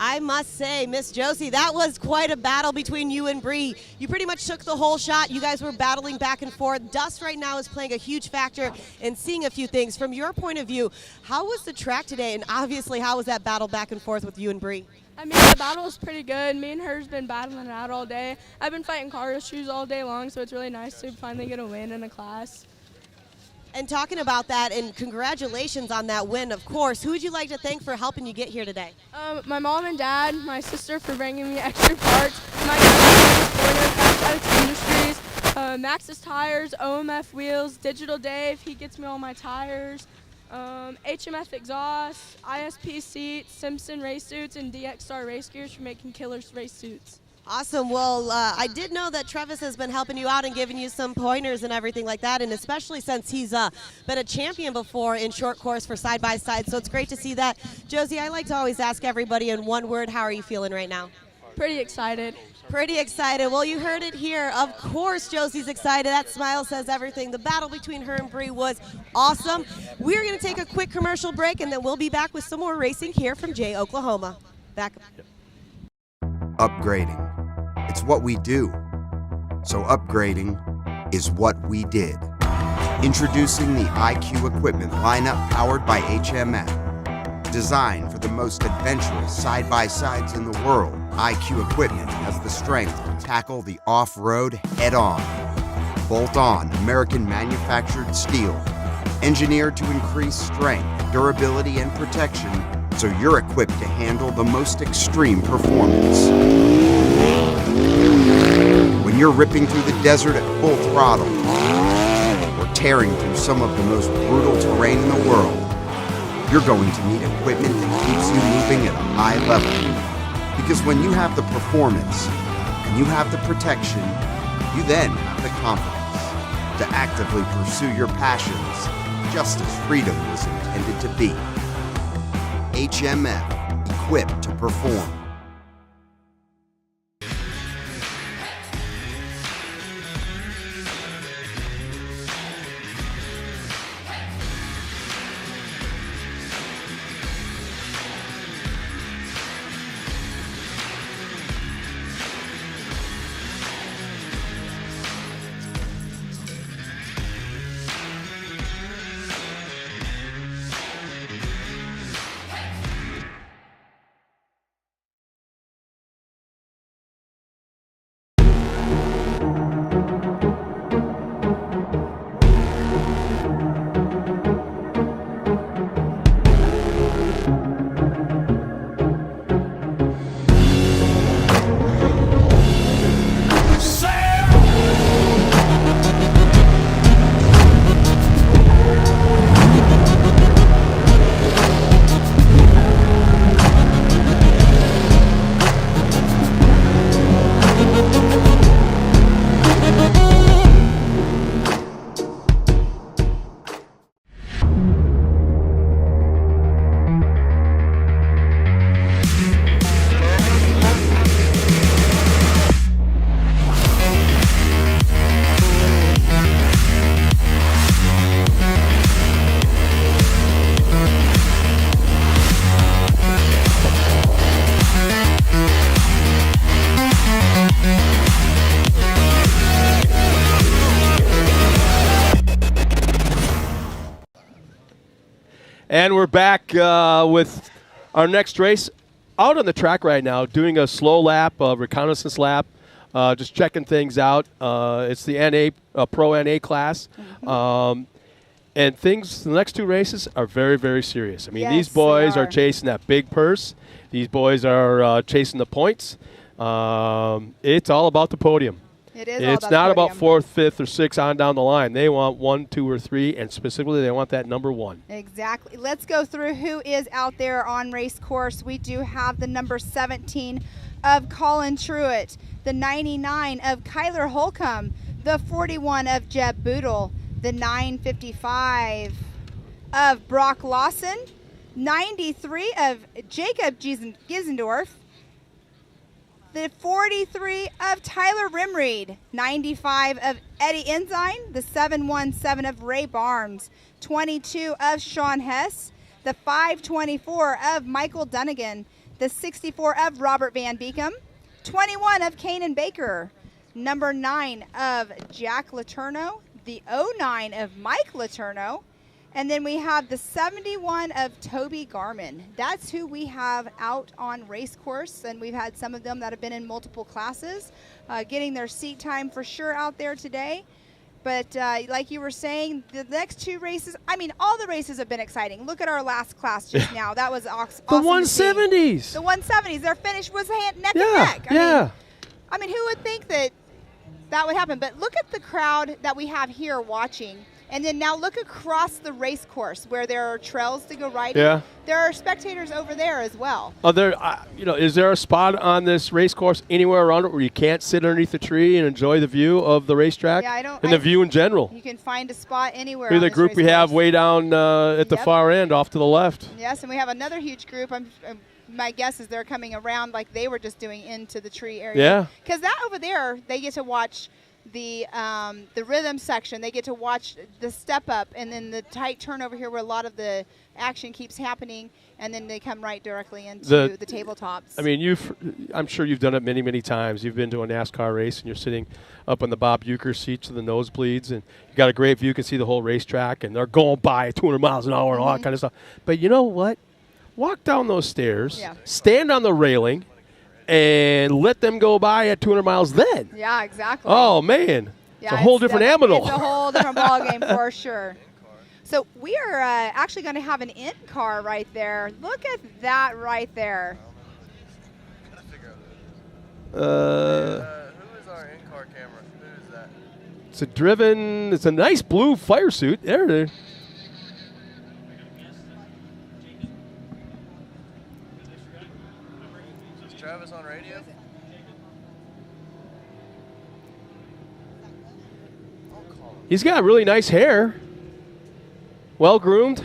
I must say, Miss Josie, that was quite a battle between you and Bree. You pretty much took the whole shot. You guys were battling back and forth. Dust right now is playing a huge factor in seeing a few things. From your point of view, how was the track today? And obviously, how was that battle back and forth with you and Bree? I mean, the battle was pretty good. Me and her's been battling it out all day. I've been fighting car issues all day long, so it's really nice to finally get a win in a class. And talking about that, and congratulations on that win, of course. Who would you like to thank for helping you get here today? My mom and dad, my sister for bringing me extra parts, my cousin, Fast Edits Industries, Max's Tires, OMF Wheels, Digital Dave, he gets me all my tires, HMF Exhaust, ISP Seats, Simpson Race Suits, and DX Star Race Gears for making killer race suits. Awesome. Well, I did know that Travis has been helping you out and giving you some pointers and everything like that, and especially since he's been a champion before in short course for side-by-side, so it's great to see that. Josie, I like to always ask everybody in one word, how are you feeling right now? Pretty excited. Pretty excited. Well, you heard it here. Of course, Josie's excited. That smile says everything. The battle between her and Bree was awesome. We're going to take a quick commercial break, and then we'll be back with some more racing here from Jay, Oklahoma. Back. Upgrading. It's what we do. So upgrading is what we did. Introducing the IQ equipment lineup powered by HMF. Designed for the most adventurous side-by-sides in the world, IQ equipment has the strength to tackle the off-road head-on. Bolt-on American manufactured steel. Engineered to increase strength, durability, and protection so you're equipped to handle the most extreme performance. When you're ripping through the desert at full throttle, or tearing through some of the most brutal terrain in the world, you're going to need equipment that keeps you moving at a high level. Because when you have the performance and you have the protection, you then have the confidence to actively pursue your passions just as freedom was intended to be. HMF, equipped to perform. And we're back with our next race out on the track right now, doing a slow lap, a reconnaissance lap, just checking things out. It's the NA Pro NA class. And things, the next two races are very, very serious. I mean, Yes, these boys they are are. chasing that big purse. These boys are chasing the points. It's all about the podium. It is all It's about not the about podium. fourth, fifth, or sixth on down the line. They want 1, 2, or 3, and specifically they want that number 1. Exactly. Let's go through who is out there on race course. We do have the number 17 of Colin Truitt, the 99 of Kyler Holcomb, the 41 of Jeb Boodle, the 955 of Brock Lawson, 93 of Jacob Gisendorf, the 43 of Tyler Rimreed, 95 of Eddie Ensign, the 717 of Ray Barnes, 22 of Sean Hess, the 524 of Michael Dunnigan, the 64 of Robert Van Beekum, 21 of Kanan Baker, number 9 of Jack Letourneau, the 09 of Mike Letourneau, and then we have the 71 of Toby Garmin. That's who we have out on race course, and we've had some of them that have been in multiple classes, getting their seat time for sure out there today. But like you were saying, the next two races, I mean, all the races have been exciting. Look at our last class just now. That was awesome. The to see. 170s. The 170s. Their finish was neck and Yeah, neck. yeah. I mean, who would think that that would happen? But look at the crowd that we have here watching. And then now look across the race course where there are trails to go riding. Yeah. There are spectators over there as well. Are there, is there a spot on this race course anywhere around it where you can't sit underneath the tree and enjoy the view of the racetrack? Yeah, I don't- And the view in general. You can find a spot anywhere. Here's on the this group race we have course. way down at the Yep. far end off to the left. Yes, and we have another huge group. My guess is they're coming around like they were just doing into the tree area. Yeah. Because that over there, they get to watch the rhythm section. They get to watch the step up and then the tight turn over here where a lot of the action keeps happening, and then they come right directly into the tabletops. I mean, I'm sure you've done it many, many times. You've been to a NASCAR race and you're sitting up in the Bob Uecker seats to the nosebleeds, and you got a great view. You can see the whole racetrack, and they're going by at 200 miles an hour and all that kind of stuff. But you know what? Walk down those stairs, stand on the railing, and let them go by at 200 miles then. Yeah, exactly. Oh, man. Yeah, it's a whole different animal. It's a whole different ball game for sure. So we are actually going to have an in-car right there. Look at that right there. Who is our in-car camera? Who is that? It's a nice blue fire suit. There it is. Is Travis on radio? He's got really nice hair. Well groomed.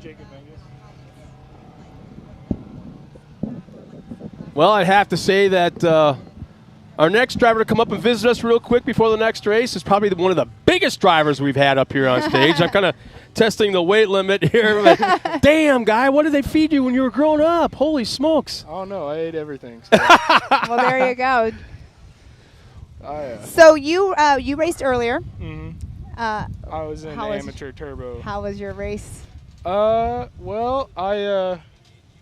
Jacob Angus. Well, I have to say that our next driver to come up and visit us real quick before the next race is probably one of the biggest drivers we've had up here on stage. I'm kind of testing the weight limit here. Like, damn, guy, what did they feed you when you were growing up? Holy smokes. Oh, no, I ate everything. So. Well, there you go. I, So you raced earlier. I was in how was- amateur turbo. How was your race? Well,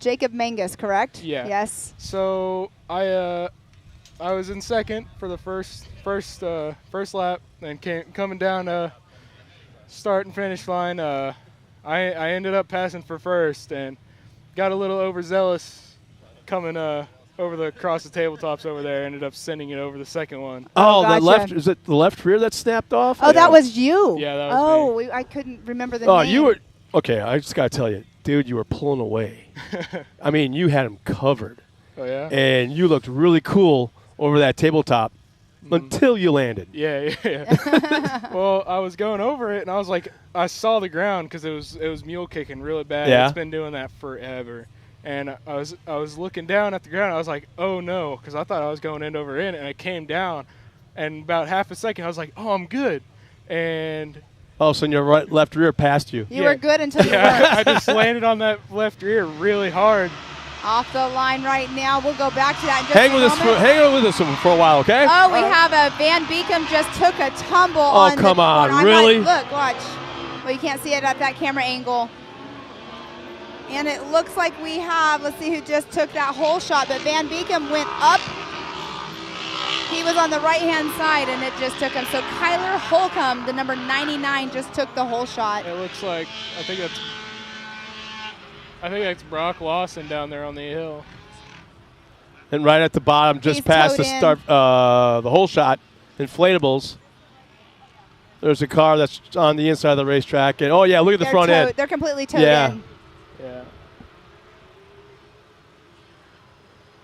Jacob Mangus, correct? Yeah. Yes. So I was in second for the first lap, and coming down start and finish line. I ended up passing for first and got a little overzealous coming across the tabletops over there. Ended up sending it over the second one. Oh, gotcha. the left, is it the left rear that snapped off? Oh, that was you. Yeah, that was me. I couldn't remember the Oh, name. you were, okay, I just got to tell you, dude, you were pulling away. I mean, you had him covered. Oh, yeah? And you looked really cool over that tabletop until you landed. Yeah. Well, I was going over it, and I was like, I saw the ground because it was mule kicking really bad. Yeah. It's been doing that forever. And I was looking down at the ground. I was like, oh no, because I thought I was going end over end, and I came down, and about half a second I was like, oh, I'm good, and Oh, so your left rear passed you. You were good until you weren't. I just landed on that left rear really hard. Off the line right now. We'll go back to that in just Hang a with us moment. for a while, okay? Oh, we have a Van Beekum just took a tumble Oh, on come the on, corner. really? Look, watch. Well, you can't see it at that camera angle. And it looks like we have, let's see who just took that hole shot, but Van Beekum went up. He was on the right-hand side, and it just took him. So Kyler Holcomb, the number 99, just took the hole shot. It looks like, I think that's Brock Lawson down there on the hill. And right at the bottom, just He's past the towed in. start, the hole shot, inflatables. There's a car that's on the inside of the racetrack. And, oh, yeah, look at the front end. They're completely towed Yeah. in. Yeah.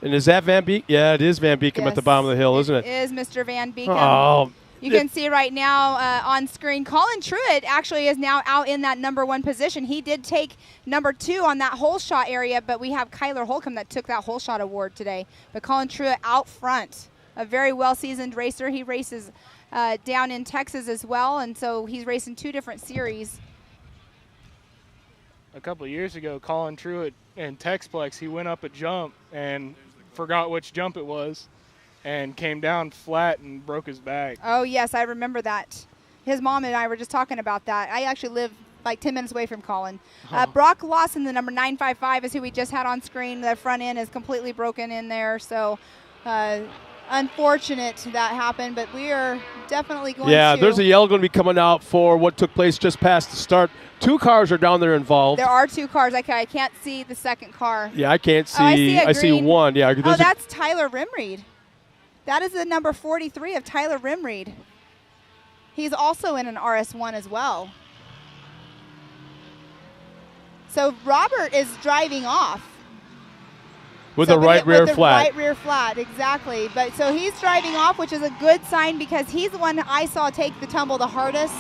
And is that Van Beek? Yeah, it is Van Beekum at the bottom of the hill, isn't it? It is Mr. Van Beekum. Oh. You can see right now on screen, Colin Truitt actually is now out in that number 1 position. He did take number 2 on that hole shot area, but we have Kyler Holcomb that took that hole shot award today. But Colin Truitt out front, a very well-seasoned racer. He races down in Texas as well, and so he's racing 2 different series. A couple of years ago, Colin Truitt in Texplex, he went up a jump and forgot which jump it was and came down flat and broke his back. Oh, yes, I remember that. His mom and I were just talking about that. I actually live like 10 minutes away from Colin. Brock Lawson, the number 955, is who we just had on screen. The front end is completely broken in there, so unfortunate that happened, but we are definitely going to. Yeah, there's a yell going to be coming out for what took place just past the start. 2 cars are down there involved. There are 2 cars. I can't see the second car. Yeah, I can't see. Oh, I see see one. Yeah. Oh, that's Tyler Rimreed. That is the number 43 of Tyler Rimreed. He's also in an RS1 as well. So Robert is driving off. With the right rear with the flat. Right rear flat, exactly. But so he's driving off, which is a good sign because he's the one I saw take the tumble the hardest.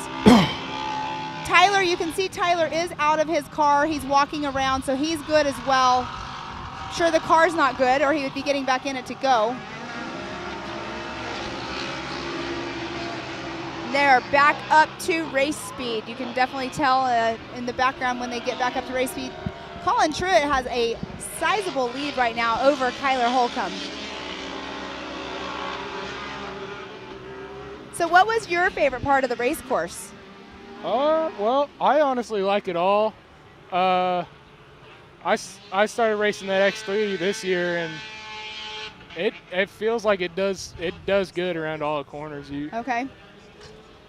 Tyler, you can see Tyler is out of his car. He's walking around, so he's good as well. Sure, the car's not good, or he would be getting back in it to go. They're back up to race speed. You can definitely tell in the background when they get back up to race speed. Colin Truitt has a sizable lead right now over Kyler Holcomb. So what was your favorite part of the race course? Well, I honestly like it all. I started racing that X3 this year, and it feels like it does good around all the corners. Okay.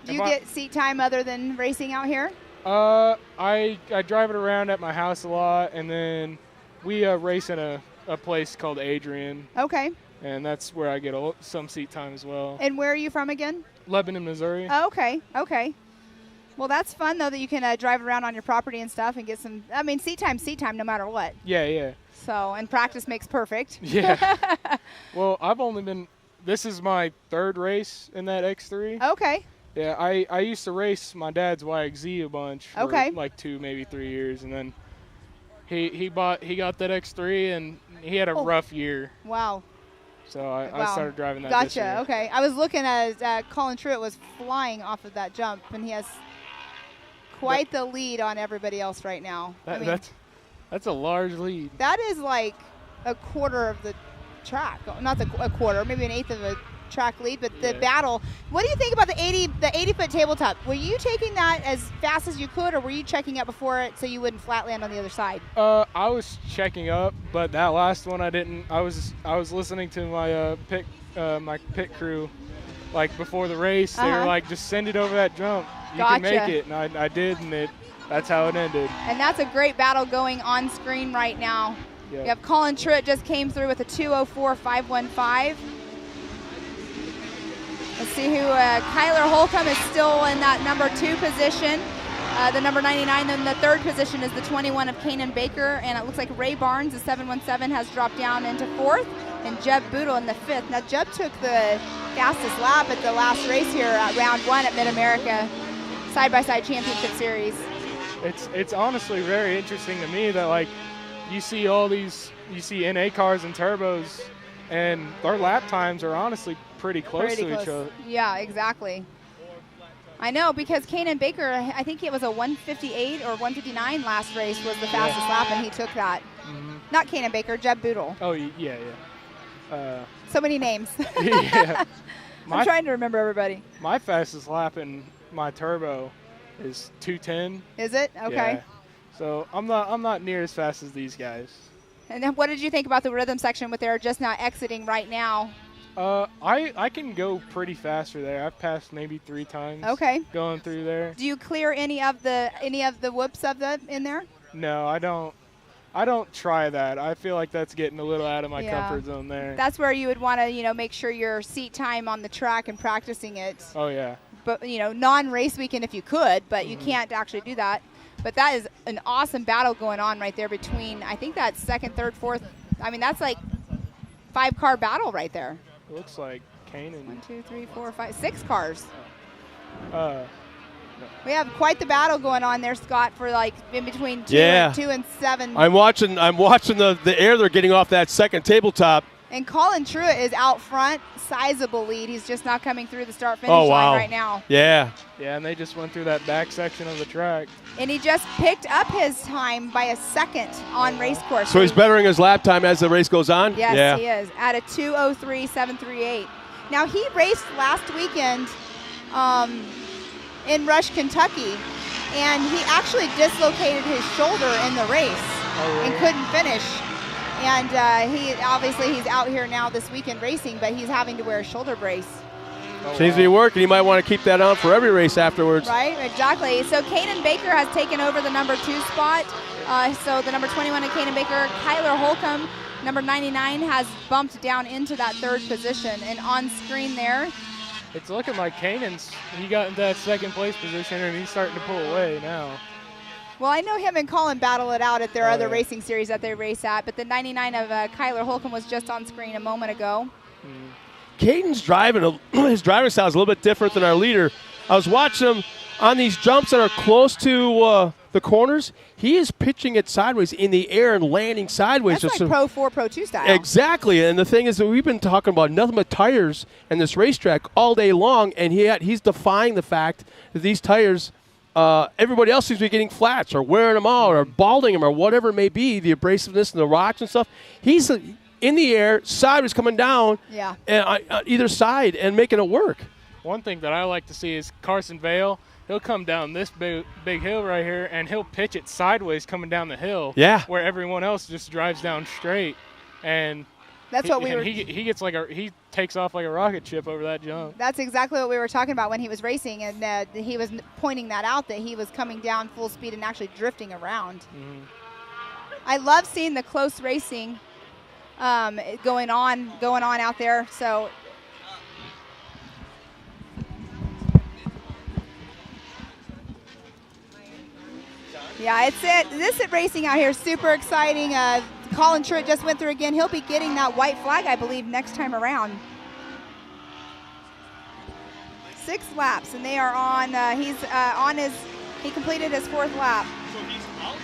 Do you get seat time other than racing out here? I drive it around at my house a lot, and then we race in a place called Adrian. Okay. And that's where I get some seat time as well. And where are you from again? Lebanon, Missouri. Oh, okay. Okay. Well, that's fun, though, that you can drive around on your property and stuff and get some, I mean, seat time no matter what. Yeah. So, and practice makes perfect. Yeah. Well, this is my 3rd race in that X3. Okay. Yeah, I used to race my dad's YXZ a bunch for like 2, maybe 3 years, and then he got that X3 and he had a rough year. Wow. So I started driving that. Gotcha. This year. Okay. I was looking at Colin Truitt was flying off of that jump, and he has quite the lead on everybody else right now. That's a large lead. That is like a quarter of the track, not a quarter, maybe an eighth of a track lead, but the battle. What do you think about the 80-foot tabletop? Were you taking that as fast as you could, or were you checking up before it so you wouldn't flat land on the other side? I was checking up, but that last one I didn't. I was listening to my pit crew, like before the race. They were like, just send it over that jump. You can make it, and I did, and that's how it ended. And that's a great battle going on screen right now. Yep. You have Colin Truitt just came through with a 2:04.515. Let's see who, Kyler Holcomb is still in that number 2 position. The number 99, then the 3rd position is the 21 of Kanan Baker, and it looks like Ray Barnes, the 717, has dropped down into 4th, and Jeb Boodle in the 5th. Now, Jeb took the fastest lap at the last race here at round 1 at Mid-America Side-by-Side Championship Series. It's honestly very interesting to me that, like, you see NA cars and turbos, and their lap times are honestly pretty close to each other. Yeah, exactly. I know, because Kanan Baker, I think it was a 158 or 159 last race was the fastest lap, and he took that. Not Kanan Baker, Jeb Boodle. Oh, yeah. So many names. Yeah. I'm trying to remember everybody. My fastest lap in my turbo is 2:10. Is it? Okay. Yeah. So I'm not near as fast as these guys. And then what did you think about the rhythm section with their just not exiting right now? I can go pretty fast through there. I've passed maybe 3 times. Okay. Going through there. Do you clear any of the whoops of the in there? No, I don't. I don't try that. I feel like that's getting a little out of my comfort zone there. That's where you would want to, make sure your seat time on the track and practicing it. Oh yeah. But non-race weekend if you could, but you can't actually do that. But that is an awesome battle going on right there between, I think that's second, third, fourth. I mean, that's like 5-car battle right there. It looks like Kanan. 1, 2, 3, 4, 5, 6 cars. No. We have quite the battle going on there, Scott, for like in between 2 and 7. I'm watching the air they're getting off that second tabletop. And Colin Truitt is out front, sizable lead. He's just not coming through the start-finish line right now. Yeah. Yeah, and they just went through that back section of the track. And he just picked up his time by a second on race course. So he's bettering his lap time as the race goes on? Yes, he is, at a 2:03.738. Now, he raced last weekend in Rush, Kentucky, and he actually dislocated his shoulder in the race and couldn't finish. And he's out here now this weekend racing, but he's having to wear a shoulder brace. Seems to be working. You might want to keep that on for every race afterwards. Right, exactly. So Kanan Baker has taken over the number 2 spot. So the number 21 of Kanan Baker, Kyler Holcomb, number 99, has bumped down into that 3rd position. And on screen there, it's looking like he got into that 2nd place position, and he's starting to pull away now. Well, I know him and Colin battle it out at their other racing series that they race at, but the 99 of Kyler Holcomb was just on screen a moment ago. Caden's his driving style is a little bit different than our leader. I was watching him on these jumps that are close to the corners. He is pitching it sideways in the air and landing sideways. That's like Pro 4, Pro 2 style. Exactly, and the thing is that we've been talking about nothing but tires and this racetrack all day long, and he's defying the fact that these tires, everybody else seems to be getting flats or wearing them out or balding them or whatever it may be, the abrasiveness and the rocks and stuff. He's in the air, sideways coming down, and on either side and making it work. One thing that I like to see is Carson Vale. He'll come down this big hill right here, and he'll pitch it sideways coming down the hill. Yeah. Where everyone else just drives down straight, and that's what we were. He gets he takes off like a rocket ship over that jump. That's exactly what we were talking about when he was racing, and he was pointing that out, that he was coming down full speed and actually drifting around. I love seeing the close racing going on out there. So. Yeah, this racing out here is super exciting. Colin Truitt just went through again. He'll be getting that white flag, I believe, next time around. 6 laps, and they are on. He completed his 4th lap. So he's out.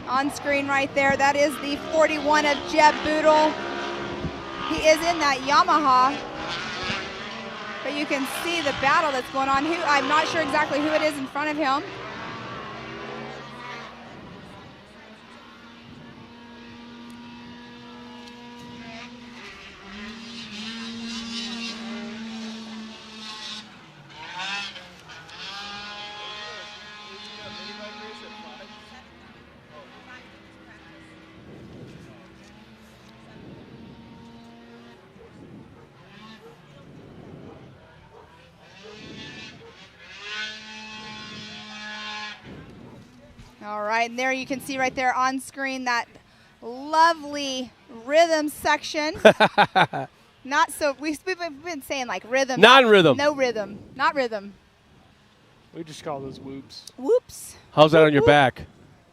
On screen right there, that is the 41 of Jeb Boodle. He is in that Yamaha, but you can see the battle that's going on. I'm not sure exactly who it is in front of him. All right, and there you can see right there on screen that lovely rhythm section. Not so, we've been saying like rhythm. Non-rhythm. No rhythm, not rhythm. We just call those whoops. Whoops. How's that on your back?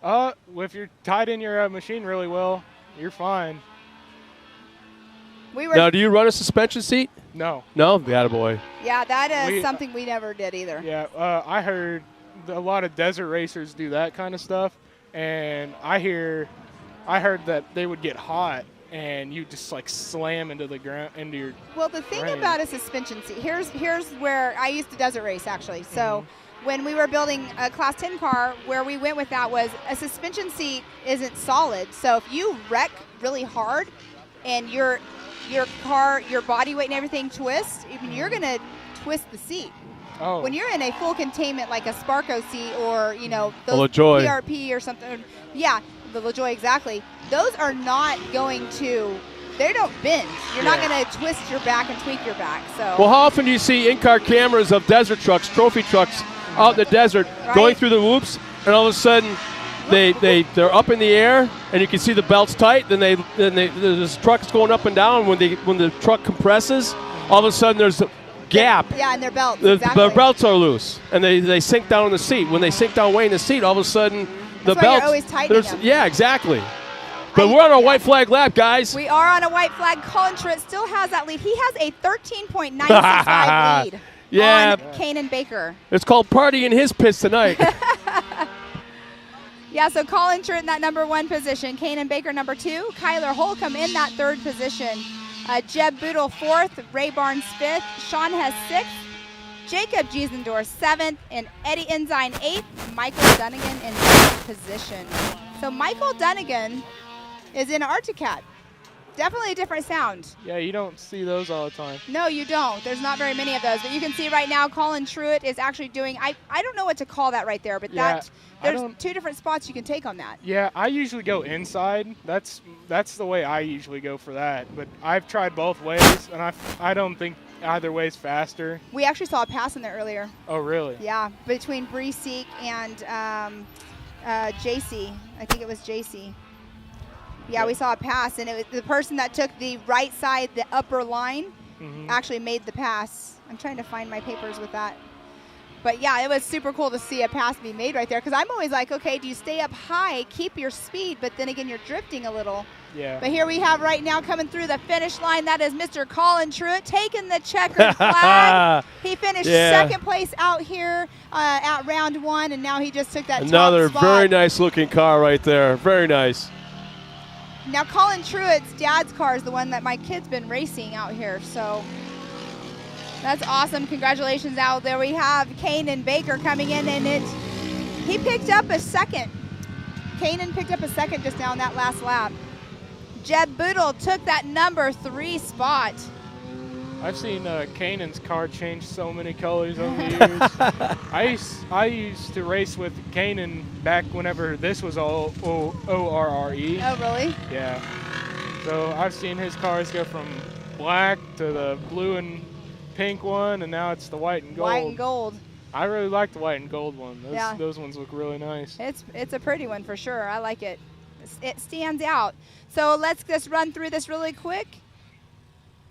If you're tied in your machine really well, you're fine. Now, do you run a suspension seat? No. No? Attaboy. Yeah, that is something we never did either. Yeah, I heard a lot of desert racers do that kind of stuff, and I heard that they would get hot and you just like slam into the ground, into your. Well, the thing frame. about a suspension seat, here's where I used to desert race actually. So when we were building a Class 10 car, where we went with that was a suspension seat isn't solid. So if you wreck really hard and your car, your body weight and everything twists, even you're gonna twist the seat. Oh. When you're in a full containment like a Sparco seat or those LaJoy. PRP or something, yeah, the LaJoy exactly. Those are not going to. They don't bend. You're not going to twist your back and tweak your back. So. Well, how often do you see in-car cameras of desert trucks, trophy trucks, out in the desert, going through the whoops, and all of a sudden they're up in the air, and you can see the belts tight. Then this truck's going up and down. When the truck compresses, all of a sudden there's a gap. Yeah, and their belts. The Exactly. belts are loose, and they sink down in the seat. When they sink down way in the seat, all of a sudden the That's why belts. you're always tightening them. Yeah, exactly. But we're on our white flag lap, guys. We are on a white flag. Colin Truitt still has that lead. He has a 13.965 lead Yeah. on Kanan Baker. It's called party in his pits tonight. Yeah, so Colin Truitt in that number 1 position. Kanan Baker number 2. Kyler Holcomb in that 3rd position. Jeb Boodle 4th. Ray Barnes 5th. Sean Hess 6th. Jacob Giesendorf 7th. And Eddie Ensign 8th. Michael Dunnigan in 9th position. So Michael Dunnigan is in Arctic Cat. Definitely a different sound. Yeah, you don't see those all the time. No, you don't. There's not very many of those. But you can see right now Colin Truitt is actually doing, I don't know what to call that right there, but Yeah, there's 2 different spots you can take on that. Yeah, I usually go inside. That's the way I usually go for that. But I've tried both ways, and I don't think either way's faster. We actually saw a pass in there earlier. Oh, really? Yeah, between Bree Seek and JC. I think it was JC. Yeah, we saw a pass, and it was the person that took the right side, the upper line, actually made the pass. I'm trying to find my papers with that. But yeah, it was super cool to see a pass be made right there, because I'm always like, okay, do you stay up high, keep your speed, but then again, you're drifting a little. Yeah. But here we have right now coming through the finish line, that is Mr. Colin Truitt taking the checkered flag. He finished 2nd place out here at round 1, and now he just took that Another top spot. very nice looking car right there. Very nice. Now, Colin Truitt's dad's car is the one that my kid's been racing out here, so that's awesome. Congratulations out there. We have Kanan Baker coming in, and he picked up a 2nd. Kanan picked up a 2nd just now in that last lap. Jeb Boodle took that number 3 spot. I've seen Kanan's car change so many colors over the years. I used to race with Kanan back whenever this was all ORRE. Oh, really? Yeah. So I've seen his cars go from black to the blue and pink one, and now it's the white and gold. White and gold. I really like the white and gold one. Yeah. Those ones look really nice. It's a pretty one for sure. I like it. It stands out. So let's just run through this really quick.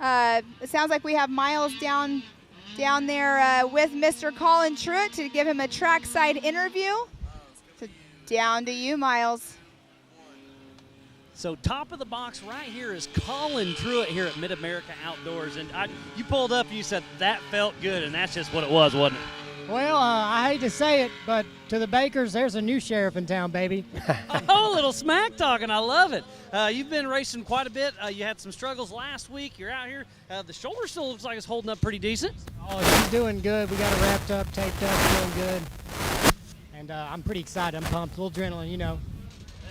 It sounds like we have Miles down there with Mr. Colin Truitt to give him a trackside interview. So down to you, Miles. So top of the box right here is Colin Truitt here at Mid-America Outdoors. And you pulled up and you said that felt good, and that's just what it was, wasn't it? Well, I hate to say it, but to the Bakers, there's a new sheriff in town, baby. Oh, a little smack talking. I love it. You've been racing quite a bit. You had some struggles last week. You're out here. The shoulder still looks like it's holding up pretty decent. Oh, she's doing good. We got her wrapped up, taped up, doing good. And I'm pretty excited. I'm pumped. A little adrenaline, you know.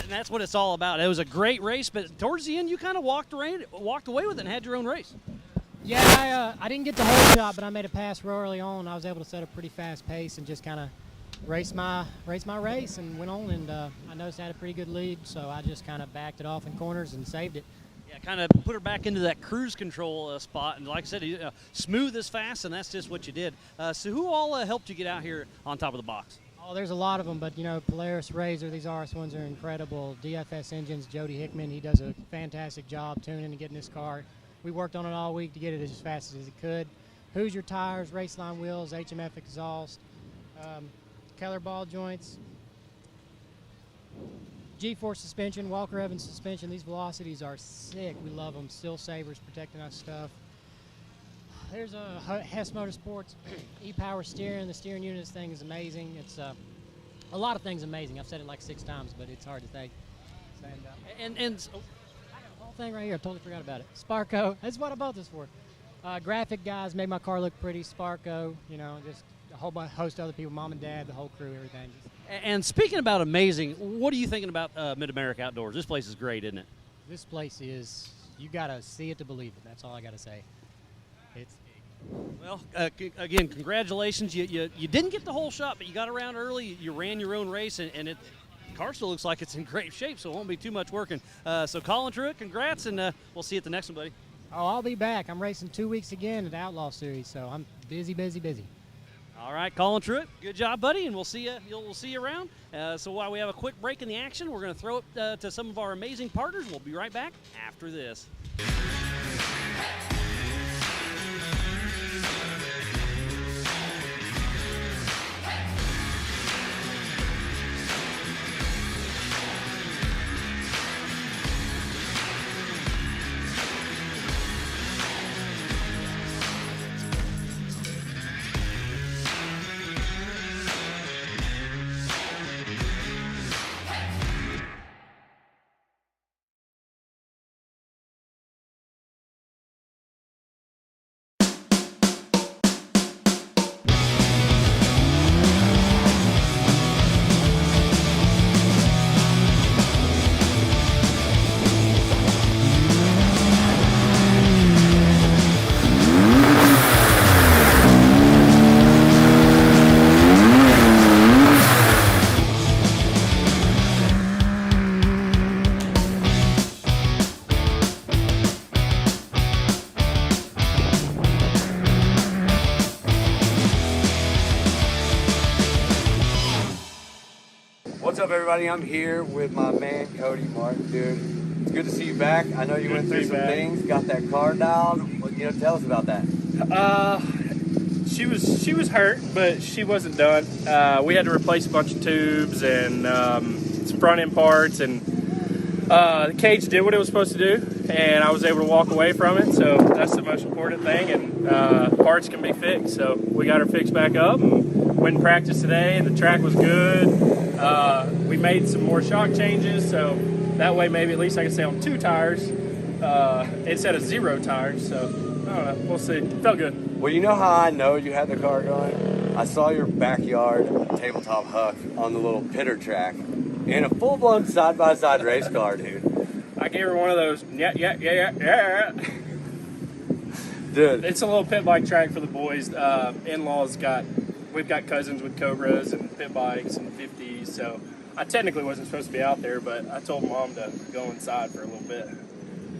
And that's what it's all about. It was a great race, but towards the end, you kind of walked away with it and had your own race. Yeah, I didn't get the whole shot, but I made a pass real early on. I was able to set a pretty fast pace and just kind of race my race and went on. And I noticed I had a pretty good lead, so I just kind of backed it off in corners and saved it. Yeah, kind of put her back into that cruise control spot. And like I said, smooth as fast, and that's just what you did. So who all helped you get out here on top of the box? Oh, there's a lot of them, but, you know, Polaris Razor, these RS1s are incredible. DFS Engines, Jody Hickman, he does a fantastic job tuning and getting this car. We worked on it all week to get it as fast as it could. Hoosier tires, Raceline wheels, HMF exhaust, Keller ball joints, G-Force suspension, Walker Evans suspension. These velocities are sick. We love them. Steel Sabers protecting our stuff. There's a Hess Motorsports e-power steering. The steering unit of this thing is amazing. It's a lot of things amazing. I've said it like 6 times, but it's hard to say. And I got a whole thing right here. I totally forgot about it. Sparco. That's what I bought this for. Graphic guys made my car look pretty. Sparco. You know, just a whole host of other people. Mom and Dad, the whole crew, everything. And speaking about amazing, what are you thinking about Mid-America Outdoors? This place is great, isn't it? This place is, you got to see it to believe it. That's all I got to say. It's Well, again, congratulations. You didn't get the whole shot, but you got around early. You ran your own race, and the car still looks like it's in great shape, so it won't be too much working. So Colin Truitt, congrats, and we'll see you at the next one, buddy. Oh, I'll be back. I'm racing 2 weeks again at the Outlaw Series, so I'm busy. All right, Colin Truitt, good job, buddy, and we'll see you. We'll see you around. So while we have a quick break in the action, we're going to throw it to some of our amazing partners. We'll be right back after this. What's up, everybody? I'm here with my man Cody Martin, dude. It's good to see you back. I know you went through some things, got that car dialed. Tell us about that. She was hurt, but she wasn't done. We had to replace a bunch of tubes and some front end parts, and the cage did what it was supposed to do, and I was able to walk away from it. So that's the most important thing. And parts can be fixed. So we got her fixed back up. And went and practiced today, and the track was good. We made some more shock changes, so that way maybe at least I can stay on 2 tires instead of 0 tires. So I don't know, we'll see. Felt good. Well, you know how I know you had the car going? I saw your backyard tabletop huck on the little pitter track in a full-blown side-by-side race car, dude. I gave her one of those, yeah. Dude. It's a little pit bike track for the boys. In-laws we've got cousins with Cobras and pit bikes and 50s, so I technically wasn't supposed to be out there, but I told Mom to go inside for a little bit.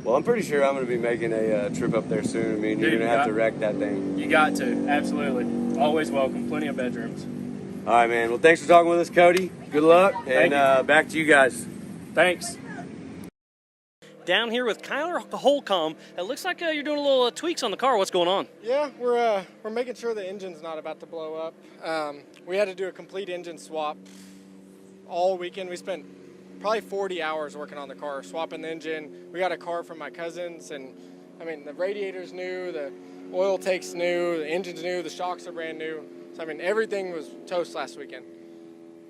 Well, I'm pretty sure I'm going to be making a trip up there soon. I mean, you're going to have to wreck that thing. You got to, absolutely. Always welcome. Plenty of bedrooms. All right, man. Well, thanks for talking with us, Cody. Good luck, and back to you guys. Thanks. Down here with Kyler Holcomb. It looks like you're doing a little tweaks on the car. What's going on? Yeah, we're making sure the engine's not about to blow up. We had to do a complete engine swap all weekend. We spent probably 40 hours working on the car, swapping the engine. We got a car from my cousins, and I mean, the radiator's new, the oil tank's new, the engine's new, the shocks are brand new. So I mean, everything was toast last weekend.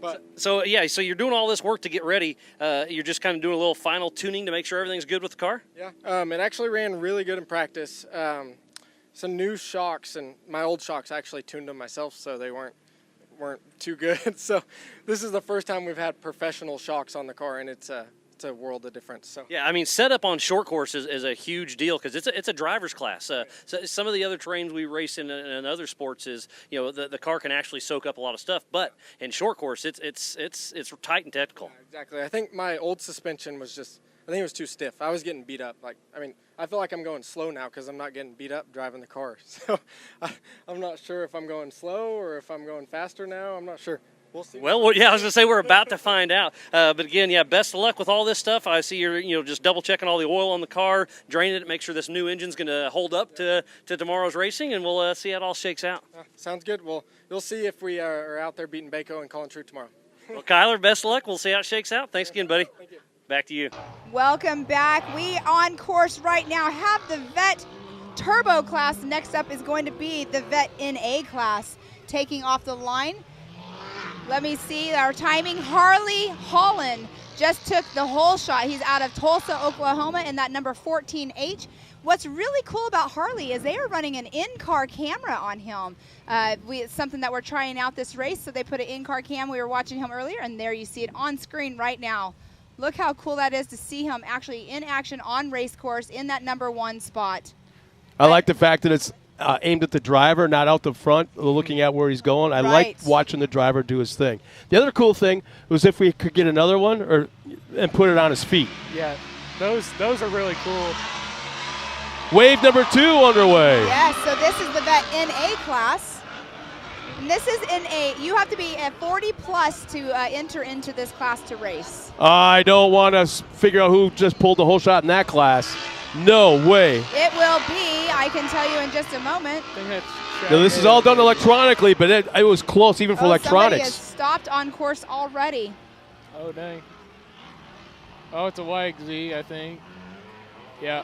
But so you're doing all this work to get ready. You're just kind of doing a little final tuning to make sure everything's good with the car? Yeah, it actually ran really good in practice. Some new shocks, and my old shocks, I actually tuned them myself, so they weren't too good. So this is the first time we've had professional shocks on the car, and it's a world of difference. So yeah, I mean, setup on short course is a huge deal because it's a driver's class. So some of the other terrains we race in other sports is the car can actually soak up a lot of stuff, but in short course it's tight and technical. Yeah, exactly. I think my old suspension was I think it was too stiff. I was getting beat up. I feel like I'm going slow now because I'm not getting beat up driving the car. So I'm not sure if I'm going slow or if I'm going faster now. I'm not sure. We'll see. Well, yeah, I was going to say we're about to find out. But again, yeah, best of luck with all this stuff. I see you're just double checking all the oil on the car, draining it, make sure this new engine's going to hold up to tomorrow's racing, and we'll see how it all shakes out. Sounds good. Well, you'll see if we are out there beating Baco and Colin Truitt tomorrow. Well, Kyler, best of luck. We'll see how it shakes out. Thanks again, buddy. Thank you. Back to you. Welcome back. We on course right now have the Vet Turbo class. Next up is going to be the Vet NA class taking off the line. Let me see our timing. Harley Holland just took the whole shot. He's out of Tulsa, Oklahoma in that number 14H. What's really cool about Harley is they are running an in-car camera on him. It's something that we're trying out this race, so they put an in-car cam. We were watching him earlier, and there you see it on screen right now. Look how cool that is to see him actually in action on race course in that number 1 spot. I like the fact that it's aimed at the driver, not out the front, looking at where he's going. I like watching the driver do his thing. The other cool thing was if we could get another one and put it on his feet. Yeah, those are really cool. Wave number 2 underway. Yes, so this is the vet NA class. And this is NA. You have to be at 40 plus to enter into this class to race. I don't want to figure out who just pulled the whole shot in that class. No way. It will be, I can tell you in just a moment. Now, this is all done electronically, but it was close even for Somebody electronics. has stopped on course already. Oh, dang. Oh, it's a YXZ, I think. Yeah.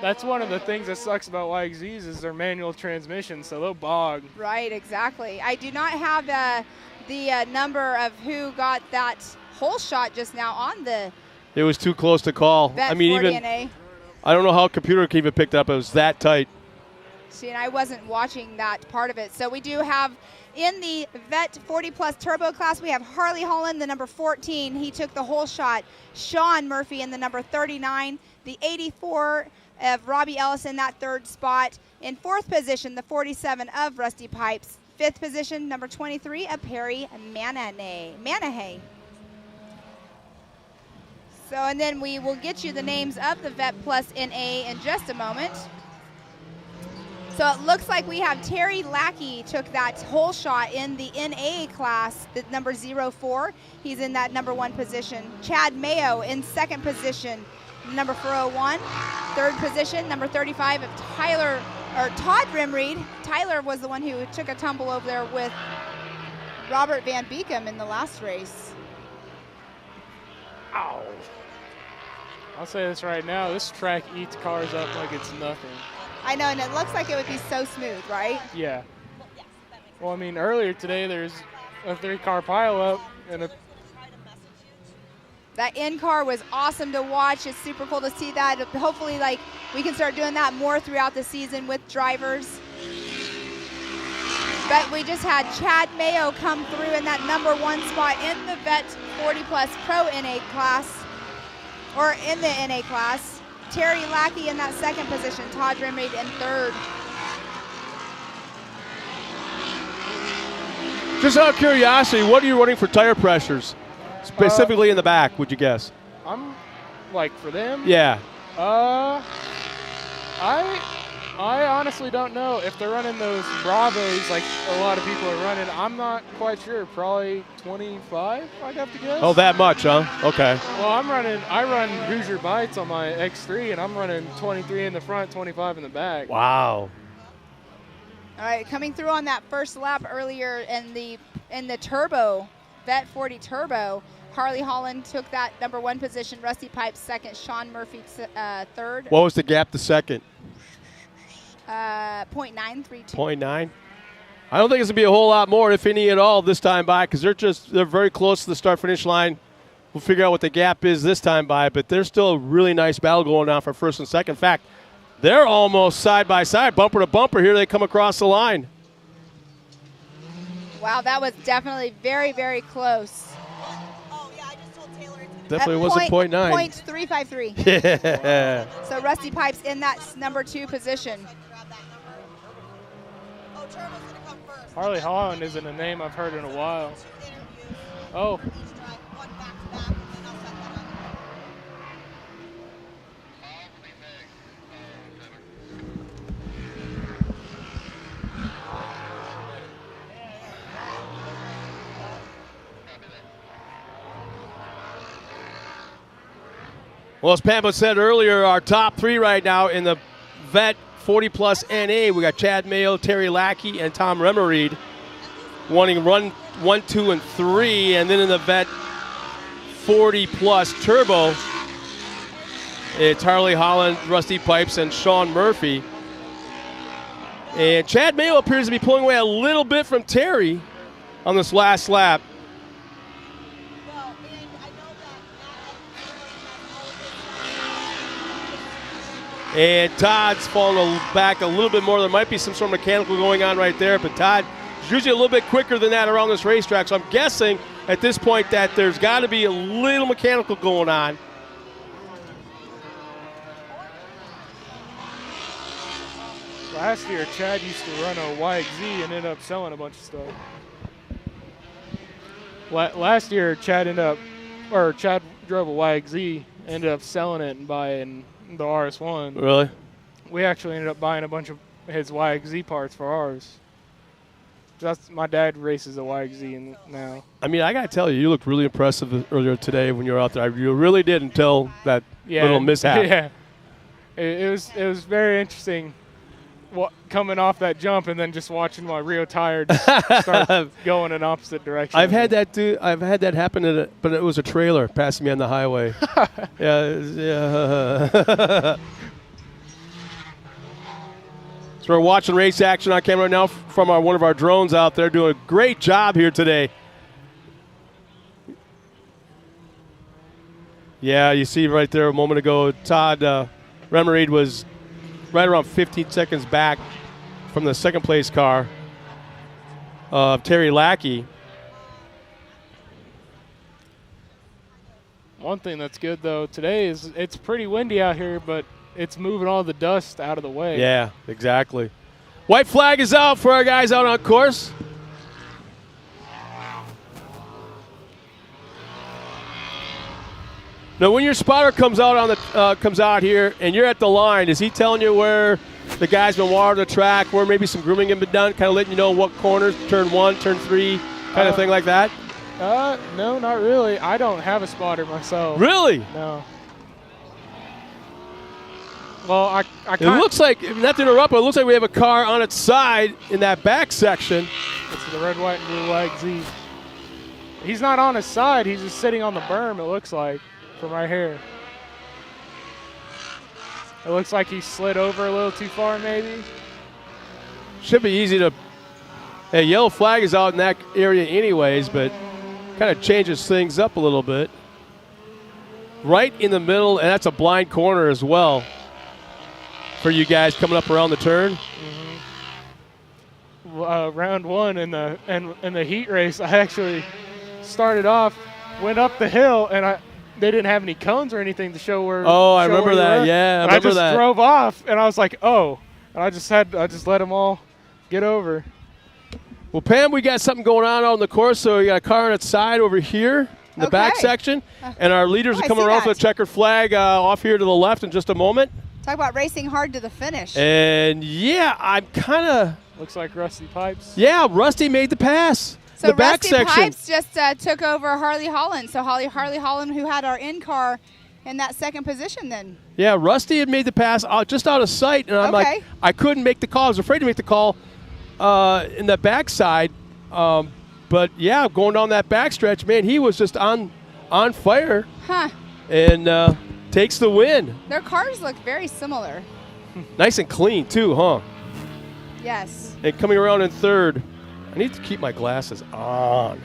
That's one of the things that sucks about YXZs is their manual transmission, so they'll bog. Right, exactly. I do not have the number of who got that whole shot just now on the It was too close to call. vet I mean, 40 even NA. I don't know how a computer can even pick it up. It was that tight. See, and I wasn't watching that part of it. So we do have in the vet 40 plus turbo class, we have Harley Holland, the number 14. He took the whole shot. Sean Murphy in the number 39. The 84 of Robbie Ellison, that 3rd spot. In 4th position, the 47 of Rusty Pipes. 5th position, number 23 of Perry Manahay. So, and then we will get you the names of the Vet Plus NA in just a moment. So it looks like we have Terry Lackey took that whole shot in the NA class, the number 04. He's in that number 1 position. Chad Mayo in 2nd position, number 401. 3rd position, number 35 of Todd Rimreed. Tyler was the one who took a tumble over there with Robert Van Beekum in the last race. Ow. I'll say this right now, this track eats cars up like it's nothing. I know, and it looks like it would be so smooth, right? Yeah. Well, I mean, earlier today there's a 3-car pileup and that in-car was awesome to watch. It's super cool to see that. Hopefully, like, we can start doing that more throughout the season with drivers. But we just had Chad Mayo come through in that number 1 spot in the Vet 40 Plus Pro NA class, or in the NA class. Terry Lackey in that 2nd position. Todd Rimreed in 3rd. Just out of curiosity, what are you running for tire pressures? Specifically in the back, would you guess? I'm like for them? Yeah. I honestly don't know if they're running those Bravos like a lot of people are running. I'm not quite sure. Probably 25, I'd have to guess. Oh, that much, huh? Okay. Well, I run Hoosier Bites on my X3, and I'm running 23 in the front, 25 in the back. Wow. All right, coming through on that first lap earlier in the turbo, Vet 40 Turbo, Harley Holland took that number 1 position. Rusty Pipes 2nd. Sean Murphy 3rd. What was the gap to 2nd? 0.932. 0.9. I don't think it's going to be a whole lot more, if any at all, this time by, because they're very close to the start-finish line. We'll figure out what the gap is this time by, but there's still a really nice battle going on for 1st and 2nd. In fact, they're almost side by side, bumper to bumper. Here they come across the line. Wow, that was definitely very, very close. Definitely wasn't 0.9. 0.353. Yeah. So Rusty Pipes in that number 2 position. Harley Holland isn't a name I've heard in a while. Oh. Well, as Pamela said earlier, our top 3 right now in the Vet 40 Plus NA, we got Chad Mayo, Terry Lackey, and Tom Remereed wanting run 1, 2, and 3. And then in the Vet 40 Plus Turbo, it's Harley Holland, Rusty Pipes, and Sean Murphy. And Chad Mayo appears to be pulling away a little bit from Terry. on this last lap. And Todd's falling back a little bit more. There might be some sort of mechanical going on right there, but Todd is usually a little bit quicker than that around this racetrack. So I'm guessing at this point that there's got to be a little mechanical going on. Last year, Chad used to run a YXZ and ended up selling a bunch of stuff. Last year, Chad drove a YXZ, ended up selling it and buying the RS1. Really? We actually ended up buying a bunch of his YXZ parts for ours. My dad races a YXZ now. I mean, I got to tell you, you looked really impressive earlier today when you were out there. You really did until that little mishap. Yeah. It was very interesting coming off that jump and then just watching my rear tire just start going in opposite direction. I've had that happen, but it was a trailer passing me on the highway. Yeah. So we're watching race action on camera now from one of our drones out there, doing a great job here today. Yeah, you see right there a moment ago, Todd Remerede was right around 15 seconds back from the second place car of Terry Lackey. One thing that's good though today is it's pretty windy out here, but it's moving all the dust out of the way. Yeah, exactly. White flag is out for our guys out on course. Now, when your spotter comes out here and you're at the line, is he telling you where the guy's been watering the track, where maybe some grooming has been done, kind of letting you know what corners, turn 1, turn 3, kind of thing like that? No, not really. I don't have a spotter myself. Really? No. Well, it looks like, not to interrupt, but it looks like we have a car on its side in that back section. It's the red, white, and blue YXZ. He's not on his side. He's just sitting on the berm, it looks like, from right here. It looks like he slid over a little too far, maybe. Should be easy to... Hey, yellow flag is out in that area anyways, but kind of changes things up a little bit. Right in the middle, and that's a blind corner as well for you guys coming up around the turn. Mm-hmm. Round one in the heat race, I actually started off, went up the hill, and they didn't have any cones or anything to show where. Oh, I remember that. Yeah, I remember that. I just drove off, and I was like, oh, and I just let them all get over. Well, Pam, we got something going on the course. So we got a car on its side over here in the back section, and our leaders are coming around with a checkered flag off here to the left in just a moment. Talk about racing hard to the finish. And yeah, I'm kind of. Looks like Rusty Pipes. Yeah, Rusty made the pass. So the back Rusty section. Pipes just took over Harley Holland. So Harley Holland, who had our in-car in that second position then. Yeah, Rusty had made the pass just out of sight, and I'm like, I couldn't make the call. I was afraid to make the call in the backside. But yeah, going down that backstretch, man, he was just on fire. Huh. And takes the win. Their cars look very similar. Nice and clean too, huh? Yes. And coming around in third, I need to keep my glasses on.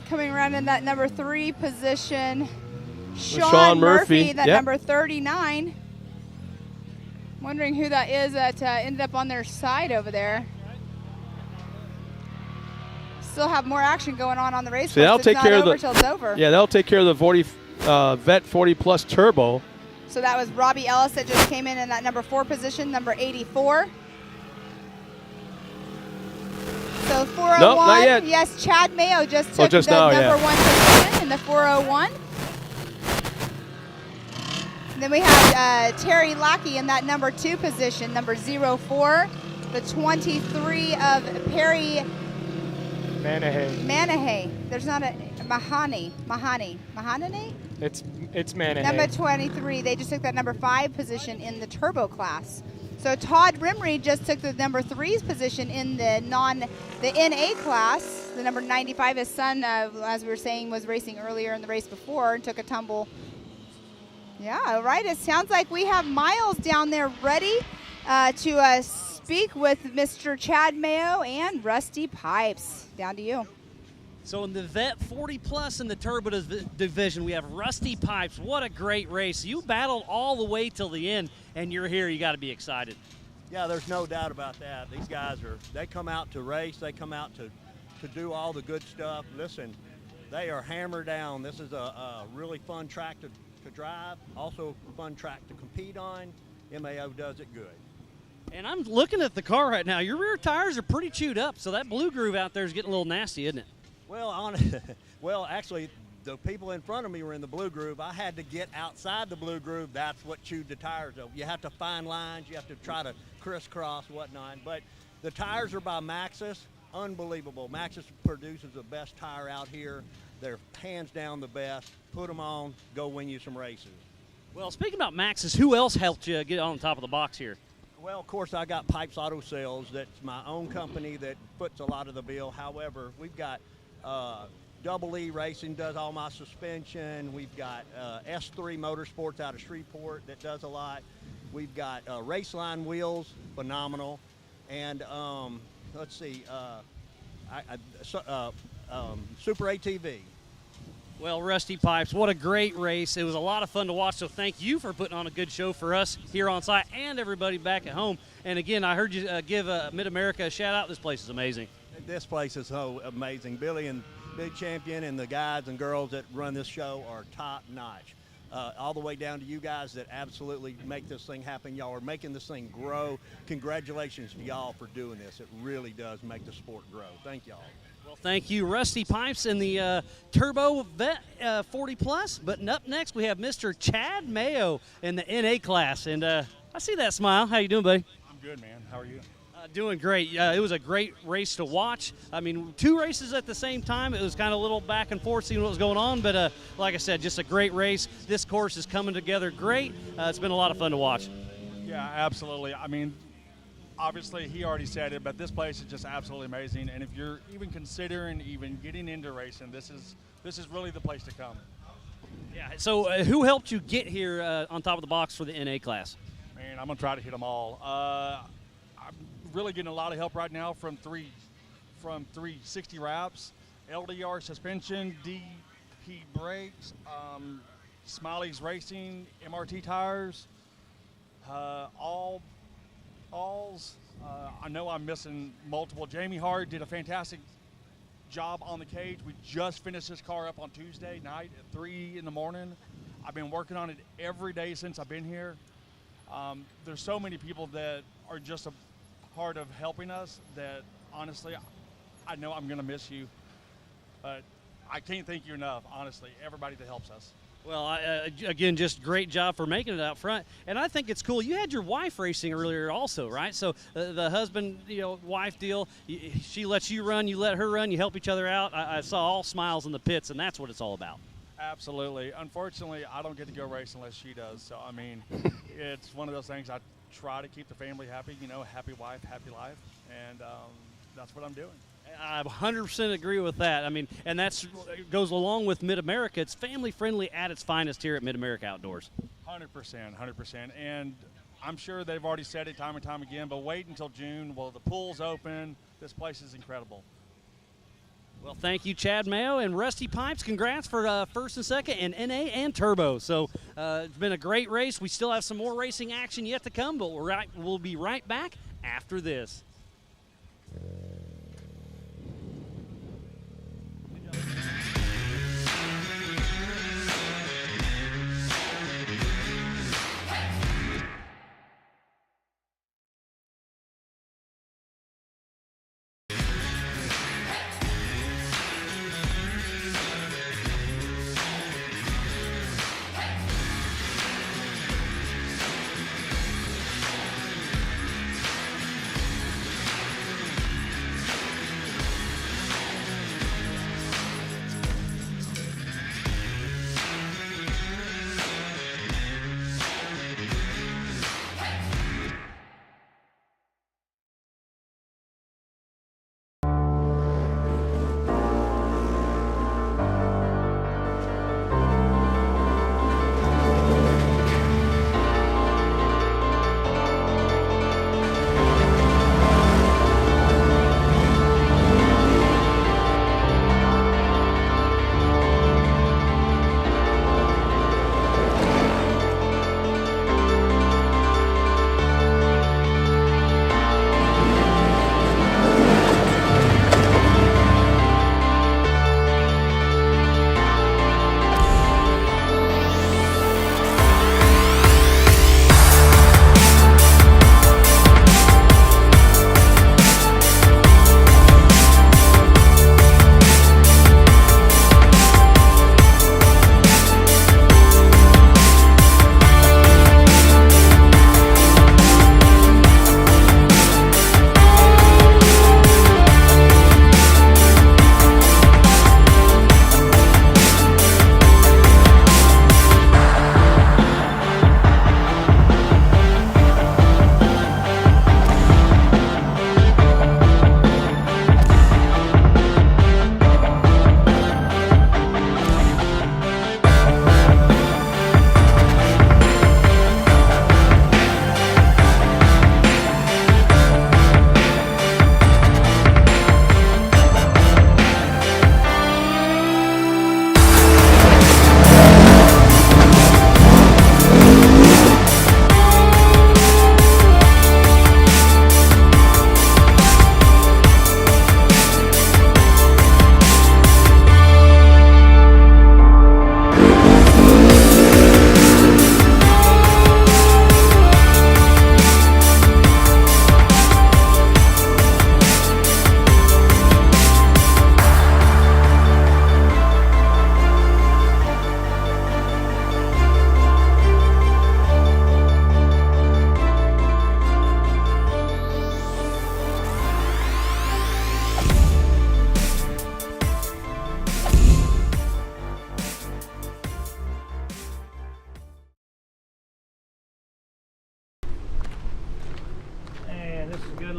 Coming around in that number 3 position, Sean Murphy, that number 39. Wondering who that is that ended up on their side over there. Still have more action going on the race. So that'll take care of till it's over. Yeah, that'll take care of the 40 Vet 40 Plus Turbo. So that was Robbie Ellis that just came in that number 4 position, number 84. So 401. Nope, not yet. Yes, Chad Mayo just took just the now, number 1 position in the 401. And then we have Terry Lackey in that number 2 position, number 04. The 23 of Perry Manahay. There's not a Mahani. It's Manahay. Number 23. They just took that number 5 position in the turbo class. So Todd Remerede just took the number 3's position in the NA class. The number 95, his son, as we were saying, was racing earlier in the race before and took a tumble. Yeah, all right. It sounds like we have Miles down there ready to speak with Mr. Chad Mayo and Rusty Pipes. Down to you. So in the Vet 40 Plus in the Turbo division, we have Rusty Pipes. What a great race. You battled all the way till the end, and you're here. You got to be excited. Yeah, there's no doubt about that. These guys they come out to race. They come out to do all the good stuff. Listen, they are hammered down. This is a really fun track to drive, also a fun track to compete on. MAO does it good. And I'm looking at the car right now. Your rear tires are pretty chewed up, so that blue groove out there is getting a little nasty, isn't it? Well, actually, the people in front of me were in the blue groove. I had to get outside the blue groove. That's what chewed the tires up. You have to find lines. You have to try to crisscross, whatnot. But the tires are by Maxxis. Unbelievable. Maxxis produces the best tire out here. They're hands down the best. Put them on. Go win you some races. Well, speaking about Maxxis, who else helped you get on top of the box here? Well, of course, I got Pipes Auto Sales. That's my own company that puts a lot of the bill. However, we've got Double E Racing does all my suspension. We've got S3 Motorsports out of Shreveport that does a lot. We've got Raceline Wheels, phenomenal. And let's see, Super ATV. Well, Rusty Pipes, what a great race. It was a lot of fun to watch, so thank you for putting on a good show for us here on site and everybody back at home. And again, I heard you give Mid-America a shout-out. This place is amazing. This place is so amazing. Billy and Big Champion and the guys and girls that run this show are top-notch. All the way down to you guys that absolutely make this thing happen. Y'all are making this thing grow. Congratulations to y'all for doing this. It really does make the sport grow. Thank y'all. Well, thank you, Rusty Pipes in the Turbo Vet 40 Plus. But up next, we have Mr. Chad Mayo in the NA class. And I see that smile. How you doing, buddy? I'm good, man. How are you? Doing great. It was a great race to watch. I mean, 2 races at the same time. It was kind of a little back and forth seeing what was going on. But like I said, just a great race. This course is coming together great. It's been a lot of fun to watch. Yeah, absolutely. I mean, obviously he already said it, but this place is just absolutely amazing. And if you're even considering even getting into racing, this is really the place to come. Yeah. So who helped you get here on top of the box for the NA class? Man, I'm going to try to hit them all. I'm really getting a lot of help right now from 360 wraps, LDR suspension, DP brakes, Smiley's Racing, MRT tires, alls. I know I'm missing multiple. Jamie Hart did a fantastic job on the cage. We just finished this car up on Tuesday night at 3 in the morning. I've been working on it every day since I've been here. There's so many people that are just a part of helping us that honestly I know I'm going to miss you, but I can't thank you enough, honestly, everybody that helps us. Well, again, just great job for making it out front. And I think it's cool. You had your wife racing earlier also, right? So the husband, wife deal, she lets you run, you let her run, you help each other out. I saw all smiles in the pits, and that's what it's all about. Absolutely. Unfortunately, I don't get to go race unless she does. So, I mean, it's one of those things I try to keep the family happy, happy wife, happy life. And that's what I'm doing. I 100% agree with that. I mean, and that goes along with Mid-America. It's family-friendly at its finest here at Mid-America Outdoors. 100%. And I'm sure they've already said it time and time again, but wait until June. Well, the pool's open. This place is incredible. Well, thank you, Chad Mayo and Rusty Pipes. Congrats for first and second in NA and Turbo. So it's been a great race. We still have some more racing action yet to come, but we'll be right back after this.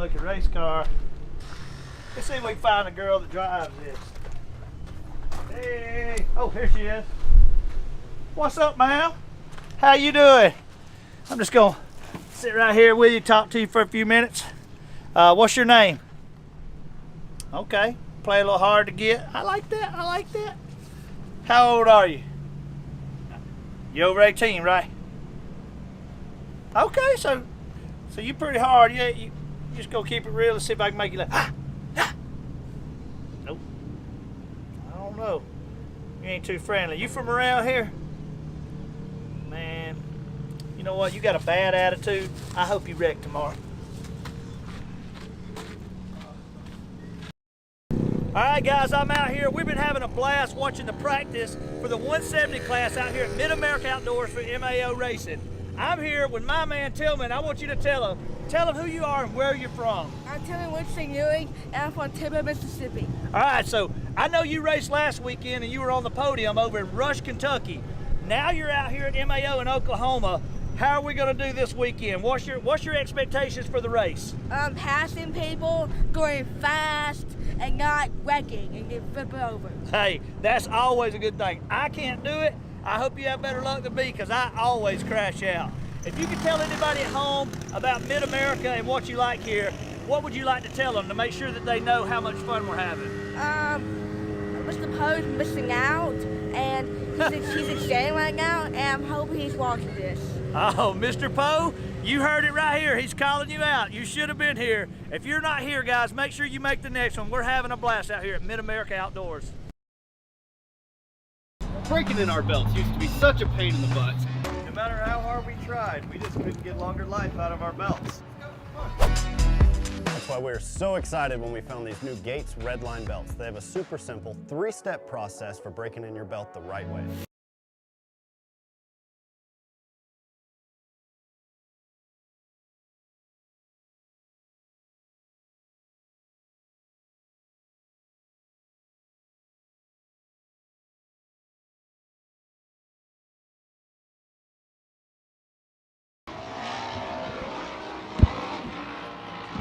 looking race car. Let's see if we can find a girl that drives this. Hey, oh, here she is. What's up, ma'am? How you doing? I'm just gonna sit right here with you, talk to you for a few minutes. What's your name? Okay, play a little hard to get. I like that, I like that. How old are you? You over 18, right? Okay, so you pretty hard. Yeah, you just go keep it real and see if I can make you like, Nope. I don't know. You ain't too friendly. You from around here? Man, you know what? You got a bad attitude. I hope you wreck tomorrow. All right, guys, I'm out here. We've been having a blast watching the practice for the 170 class out here at Mid-America Outdoors for MAO Racing. I'm here with my man Tillman. I want you to tell him who you are and where you're from. I'm Tillman Winston-Ewing, and I'm from Tippah, Mississippi. All right, so I know you raced last weekend and you were on the podium over in Rush, Kentucky. Now you're out here at MAO in Oklahoma. How are we going to do this weekend? What's your expectations for the race? Passing people, going fast, and not wrecking and getting flipped over. Hey, that's always a good thing. I can't do it. I hope you have better luck than me because I always crash out. If you could tell anybody at home about Mid-America and what you like here, what would you like to tell them to make sure that they know how much fun we're having? Mr. Poe's missing out, and he's excited right now, and I'm hoping he's watching this. Oh, Mr. Poe, you heard it right here. He's calling you out. You should have been here. If you're not here, guys, make sure you make the next one. We're having a blast out here at Mid-America Outdoors. Breaking in our belts used to be such a pain in the butt. No matter how hard we tried, we just couldn't get longer life out of our belts. That's why we were so excited when we found these new Gates Redline belts. They have a super simple 3-step process for breaking in your belt the right way.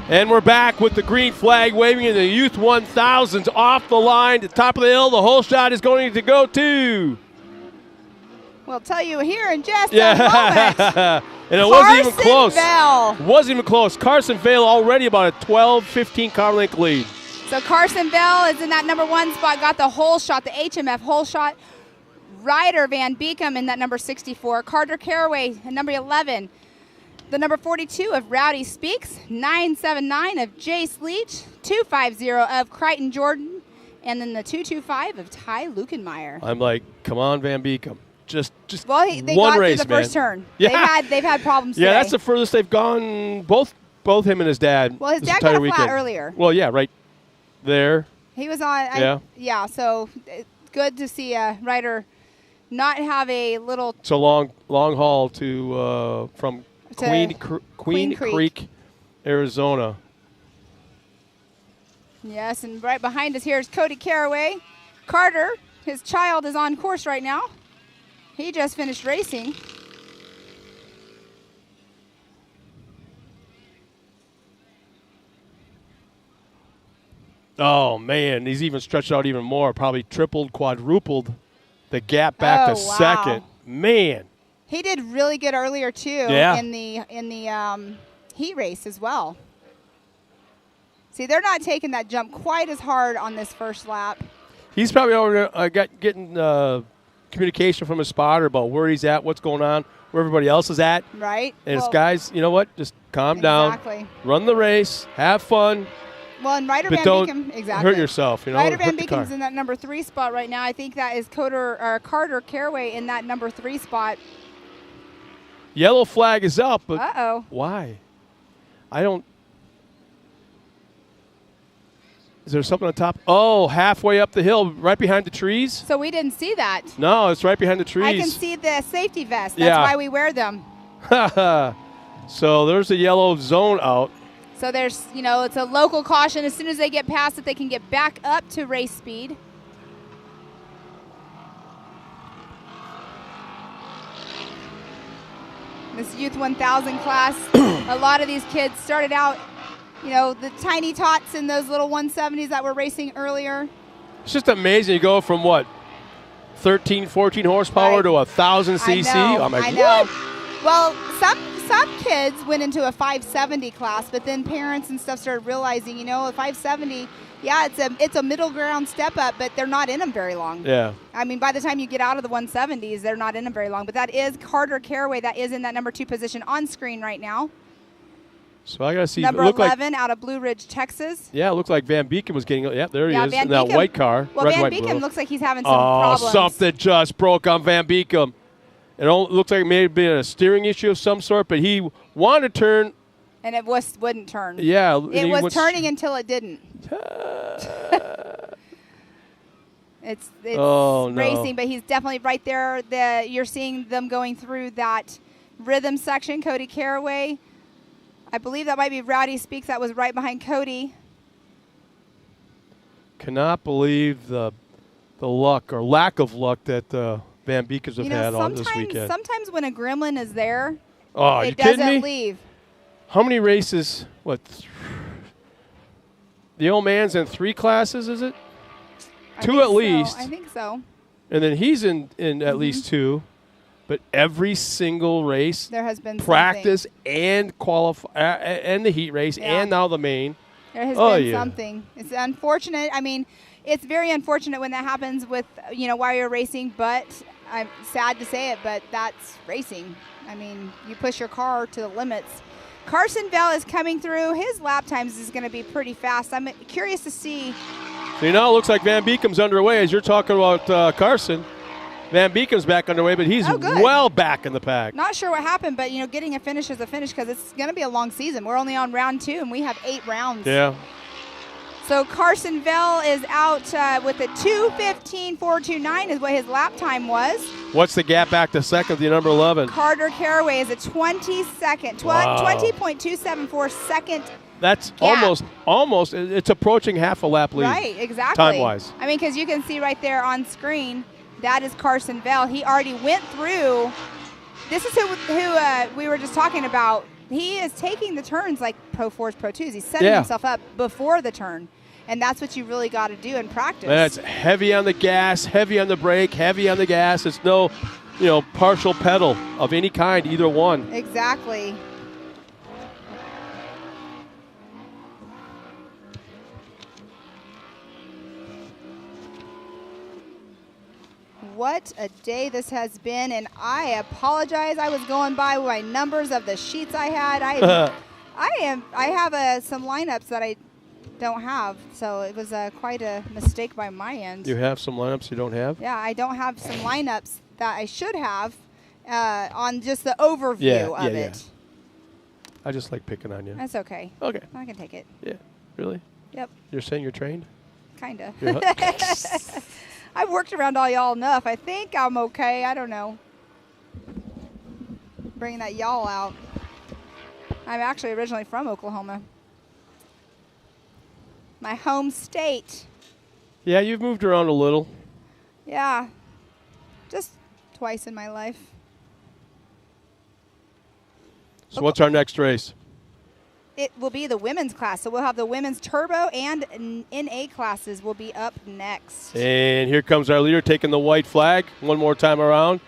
And we're back with the green flag waving in the Youth 1000s off the line to the top of the hill. The whole shot is going to go to. We'll tell you here in just a moment. And it wasn't even close. Vale. Wasn't even close. Carson Vale already about a 12-15 car length lead. So Carson Vale is in that number 1 spot, got the whole shot, the HMF whole shot. Ryder Van Beekum in that number 64. Carter Caraway at number 11. The number 42 of Rowdy Speaks, 979 of Jace Leach, 250 of Crichton Jordan, and then the 225 of Ty Lukenmeyer. I'm like, come on, Van Beekum. Just well, they one got race, through the first man. turn. Yeah. They've had problems Yeah, today. that's the furthest they've gone, both him and his dad. Well, his this dad got entire a flat weekend. earlier. Well, yeah, right there. He was on, yeah, so good to see a rider not have a little. It's a long haul to from Queen Creek, Arizona. Yes, and right behind us here is Cody Caraway. Carter, his child, is on course right now. He just finished racing. Oh, man, he's even stretched out even more, probably tripled, quadrupled the gap back to second. Man. He did really good earlier too in the heat race as well. See, they're not taking that jump quite as hard on this first lap. He's probably over getting communication from his spotter about where he's at, what's going on, where everybody else is at. Right. And his guys, you know what? Just calm down. Run the race. Have fun. Well, and Ryder but Van don't Beekum, exactly. hurt yourself. You know, Ryder Van Beekum's in that number 3 spot right now. I think that is Carter Caraway in that number 3 spot. Yellow flag is up, but why? I don't. Is there something on top? Oh, halfway up the hill, right behind the trees. So we didn't see that. No, it's right behind the trees. I can see the safety vest. That's why we wear them. So there's a yellow zone out. So there's, it's a local caution. As soon as they get past it, they can get back up to race speed. This Youth 1000 class, a lot of these kids started out you know, the tiny tots in those little 170s that were racing earlier. It's just amazing. You go from what, 13, 14 horsepower to 1,000 cc. I'm like, I know. what? Well, some kids went into a 570 class, but then parents and stuff started realizing, you know, a 570, yeah, it's a middle ground step up, but they're not in them very long. Yeah. I mean, by the time you get out of the 170s, they're not in them very long. But that is Carter Caraway. That is in that number 2 position on screen right now. So I got to see. Number it looked 11 out of Blue Ridge, Texas. Yeah, it looked like Van Beeken was getting. Yeah, there he is Van in that Beeken- white car. Well, red, Van white, Beeken blue. looks like he's having some problems. Something just broke on Van Beeken. It looks like it may have been a steering issue of some sort, but he wanted to turn. And it wouldn't turn. Yeah. and It he was went turning until it didn't. It's Oh, no. racing, but he's definitely right there. You're seeing them going through that rhythm section. Cody Caraway. I believe that might be Rowdy Speaks. That was right behind Cody. Cannot believe the luck or lack of luck that Van Beekens have had on this weekend. Sometimes when a gremlin is there, Oh, it you kidding doesn't me? leave. How many races? What? The old man's in 3 classes, is it? I 2 think at so. least. I think so. And then he's in at least 2. But every single race, There has been practice and qualify and the heat race Yeah. and now the main. There has Oh, been yeah. something. It's unfortunate. I mean, it's very unfortunate when that happens with, you know, while you're racing, but I'm sad to say it, but that's racing. I mean, you push your car to the limits. Carson Bell is coming through. His lap times is going to be pretty fast. I'm curious to see. So now it looks like Van Beeken's underway as you're talking about Carson. Van Beeken's back underway, but he's good. well back in the pack. Not sure what happened, but, you know, getting a finish is a finish because it's going to be a long season. We're only on round 2, and we have 8 rounds. Yeah. So Carson Bell is out with a 2:15.429 is what his lap time was. What's the gap back to second, the number 11? Carter Caraway is a 20.274 second. That's gap. almost, it's approaching half a lap lead. Right, exactly. Time-wise. I mean, because you can see right there on screen, that is Carson Bell. He already went through. This is who we were just talking about. He is taking the turns like Pro 4s, Pro 2s. He's setting Yeah. himself up before the turn. And that's what you really got to do in practice. That's heavy on the gas, heavy on the brake, heavy on the gas. It's no, partial pedal of any kind, either one. Exactly. What a day this has been, and I apologize. I was going by my numbers of the sheets I had. I have some lineups that I don't have, so it was quite a mistake by my end. You have some lineups you don't have? Yeah, I don't have some lineups that I should have on just the overview of it. I just like picking on you. That's okay. Okay. I can take it. Yeah. Really? Yep. You're saying you're trained? Kinda. You're I've worked around all y'all enough. I think I'm okay. I don't know. Bringing that y'all out. I'm actually originally from Oklahoma. My home state. Yeah, you've moved around a little. Yeah. Just twice in my life. So what's our next race? It will be the women's class. So we'll have the women's turbo and NA classes will be up next. And here comes our leader taking the white flag one more time around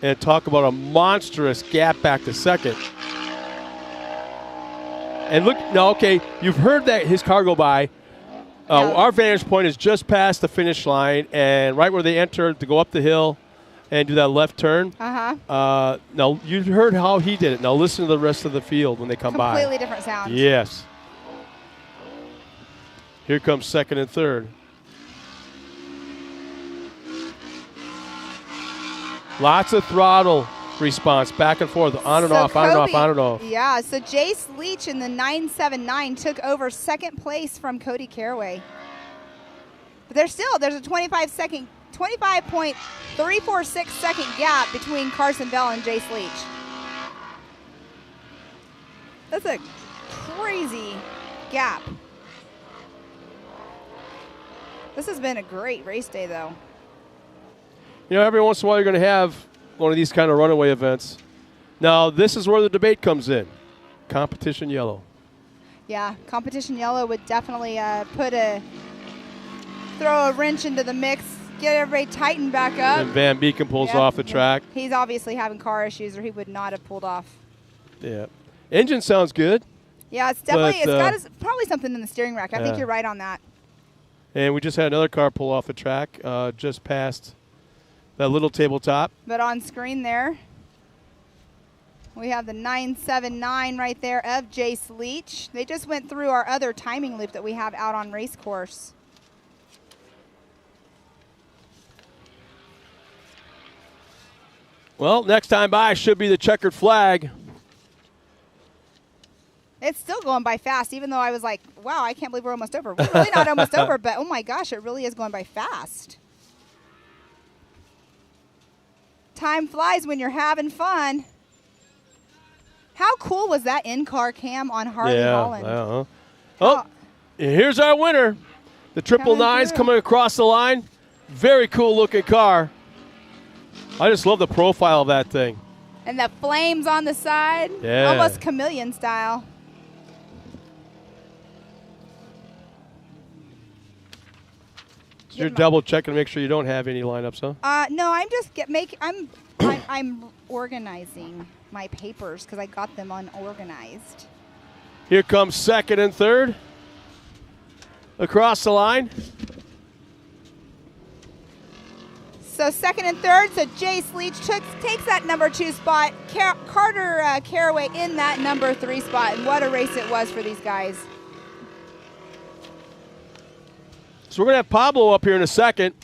and talk about a monstrous gap back to second. And look, no, okay, you've heard that his car go by. Our vantage point is just past the finish line, and right where they enter to go up the hill and do that left turn. Now, you heard how he did it. Now listen to the rest of the field when they come by. Completely different sound. Yes. Here comes second and third. Lots of throttle response, back and forth, on and off, on and off, on and off. Yeah, so Jace Leach in the 979 took over second place from Cody Caraway. But there's a 25.346 second gap between Carson Bell and Jace Leach. That's a crazy gap. This has been a great race day, though. Every once in a while you're going to have one of these kind of runaway events. Now, this is where the debate comes in. Competition yellow. Yeah, competition yellow would definitely throw a wrench into the mix, get everybody tightened back up. And Van Beeken pulls Yep. off the track. He's obviously having car issues, or he would not have pulled off. Yeah. Engine sounds good. Yeah, it's definitely, But, probably something in the steering rack. I think yeah. you're right on that. And we just had another car pull off the track just past that little tabletop. But on screen there, we have the 979 right there of Jace Leach. They just went through our other timing loop that we have out on race course. Well, next time by should be the checkered flag. It's still going by fast, even though I was like, wow, I can't believe we're almost over. We're really not almost over, but oh my gosh, it really is going by fast. Time flies when you're having fun. How cool was that in-car cam on Harley Holland? Oh, here's our winner. The 999's coming across the line. Very cool looking car. I just love the profile of that thing. And the flames on the side. Yeah. Almost chameleon style. So you're double checking to make sure you don't have any lineups, huh? No, I'm just I'm organizing my papers because I got them unorganized. Here comes second and third. Across the line. So second and third, so Jace Leach takes that number 2 spot. Carter Caraway in that number 3 spot, and what a race it was for these guys. So we're going to have Pablo up here in a second.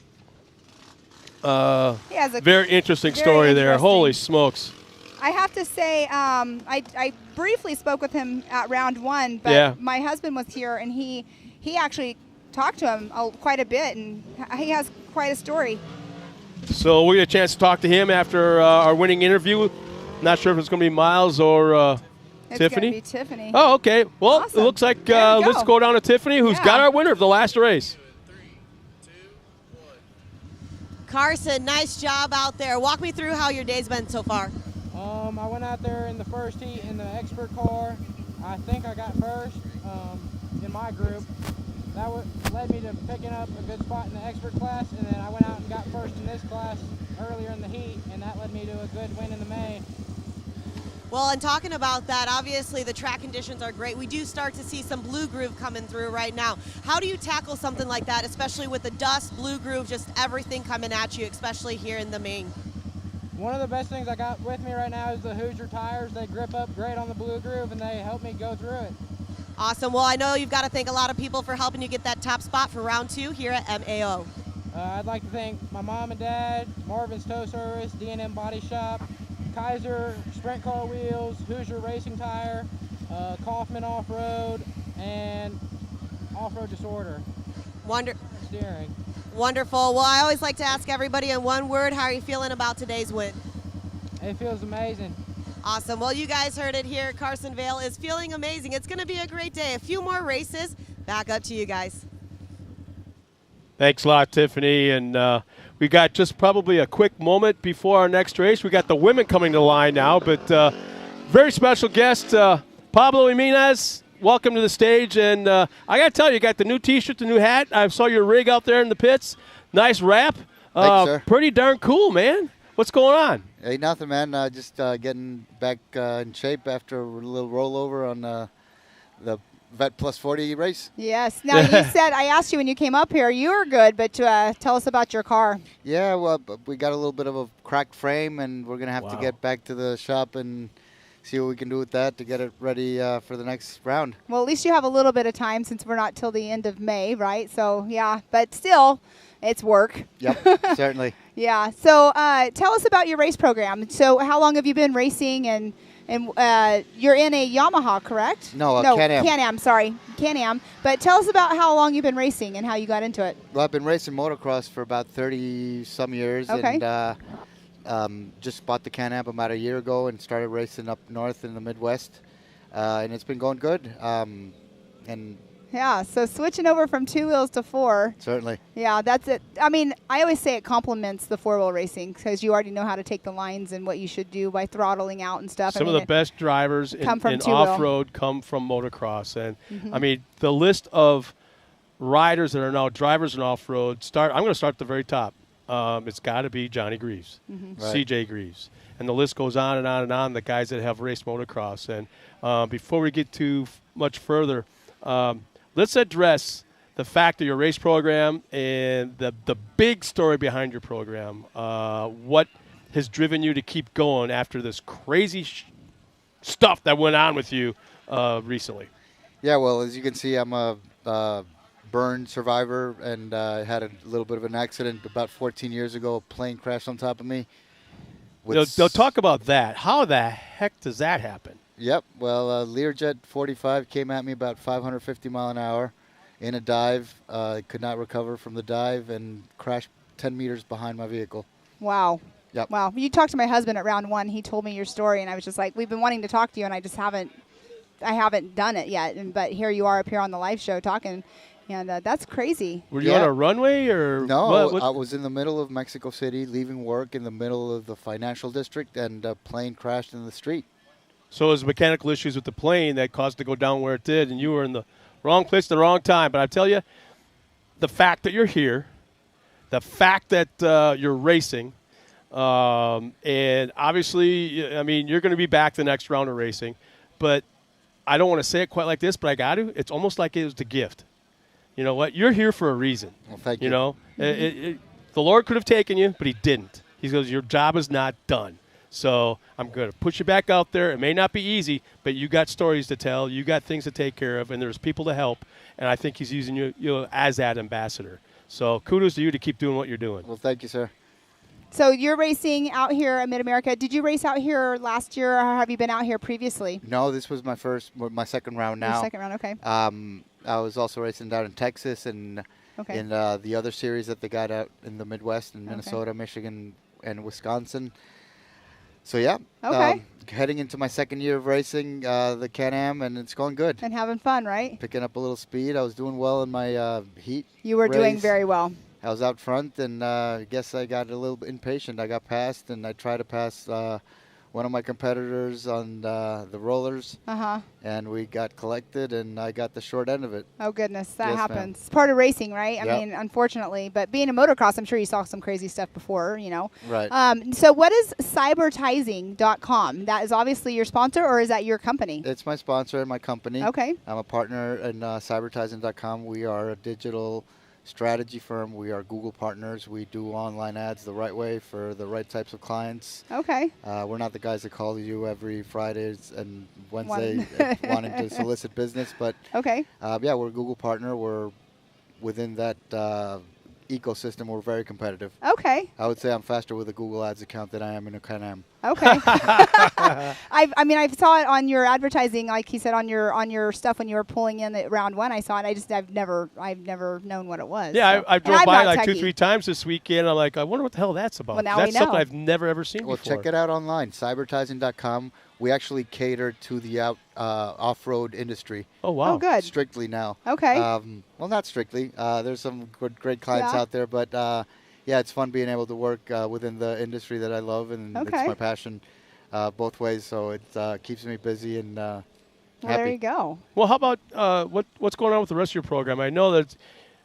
He has a very interesting very story there. interesting. Holy smokes. I have to say, I briefly spoke with him at round 1, but Yeah. my husband was here, and he actually talked to him quite a bit, and he has quite a story. So we get a chance to talk to him after our winning interview. Not sure if it's going to be Miles or It's Tiffany. gonna be Tiffany. Oh, okay. Well, Awesome. it looks like There we let's go. go down to Tiffany, who's Yeah. got our winner of the last race. Carson, nice job out there. Walk me through how your day's been so far. I went out there in the first heat in the expert car. I think I got first in my group. That led me to picking up a good spot in the expert class, and then I went out and got first in this class earlier in the heat, and that led me to a good win in the May. Well, and talking about that, obviously the track conditions are great. We do start to see some blue groove coming through right now. How do you tackle something like that, especially with the dust, blue groove, just everything coming at you, especially here in the main? One of the best things I got with me right now is the Hoosier tires. They grip up great on the blue groove, and they help me go through it. Awesome. Well, I know you've got to thank a lot of people for helping you get that top spot for round 2 here at MAO. I'd like to thank my mom and dad, Marvin's Tow Service, D&M Body Shop, Kaiser Sprint Car Wheels, Hoosier Racing Tire, Kaufman Off-Road, and Off-Road Disorder. Steering. Wonderful. Well, I always like to ask everybody in one word, how are you feeling about today's win? It feels amazing. Awesome. Well, you guys heard it here. Carson Vale is feeling amazing. It's going to be a great day. A few more races. Back up to you guys. Thanks a lot, Tiffany. And we got just probably a quick moment before our next race. We got the women coming to the line now, but very special guest, Pablo Jimenez. Welcome to the stage. And I got to tell you, you got the new T-shirt, the new hat. I saw your rig out there in the pits. Nice wrap. Thank you, sir. Pretty darn cool, man. What's going on? Hey, nothing, man. Just getting back in shape after a little rollover on the Vet Plus 40 race. Yes. Now, you said, I asked you when you came up here, you were good, but tell us about your car. Yeah, well, we got a little bit of a cracked frame, and we're going to have to get back to the shop and see what we can do with that to get it ready for the next round. Well, at least you have a little bit of time since we're not till the end of May, right? So, yeah, but still, it's work. Yep, certainly. Yeah. So tell us about your race program. So how long have you been racing? And you're in a Yamaha, correct? No, Can-Am. Can-Am, sorry. Can-Am. But tell us about how long you've been racing and how you got into it. Well, I've been racing motocross for about 30-some years. Okay. And just bought the Can-Am about a year ago and started racing up north in the Midwest. And it's been going good. And Yeah, so switching over from 2 wheels to 4. Certainly. Yeah, that's it. I mean, I always say it complements the 4-wheel racing because you already know how to take the lines and what you should do by throttling out and stuff. Some of the best drivers in off-road come from motocross. And, I mean, the list of riders that are now drivers in off-road, I'm going to start at the very top. It's got to be Johnny Greaves, Right. CJ Greaves. And the list goes on and on and on, the guys that have raced motocross. And before we get too much further, let's address the fact of your race program and the big story behind your program. What has driven you to keep going after this crazy stuff that went on with you recently? Yeah, well, as you can see, I'm a burn survivor, and I had a little bit of an accident about 14 years ago. A plane crashed on top of me. They'll talk about that. How the heck does that happen? Yep. Well, Learjet 45 came at me about 550 mile an hour in a dive. Could not recover from the dive and crashed 10 meters behind my vehicle. Wow. Yep. Wow. You talked to my husband at round 1. He told me your story, and I was just like, we've been wanting to talk to you, and I just haven't done it yet. But here you are up here on the live show talking, and that's crazy. Were you on a runway or no? what? I was in the middle of Mexico City, leaving work in the middle of the financial district, and a plane crashed in the street. So it was mechanical issues with the plane that caused it to go down where it did, and you were in the wrong place at the wrong time. But I tell you, the fact that you're here, the fact that you're racing, and obviously, I mean, you're going to be back the next round of racing. But I don't want to say it quite like this, but I got to. It's almost like it was the gift. You know what? You're here for a reason. Well, thank you. You know, the Lord could have taken you, but he didn't. He goes, your job is not done. So I'm going to put you back out there. It may not be easy, but you got stories to tell. You got things to take care of, and there's people to help. And I think he's using you as that ambassador. So kudos to you to keep doing what you're doing. Well, thank you, sir. So you're racing out here at Mid-America. Did you race out here last year, or have you been out here previously? No, this was my second round now. Your second round, okay. I was also racing down in Texas and in the other series that they got out in the Midwest in Minnesota, Michigan, and Wisconsin. So, yeah, heading into my second year of racing the Can-Am, and it's going good. And having fun, right? Picking up a little speed. I was doing well in my heat You were doing race. very well. I was out front, and I guess I got a little bit impatient. I got passed, and I tried to pass one of my competitors on the rollers, and we got collected, and I got the short end of it. Oh, goodness. That Yes, happens. ma'am. It's part of racing, right? Yep. I mean, unfortunately. But being a motocross, I'm sure you saw some crazy stuff before, you know. Right. So what is Cybertizing.com? That is obviously your sponsor, or is that your company? It's my sponsor and my company. Okay. I'm a partner in Cybertizing.com. We are a digital strategy firm. We are Google partners. We do online ads the right way for the right types of clients. Okay. We're not the guys that call you every Fridays and Wednesday wanting to solicit business, but yeah, we're a Google partner. We're within that ecosystem. We're very competitive. Okay. I would say I'm faster with a Google Ads account than I am in a Can-Am. Okay. I saw it on your advertising, like he said, on your stuff when you were pulling in at round 1. I saw it. I've never known what it was. Yeah, so. I drove by like techie. 2-3 times this weekend. I'm like, I wonder what the hell that's about. Well, now that's we know. something I've never ever seen Well, before. check it out online, Cybertizing.com. We actually cater to the off-road industry. Oh, wow. Oh, good. Strictly now. Okay. Well, not strictly. There's some great clients out there, but yeah, it's fun being able to work within the industry that I love, and it's my passion both ways. So it keeps me busy and happy. Well, there you go. Well, how about what's going on with the rest of your program? I know that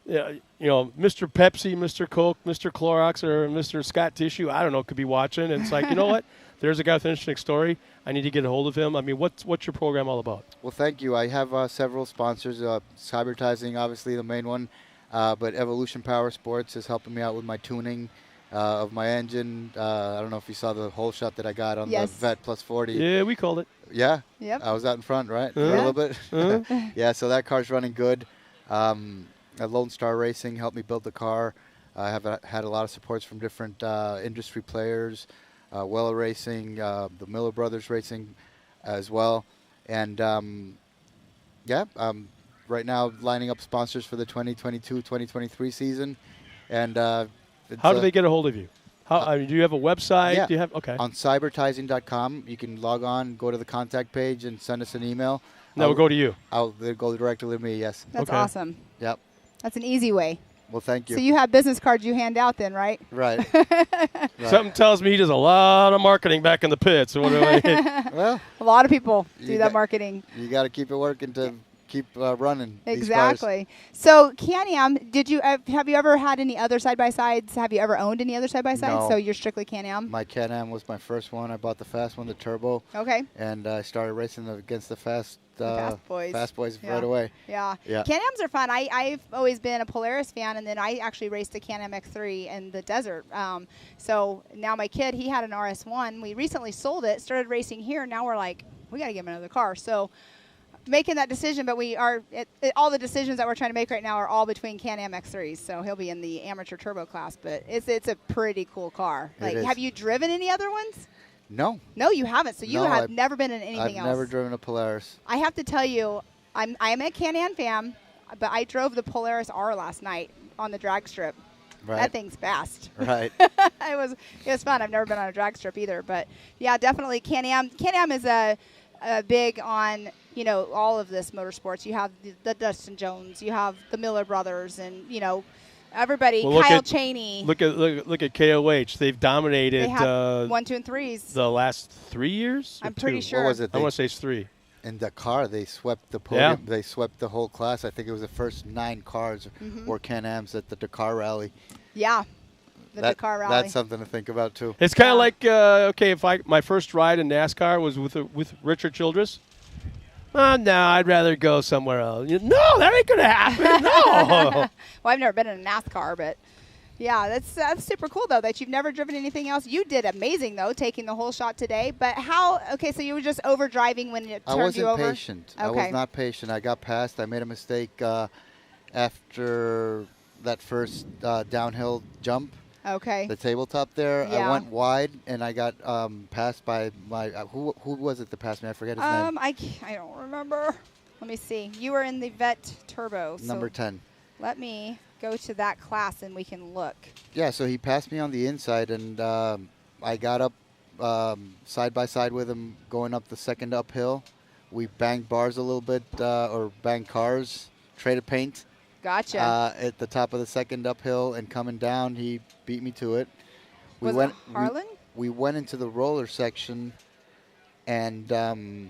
you know, Mr. Pepsi, Mr. Coke, Mr. Clorox, or Mr. Scott Tissue, I don't know, could be watching. And it's like, you know what? There's a guy with an interesting story. I need to get a hold of him. I mean, what's your program all about? Well, thank you. I have several sponsors. Cybertizing, obviously the main one, but Evolution Power Sports is helping me out with my tuning of my engine. I don't know if you saw the whole shot that I got on the Vet Plus 40. Yeah, we called it. Yeah? Yep. I was out in front, right? For a little bit? Yeah, so that car's running good. Lone Star Racing helped me build the car. I have had a lot of supports from different industry players. Weller Racing, the Miller Brothers Racing as well. And yeah, right now lining up sponsors for the 2022-2023 season. And how do they get a hold of you? I mean, do you have a website? Yeah. Do you have On Cybertizing.com, you can log on, go to the contact page, and send us an email. That will go to you. They'll go directly to me. Yes. That's awesome. Yep. That's an easy way. Well, thank you. So you have business cards you hand out then, right? Right. Something tells me he does a lot of marketing back in the pits. What do I? Well, a lot of people do you that got- marketing. You got to keep it working to keep running. these cars. Exactly. So Can-Am, have you ever had any other side-by-sides? Have you ever owned any other side-by-sides? No. So you're strictly Can-Am? My Can-Am was my first one. I bought the fast one, the turbo. Okay. And I started racing against the fast boys. Fast boys Yeah. right away. Yeah. Yeah. Can-Ams are fun. I've always been a Polaris fan, and then I actually raced a Can-Am X3 in the desert. So now my kid, he had an RS1. We recently sold it, started racing here. Now we're like, we got to get him another car. So making that decision, but we are all the decisions that we're trying to make right now are all between Can-Am X3s. So he'll be in the amateur turbo class, but it's a pretty cool car. It Like, is. have you driven any other ones? No. No, you haven't. So you No, have I've- never been in anything I've else. never driven a Polaris. I have to tell you, I'm a Can-Am fan, but I drove the Polaris R last night on the drag strip. Right. That thing's fast. Right. it was fun. I've never been on a drag strip either, but yeah, definitely Can-Am. Can-Am is a big on all of this motorsports. You have the Dustin Jones, you have the Miller brothers, and everybody. Well, Kyle Cheney. Look at KOH. They've dominated. They have 1, 2, and 3s. The last 3 years. I'm or pretty 2? sure. What was it? I want to say it's 3. In Dakar, they swept the podium. Yeah. They swept the whole class. I think it was the first 9 cars Mhm. were Can-Ams at the Dakar rally. Yeah, the Dakar rally. That's something to think about too. It's kind of like if my first ride in NASCAR was with Richard Childress. No, I'd rather go somewhere else. No, that ain't gonna happen. No. Well, I've never been in a NASCAR, but yeah, that's super cool though that you've never driven anything else. You did amazing though, taking the whole shot today. But how? Okay, so you were just over driving when it I turned wasn't you over. patient. Okay. I was not patient. I got past. I made a mistake after that first downhill jump. Okay. The tabletop there. Yeah. I went wide and I got passed by my who was it that passed me? I forget his name. I don't remember. Let me see. You were in the Vet Turbo. So Number 10. Let me go to that class and we can look. Yeah, so he passed me on the inside, and I got up side by side with him going up the second uphill. We banged bars a little bit, or banged cars, traded paint. Gotcha. At the top of the second uphill, and coming down, he beat me to it. Was it Harlan? We went into the roller section, and I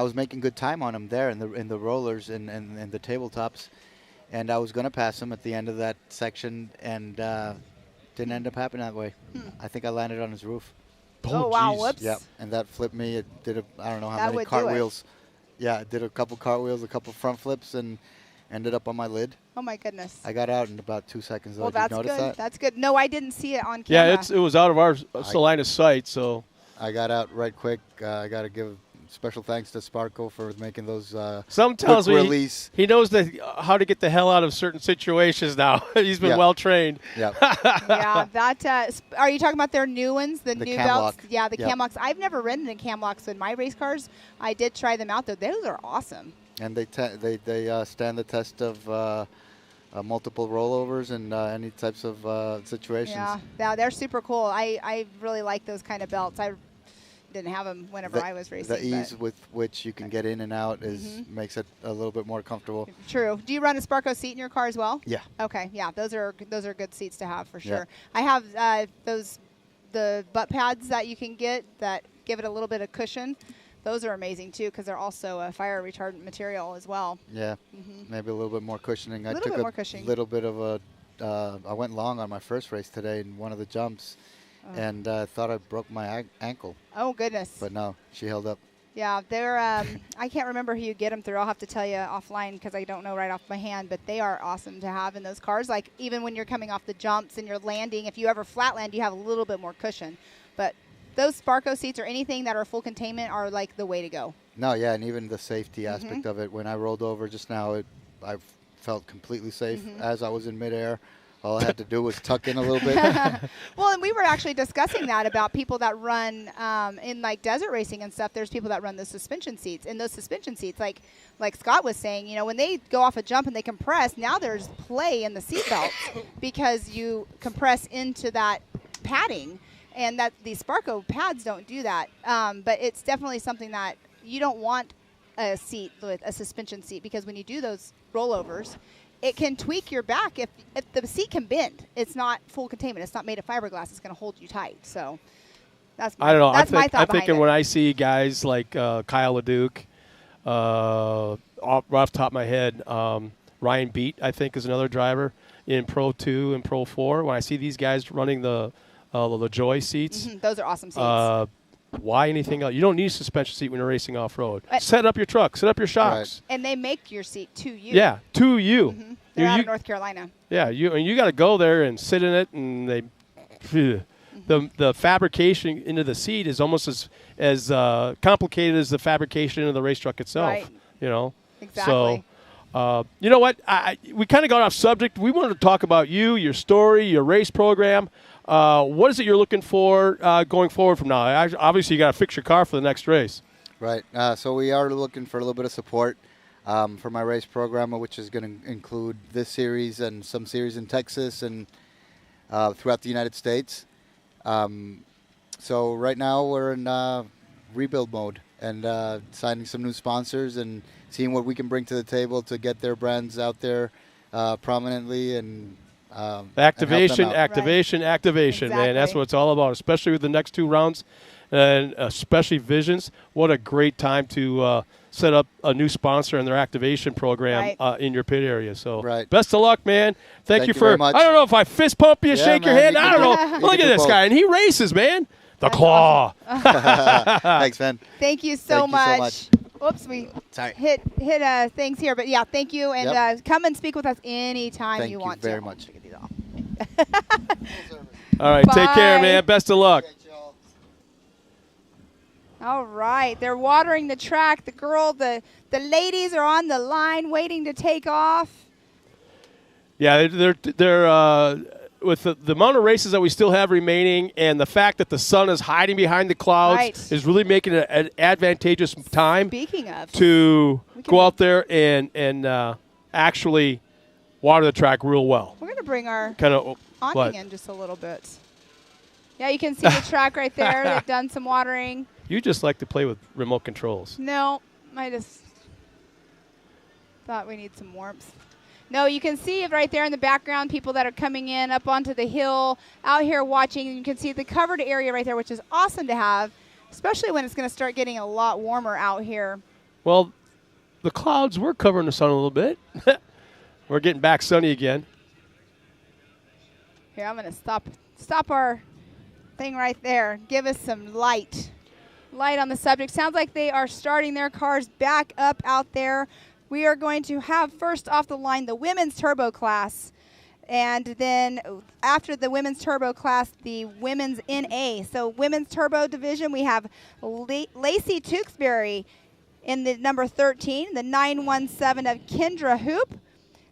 was making good time on him there in the rollers and the tabletops, and I was going to pass him at the end of that section, and didn't end up happening that way. I think I landed on his roof. Oh, wow, geez. Whoops. Yep, and that flipped me. It did I don't know how That many would do it. cartwheels. Yeah, it did a couple cartwheels, a couple front flips, and ended up on my lid. Oh my goodness. I got out in about 2 seconds. Well, Did you that's notice good. that? That's good. No, I didn't see it on camera. Yeah, it was out of our line of sight. So I got out right quick. I got to give special thanks to Sparko for making those some tells quick me release. he knows how to get the hell out of certain situations now. He's been Yeah. well trained. Yeah. Yeah, that. Are you talking about their new ones, the new Cam belts? Lock. Yeah, the Yep. Cam Locks. I've never ridden in Cam Locks in my race cars. I did try them out though. Those are awesome. And they stand the test of multiple rollovers and any types of situations. Yeah, they're super cool. I really like those kind of belts. I didn't have them whenever I was racing. The ease with which you can get in and out makes it a little bit more comfortable. True. Do you run a Sparko seat in your car as well? Yeah. Okay. Yeah, those are good seats to have for Yeah. sure. I have the butt pads that you can get that give it a little bit of cushion. Those are amazing too because they're also a fire retardant material as well. Yeah, maybe a little bit more cushioning. I Little took bit a more cushioning. little bit of a. I went long on my first race today in one of the jumps, and thought I broke my ankle. Oh goodness. But no, she held up. Yeah, they're. I can't remember who you get them through. I'll have to tell you offline because I don't know right off my hand. But they are awesome to have in those cars. Like even when you're coming off the jumps and you're landing, if you ever flatland, you have a little bit more cushion. But those Sparko seats or anything that are full containment are like the way to go. No, yeah, and even the safety aspect of it. When I rolled over just now, I felt completely safe as I was in midair. All I had to do was tuck in a little bit. Well, and we were actually discussing that about people that run in like desert racing and stuff. There's people that run the suspension seats, and those suspension seats, like Scott was saying, when they go off a jump and they compress, now there's play in the seat belts because you compress into that padding, and that these Sparko pads don't do that. But it's definitely something that you don't want a seat with a suspension seat, because when you do those rollovers, it can tweak your back if the seat can bend. It's not full containment. It's not made of fiberglass. It's going to hold you tight. So that's my, I don't know. That's my thought I'm behind thinking it. when I see guys like Kyle LeDuc, right off the top of my head, Ryan Beat, I think, is another driver in Pro 2 and Pro 4. When I see these guys running the LaJoy seats, those are awesome seats. why anything else? You don't need a suspension seat when you're racing off-road. Set up your truck. Set up your shocks. And they make your seat to you. Yeah, to you. They're out of North Carolina. Yeah, you got to go there and sit in it, and the fabrication into the seat is almost as complicated as the fabrication into the race truck itself. Right. You know. Exactly. So, you know what? We kind of got off subject. We wanted to talk about you, your story, your race program. What is it you're looking for going forward from now? Obviously, you got to fix your car for the next race. Right. So we are looking for a little bit of support for my race program, which is going to include this series and some series in Texas and throughout the United States. So right now we're in rebuild mode and signing some new sponsors and seeing what we can bring to the table to get their brands out there prominently and Activation, and help them out. activation, man. That's what it's all about, especially with the next 2 rounds and especially Visions. What a great time to set up a new sponsor and their activation program in your pit area. So best of luck, man. Thank you for, very much. I don't know if I fist pump you, shake your man, hand. I don't know. Look at this guy, and he races, man. The claw. Thanks, man. Thank you so Thank you much. so much. Oops, we Sorry. hit things here, but yeah, thank you, and come and speak with us anytime Thank you you want very to. much. All right, take care, Bye. man. Best of luck. All right, they're watering the track. The ladies are on the line waiting to take off. Yeah, they're with the amount of races that we still have remaining, and the fact that the sun is hiding behind the clouds Right. is really making it an advantageous time. Speaking of, to go out there and actually water the track real well. we're going to bring our Kind of awning in just a little bit. Yeah, you can see the track right there. They've done some watering. You just like to play with remote controls. No, I just thought we need some warmth. No, you can see it right there in the background, people that are coming in up onto the hill, out here watching. You can see the covered area right there, which is awesome to have, especially when it's going to start getting a lot warmer out here. Well, the clouds were covering the sun a little bit. We're getting back sunny again. Here, I'm going to stop our thing right there. Give us some light on the subject. Sounds like they are starting their cars back up out there. We are going to have first off the line the women's turbo class, and then after the women's turbo class, the women's NA. So women's turbo division, we have Lacey Tewksbury in the number 13, the 917 of Kendra Hoop,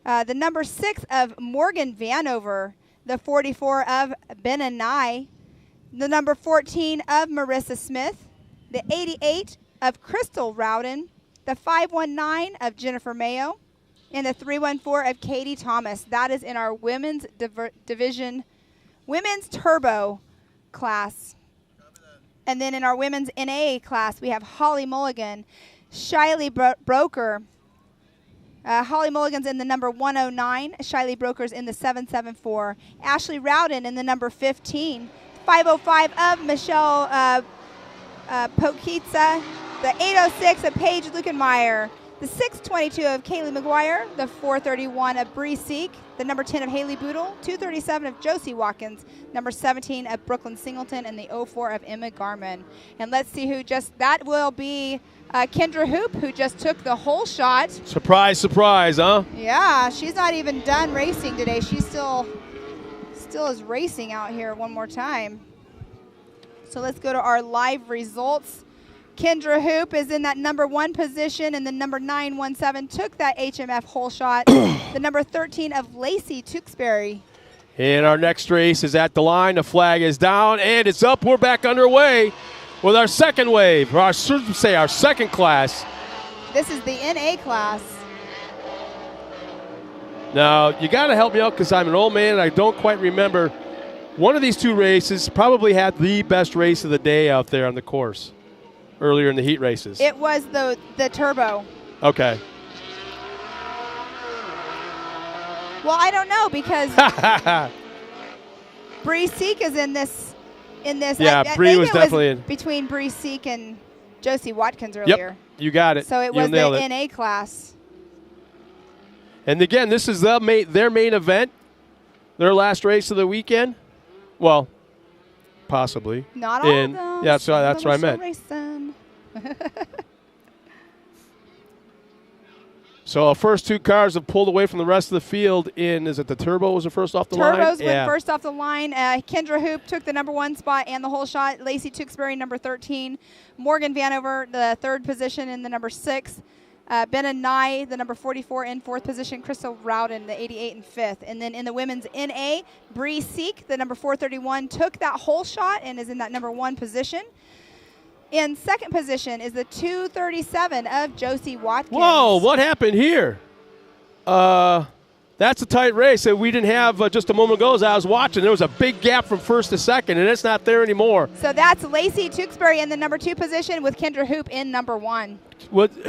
the number 6 of Morgan Vanover, the 44 of Benani, the number 14 of Marissa Smith, the 88 of Crystal Rowden, the 519 of Jennifer Mayo, and the 314 of Katie Thomas. That is in our women's division, women's turbo class. And then in our women's NA class, we have Holly Mulligan, Shiley Broker. Holly Mulligan's in the number 109. Shiley Broker's in the 774. Ashley Rowden in the number 15. 505 of Michelle Pokitza. The 806 of Paige Lukenmeyer, the 622 of Kaylee McGuire, the 431 of Bree Seek, the number 10 of Haley Boodle, 237 of Josie Watkins, number 17 of Brooklyn Singleton, and the 04 of Emma Garman. And let's see that will be Kendra Hoop, who just took the whole shot. Surprise, surprise, huh? Yeah, she's not even done racing today. She still is racing out here one more time. So let's go to our live results. Kendra Hoop is in that number 1 position, and the number 917 took that HMF hole shot. The number 13 of Lacey Tewksbury. And our next race is at the line. The flag is down, and it's up. We're back underway with our second wave, or our second class. This is the NA class. Now, you got to help me out because I'm an old man and I don't quite remember. One of these 2 races probably had the best race of the day out there on the course. earlier in the heat races? It was the turbo. Okay. Well, I don't know because Bree Seek is in this. Yeah, I Bree think was it definitely in. between Bree Seek and Josie Watkins earlier. Yep, you got it. So it You was nailed the it. NA class. And again, this is their main event, their last race of the weekend. Well, possibly. Not all of them. Yeah, so that's what I meant. Racing. So our first two cars have pulled away from the rest of the field is it the Turbo was the first off the line? Turbos went first off the line. Kendra Hoop took the number 1 spot and the whole shot. Lacey Tewksbury, number 13. Morgan Vanover, the 3rd position in the number 6. Benna Nye, the number 44 in 4th position. Crystal Rowden, the 88 and 5th. And then in the women's NA, Bree Seek, the number 431, took that whole shot and is in that number 1 position. In 2nd position is the 237 of Josie Watkins. Whoa, what happened here? That's a tight race that we didn't have just a moment ago as I was watching. There was a big gap from 1st to 2nd, and it's not there anymore. So that's Lacey Tewksbury in the number 2 position with Kendra Hoop in number 1.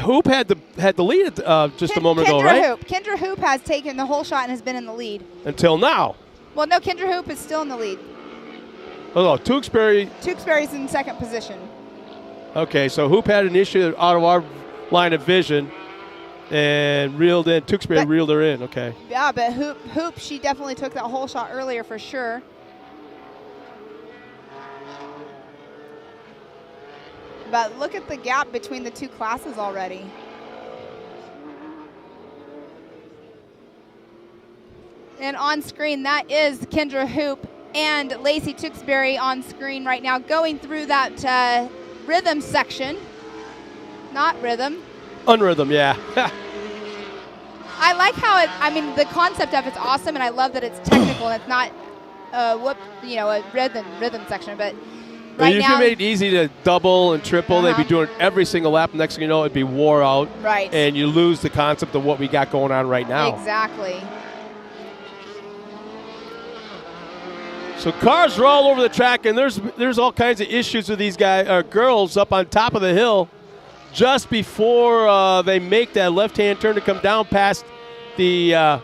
Hoop had the lead just a moment ago, right? Kendra Hoop has taken the whole shot and has been in the lead. Until now. Well, no, Kendra Hoop is still in the lead. Oh, Tewksbury's in 2nd position. Okay, so Hoop had an issue out of our line of vision and reeled in. Tewksbury reeled her in. Okay. Yeah, but Hoop, she definitely took that whole shot earlier for sure. But look at the gap between the two classes already. And on screen, that is Kendra Hoop and Lacey Tewksbury on screen right now, going through that rhythm section. Not rhythm. Unrhythm, yeah. I like how the concept of it's awesome, and I love that it's technical and it's not a rhythm section. But right if now, you made it easy to double and triple, they'd be doing every single lap. Next thing you know, it'd be wore out. Right. And you lose the concept of what we got going on right now. Exactly. So cars are all over the track, and there's all kinds of issues with these girls up on top of the hill just before they make that left-hand turn to come down past the it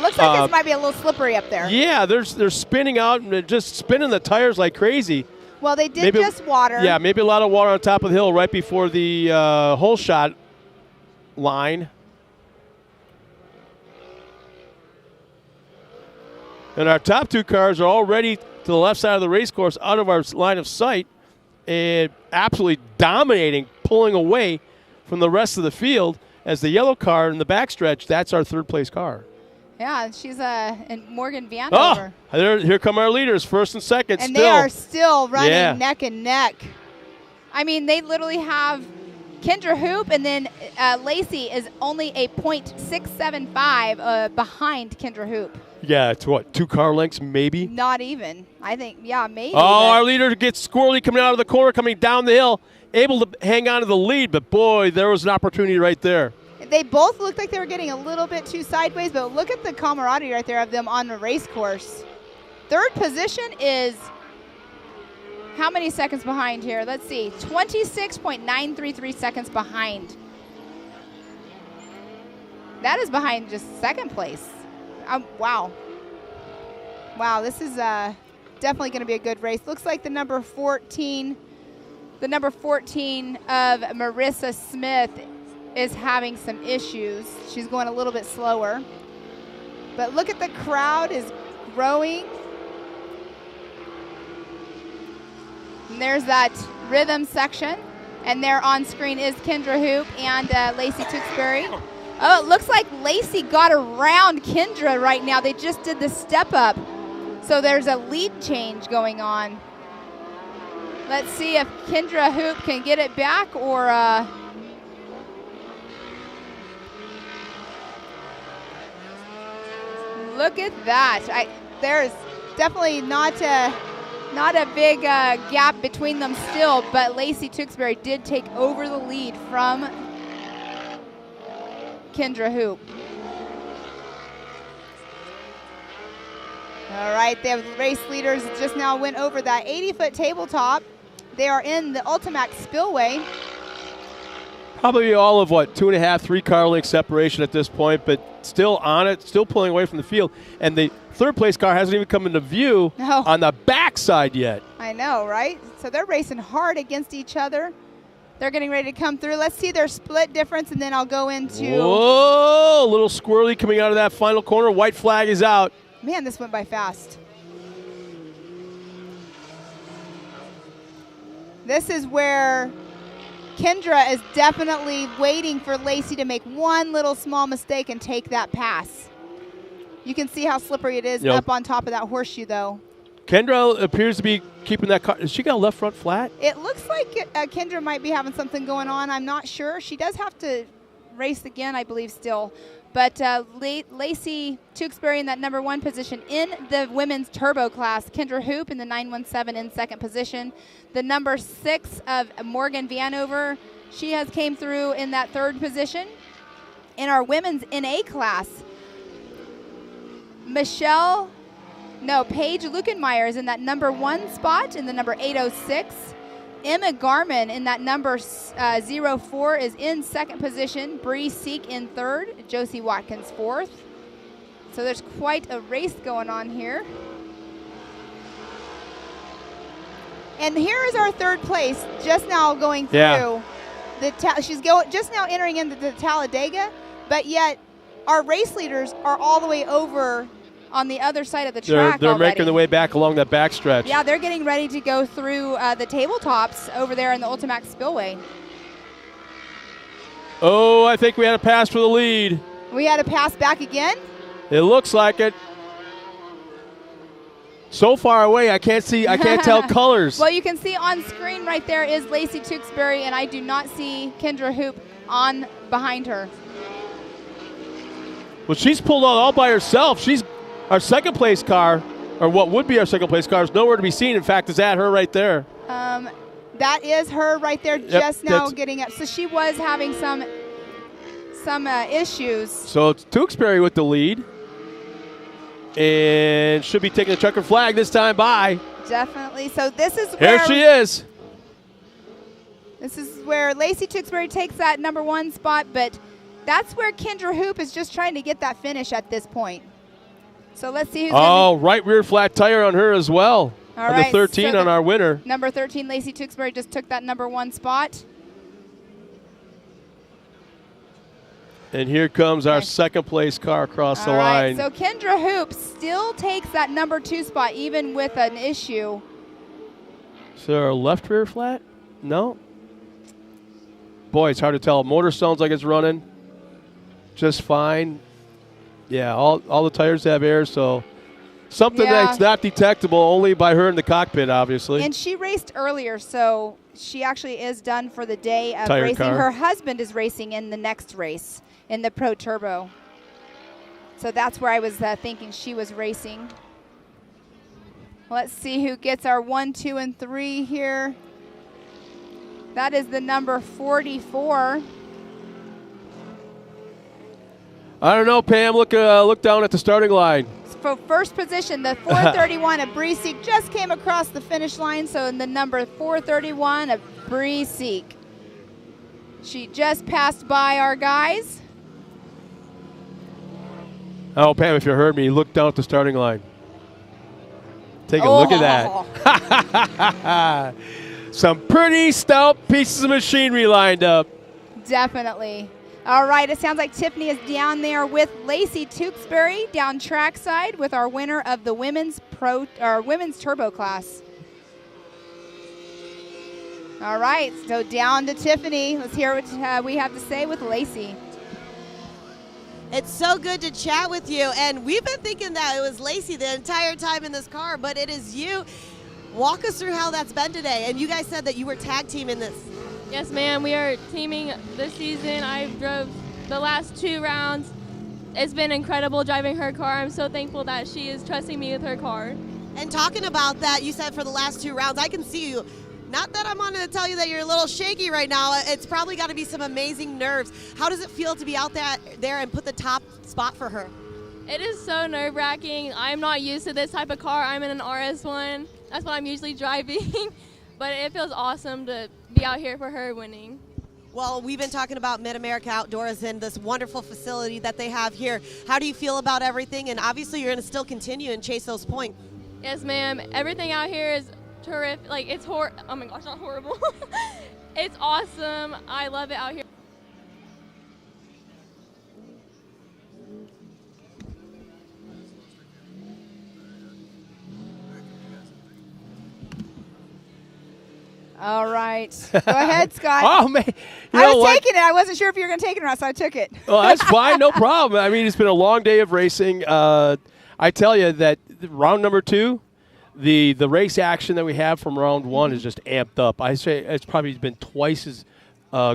looks like this might be a little slippery up there. Yeah, they're spinning out and they're just spinning the tires like crazy. Well, they did just water. Yeah, maybe a lot of water on top of the hill right before the hole shot line. And our top two cars are already to the left side of the race course, out of our line of sight, and absolutely dominating, pulling away from the rest of the field. As the yellow car in the backstretch, that's our 3rd place car. Yeah, she's and Morgan Vanover. Oh, here come our leaders, 1st and 2nd. And they are still running neck and neck. I mean, they literally have Kendra Hoop, and then Lacey is only a .675 behind Kendra Hoop. Yeah, it's what, 2 car lengths maybe? Not even. I think, yeah, maybe. Oh, our leader gets squirrely coming out of the corner, coming down the hill, able to hang on to the lead, but boy, there was an opportunity right there. They both looked like they were getting a little bit too sideways, but look at the camaraderie right there of them on the race course. 3rd position is how many seconds behind here? Let's see, 26.933 seconds behind. That is behind just 2nd place. Wow. Wow, this is definitely going to be a good race. Looks like the number 14 of Marissa Smith is having some issues. She's going a little bit slower. But look at the crowd is growing. And there's that rhythm section. And there on screen is Kendra Hoop and Lacey Tewksbury. Oh, it looks like Lacey got around Kendra right now. They just did the step up. So there's a lead change going on. Let's see if Kendra Hoop can get it back or look at that. There's definitely not a big gap between them still, but Lacey Tewksbury did take over the lead from Kendra Hoop. All right, the race leaders just now went over that 80-foot tabletop. They are in the Ultimax Spillway. Probably all of, 2.5, 3 car length separation at this point, but still on it, still pulling away from the field. And the third place car hasn't even come into view on the backside yet. I know, right? So they're racing hard against each other. They're getting ready to come through. Let's see their split difference, and then I'll go into... Whoa, a little squirrely coming out of that final corner. White flag is out. Man, this went by fast. This is where Kendra is definitely waiting for Lacey to make one little small mistake and take that pass. You can see how slippery it is up on top of that horseshoe, though. Kendra appears to be keeping that car. Has she got a left front flat? It looks like Kendra might be having something going on. I'm not sure. She does have to race again, I believe, still. But Lacey Tewksbury in that number 1 position in the women's turbo class. Kendra Hoop in the 917 in second position. The number 6 of Morgan Vanover, she has came through in that 3rd position. In our women's NA class, Paige Lukenmeyer is in that number 1 spot in the number 806. Emma Garman in that number 04 is in second position. Bree Seek in 3rd. Josie Watkins 4th. So there's quite a race going on here. And here is our 3rd place just now going through. Yeah. She's just now entering into the Talladega, but yet our race leaders are all the way over on the other side of the track. They're already. making their way back along that back stretch. Yeah, they're getting ready to go through the tabletops over there in the Ultimax Spillway. Oh, I think we had a pass for the lead. We had a pass back again. It looks like it. So far away, I can't tell colors. Well, you can see on screen right there is Lacey Tewksbury, and I do not see Kendra Hoop on behind her. Well, she's pulled out all by herself. Our second place car, or what would be our second place car, is nowhere to be seen. In fact, it's at her right there. That is her right there, just now getting up. So she was having some issues. So it's Tewksbury with the lead, and should be taking the checker flag this time by. Definitely. So this is where Here she is. This is where Lacey Tewksbury takes that number 1 spot, but that's where Kendra Hoop is just trying to get that finish at this point. So let's see who's right rear flat tire on her as well. All on right, the 13 so on our winner. Number 13, Lacey Tewksbury, just took that number 1 spot. And here comes our second place car across the line. So Kendra Hoop still takes that number 2 spot, even with an issue. So our left rear flat? No. Boy, it's hard to tell. Motor sounds like it's running just fine. Yeah, all the tires have air, so something that's not detectable only by her in the cockpit, obviously. And she raced earlier, so she actually is done for the day of Tire racing. car. Her husband is racing in the next race in the Pro Turbo. So that's where I was thinking she was racing. Let's see who gets our 1, 2, and 3 here. That is the number 44. I don't know, Pam. Look down at the starting line. For first position, the 431 of Bree Seek just came across the finish line. So in the number 431 of Bree Seek. She just passed by our guys. Oh, Pam, if you heard me, look down at the starting line. Take a look at that. Some pretty stout pieces of machinery lined up. Definitely. All right, it sounds like Tiffany is down there with Lacey Tewksbury down trackside with our winner of the women's turbo class. All right, so down to Tiffany. Let's hear what we have to say with Lacey. It's so good to chat with you, and we've been thinking that it was Lacey the entire time in this car, but it is you. Walk us through how that's been today, and you guys said that you were tag team in this. Yes, ma'am. We are teaming this season. I drove the last 2 rounds. It's been incredible driving her car. I'm so thankful that she is trusting me with her car. And talking about that, you said for the last 2 rounds, I can see you. Not that I'm on to tell you that you're a little shaky right now. It's probably got to be some amazing nerves. How does it feel to be out there and put the top spot for her? It is so nerve-wracking. I'm not used to this type of car. I'm in an RS1. That's what I'm usually driving. But it feels awesome to be out here for her winning. Well, we've been talking about Mid-America Outdoors and this wonderful facility that they have here. How do you feel about everything? And obviously you're going to still continue and chase those points. Yes, ma'am. Everything out here is terrific. Like, it's oh my gosh, not horrible. It's awesome. I love it out here. All right. Go ahead, Scott. Oh, man. I was taking it. I wasn't sure if you were going to take it or not, so I took it. Well, that's fine. No problem. I mean, it's been a long day of racing. I tell you that round number 2, the race action that we have from round 1 is just amped up. I say it's probably been twice as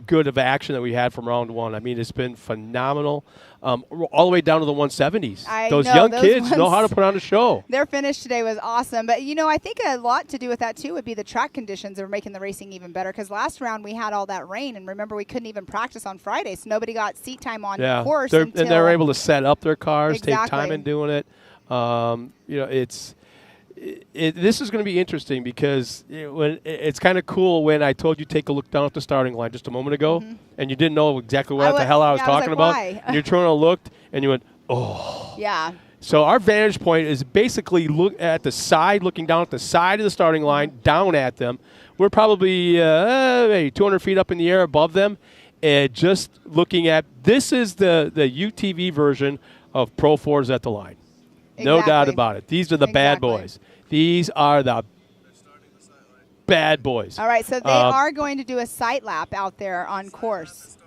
good of action that we had from round 1. I mean, it's been phenomenal, all the way down to the 170s. Those young kids know how to put on a show. Their finish today was awesome. But, you know, I think a lot to do with that, too, would be the track conditions are making the racing even better. Because last round we had all that rain. And remember, we couldn't even practice on Friday. So nobody got seat time on course. And they're able to set up their cars, take time in doing it. You know, this is going to be interesting because it's kind of cool when I told you take a look down at the starting line just a moment ago, and you didn't know exactly what the hell I was talking about. Why? And you turned and looked, and you went, oh. Yeah. So our vantage point is basically look at the side, looking down at the side of the starting line, down at them. We're probably maybe 200 feet up in the air above them, and just looking at this is the UTV version of Pro 4s at the line. No doubt about it. These are the bad boys. These are the bad boys. All right, so they are going to do a sight lap out there on course.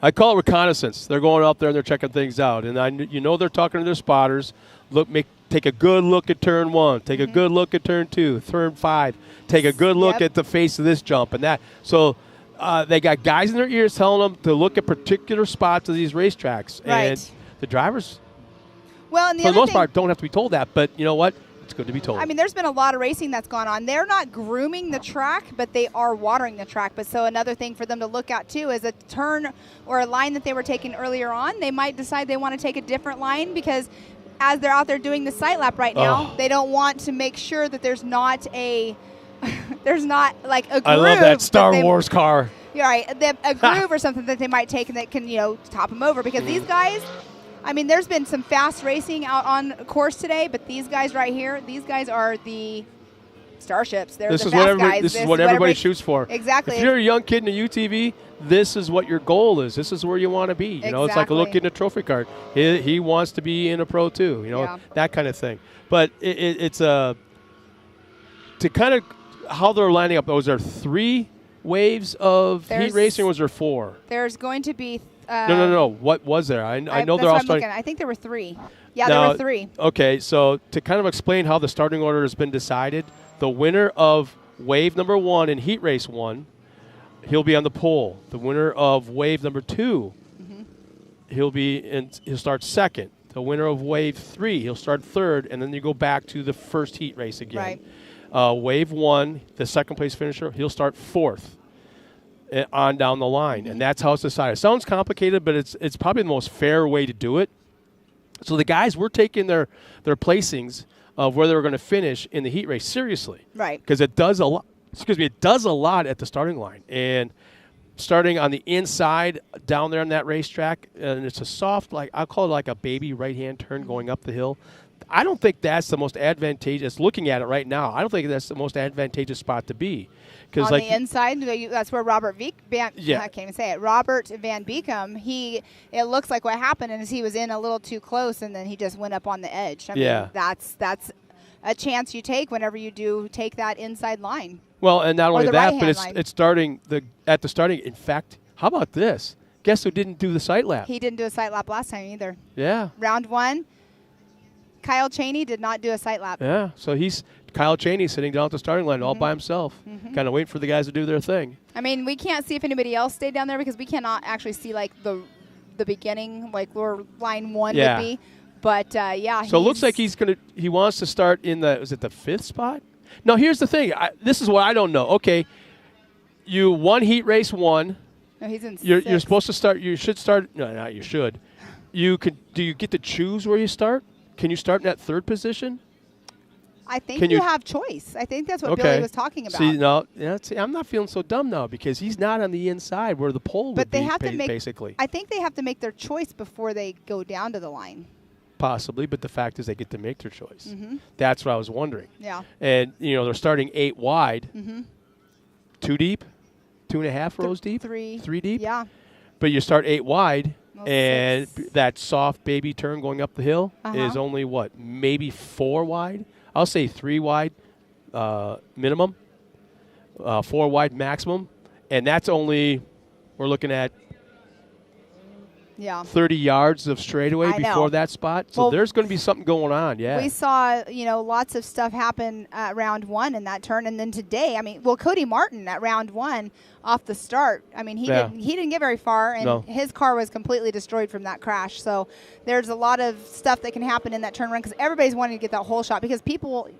I call it reconnaissance. They're going up there and they're checking things out. And you know they're talking to their spotters. Take a good look at turn 1. Take a good look at turn 2, turn 5. Take a good look at the face of this jump and that. So they got guys in their ears telling them to look at particular spots of these racetracks. Right. And the drivers, well, and for the most part, don't have to be told that. But you know what? It's good to be told. I mean, there's been a lot of racing that's gone on. They're not grooming the track, but they are watering the track. But so another thing for them to look at, too, is a turn or a line that they were taking earlier on. They might decide they want to take a different line because as they're out there doing the sight lap right now, they don't want to make sure that there's not a there's not like a groove. I love that Star Wars car. You're right. A groove or something that they might take and that can, top them over. Because these guys, I mean, there's been some fast racing out on course today, but these guys right here, these guys are the starships. They're the fast guys. This is what everybody shoots for. Exactly. If you're a young kid in a UTV, this is what your goal is. This is where you want to be. You know, it's like a look in a trophy card. He wants to be in a Pro too. You know, that kind of thing. But it's to kind of how they're lining up. Was there 3 waves of heat racing, or was there 4? There's going to be. No. What was there? I know they're all starting. I think there were 3. Yeah, there were 3. Okay, so to kind of explain how the starting order has been decided, the winner of wave number 1 in heat race 1, he'll be on the pole. The winner of wave number 2, he'll start second. The winner of wave 3, he'll start third, and then you go back to the first heat race again. Right. Wave 1, the second place finisher, he'll start fourth on down the line, and that's how it's decided. It sounds complicated, but it's probably the most fair way to do it. So the guys were taking their placings of where they were going to finish in the heat race seriously, right? Because it does a lot. It does a lot at the starting line, and starting on the inside down there on that racetrack, and it's a soft, I'll call it like a baby right-hand turn going up the hill. I don't think that's the most advantageous. Looking at it right now, I don't think that's the most advantageous spot to be. On the inside, that's where Robert I can't even say it. Robert Van Beekum, it looks like what happened is he was in a little too close, and then he just went up on the edge. I mean, that's a chance you take whenever you do take that inside line. Well, and not only that, but it's starting at the starting. In fact, how about this? Guess who didn't do the sight lap? He didn't do a sight lap last time either. Yeah. Round 1, Kyle Cheney did not do a sight lap. Yeah, so Kyle Cheney sitting down at the starting line all by himself, kind of waiting for the guys to do their thing. I mean, we can't see if anybody else stayed down there because we cannot actually see the beginning, where line 1 would be. But so it looks like he wants to start in the 5th spot. Now here's the thing. This is what I don't know. Okay, you won heat race 1. No, he's in. You're supposed to start. You should start. No, not you should. Do you get to choose where you start? Can you start in that third position? I think you have choice. I think that's what Billy was talking about. See, I'm not feeling so dumb now because he's not on the inside where the pole would be, basically. I think they have to make their choice before they go down to the line. Possibly, but the fact is they get to make their choice. That's what I was wondering. Yeah. And, they're starting 8 wide. 2 deep? 2.5 rows deep? 3 deep? Yeah. But you start 8 wide, and that soft baby turn going up the hill is only, maybe 4 wide? I'll say 3 wide minimum, 4 wide maximum, and that's only, we're looking at 30 yards of straightaway before that spot. So there's going to be something going on, We saw, lots of stuff happen at round 1 in that turn. And then today, Cody Martin at round 1 off the start. He didn't get very far, and his car was completely destroyed from that crash. So there's a lot of stuff that can happen in that turn run because everybody's wanting to get that whole shot because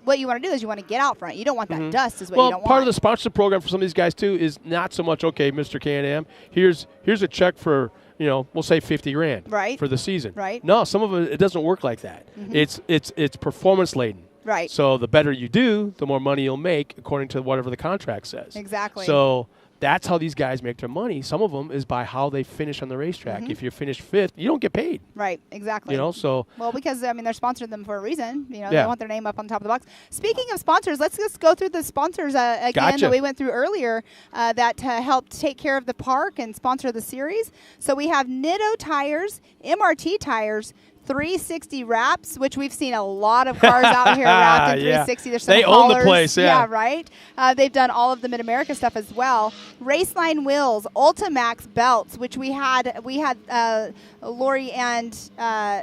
what you want to do is you want to get out front. You don't want that dust is what you don't want. Part of the sponsorship program for some of these guys, too, is not so much, okay, Mr. Can-Am, here's a check for – we'll say $50,000 for the season. Right. No, some of it doesn't work like that. It's performance laden. Right. So the better you do, the more money you'll make according to whatever the contract says. Exactly. So that's how these guys make their money. Some of them is by how they finish on the racetrack. If you finish 5th, you don't get paid. Right. Exactly. So because they're sponsoring them for a reason. They want their name up on top of the box. Speaking of sponsors, let's just go through the sponsors again that we went through earlier that helped take care of the park and sponsor the series. So we have Nitto Tires, MRT Tires, 360 Wraps, which we've seen a lot of cars out here wrapped in 360. There's some they haulers. own the place, Yeah, right. They've done all of the Mid-America stuff as well. Raceline Wheels, Ultimax Belts, which we had Lori and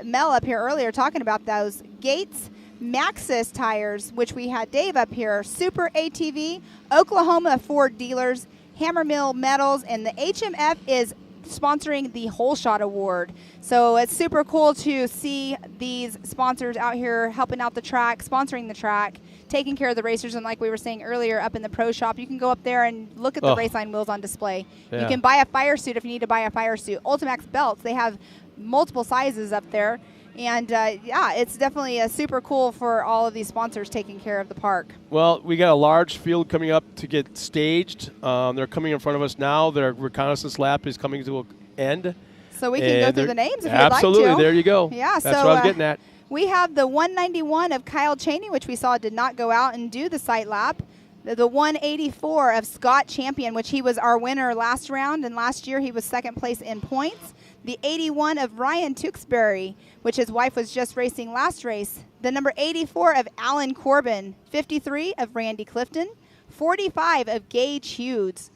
Mel up here earlier talking about those. Gates, Maxxis Tires, which we had Dave up here. Super ATV, Oklahoma Ford Dealers, Hammermill Metals, and the HMF is sponsoring the Whole Shot Award. So it's super cool to see these sponsors out here helping out the track, sponsoring the track, taking care of the racers. And like we were saying earlier, up in the pro shop, you can go up there and look at the Raceline wheels on display. Yeah. You can buy a fire suit if you need to buy a fire suit. Ultimax belts, they have multiple sizes up there. And, it's definitely super cool for all of these sponsors taking care of the park. Well, we got a large field coming up to get staged. They're coming in front of us now. Their reconnaissance lap is coming to an end. So we can go through the names if you'd like to. Absolutely. There you go. Yeah, That's what I was getting at. We have the 191 of Kyle Cheney, which we saw did not go out and do the site lap. The 184 of Scott Champion, which he was our winner last round, and last year he was second place in points. The 81 of Ryan Tewksbury, which his wife was just racing last race. The number 84 of Alan Corbin. 53 of Randy Clifton. 45 of Gage Hughes.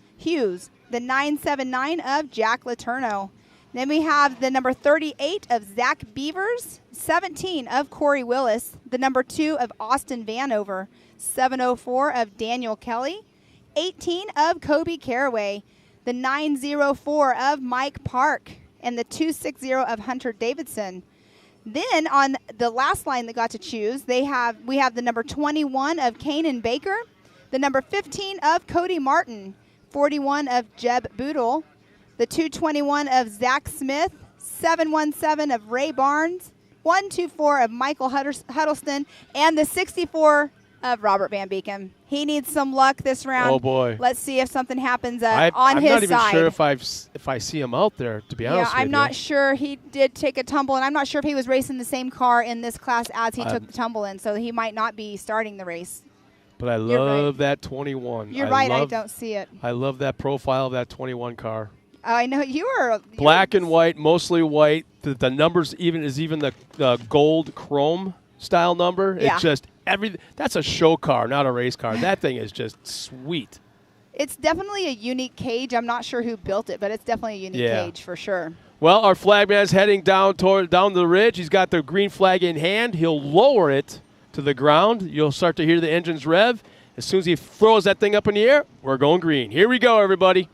The 979 of Jack Letourneau. Then we have the number 38 of Zach Beavers. 17 of Corey Willis. The number 2 of Austin Vanover. 704 of Daniel Kelly. 18 of Kobe Caraway. The 904 of Mike Park. And the 260 of Hunter Davidson. Then on the last line that got to choose, we have the number 21 of Kanan Baker, the number 15 of Cody Martin, 41 of Jeb Boodle, the 221 of Zach Smith, 717 of Ray Barnes, 124 of Michael Huddleston, and the 64 of Robert Van Beeken. He needs some luck this round. Oh, boy. Let's see if something happens on his side. I'm not even sure if I see him out there, to be honest with you. Yeah, I'm not sure. He did take a tumble, and I'm not sure if he was racing the same car in this class as he took the tumble in, so he might not be starting the race. But I love that 21. You're right. I don't see it. I love that profile of that 21 car. I know you are. Black and white, mostly white. The numbers even the gold chrome style number. Yeah. It's just that's a show car, not a race car. That thing is just sweet. It's definitely a unique cage. I'm not sure who built it, but it's definitely a unique cage for sure. Well, our flagman's heading down the ridge. He's got the green flag in hand. He'll lower it to the ground. You'll start to hear the engines rev. As soon as he throws that thing up in the air, we're going green. Here we go, everybody.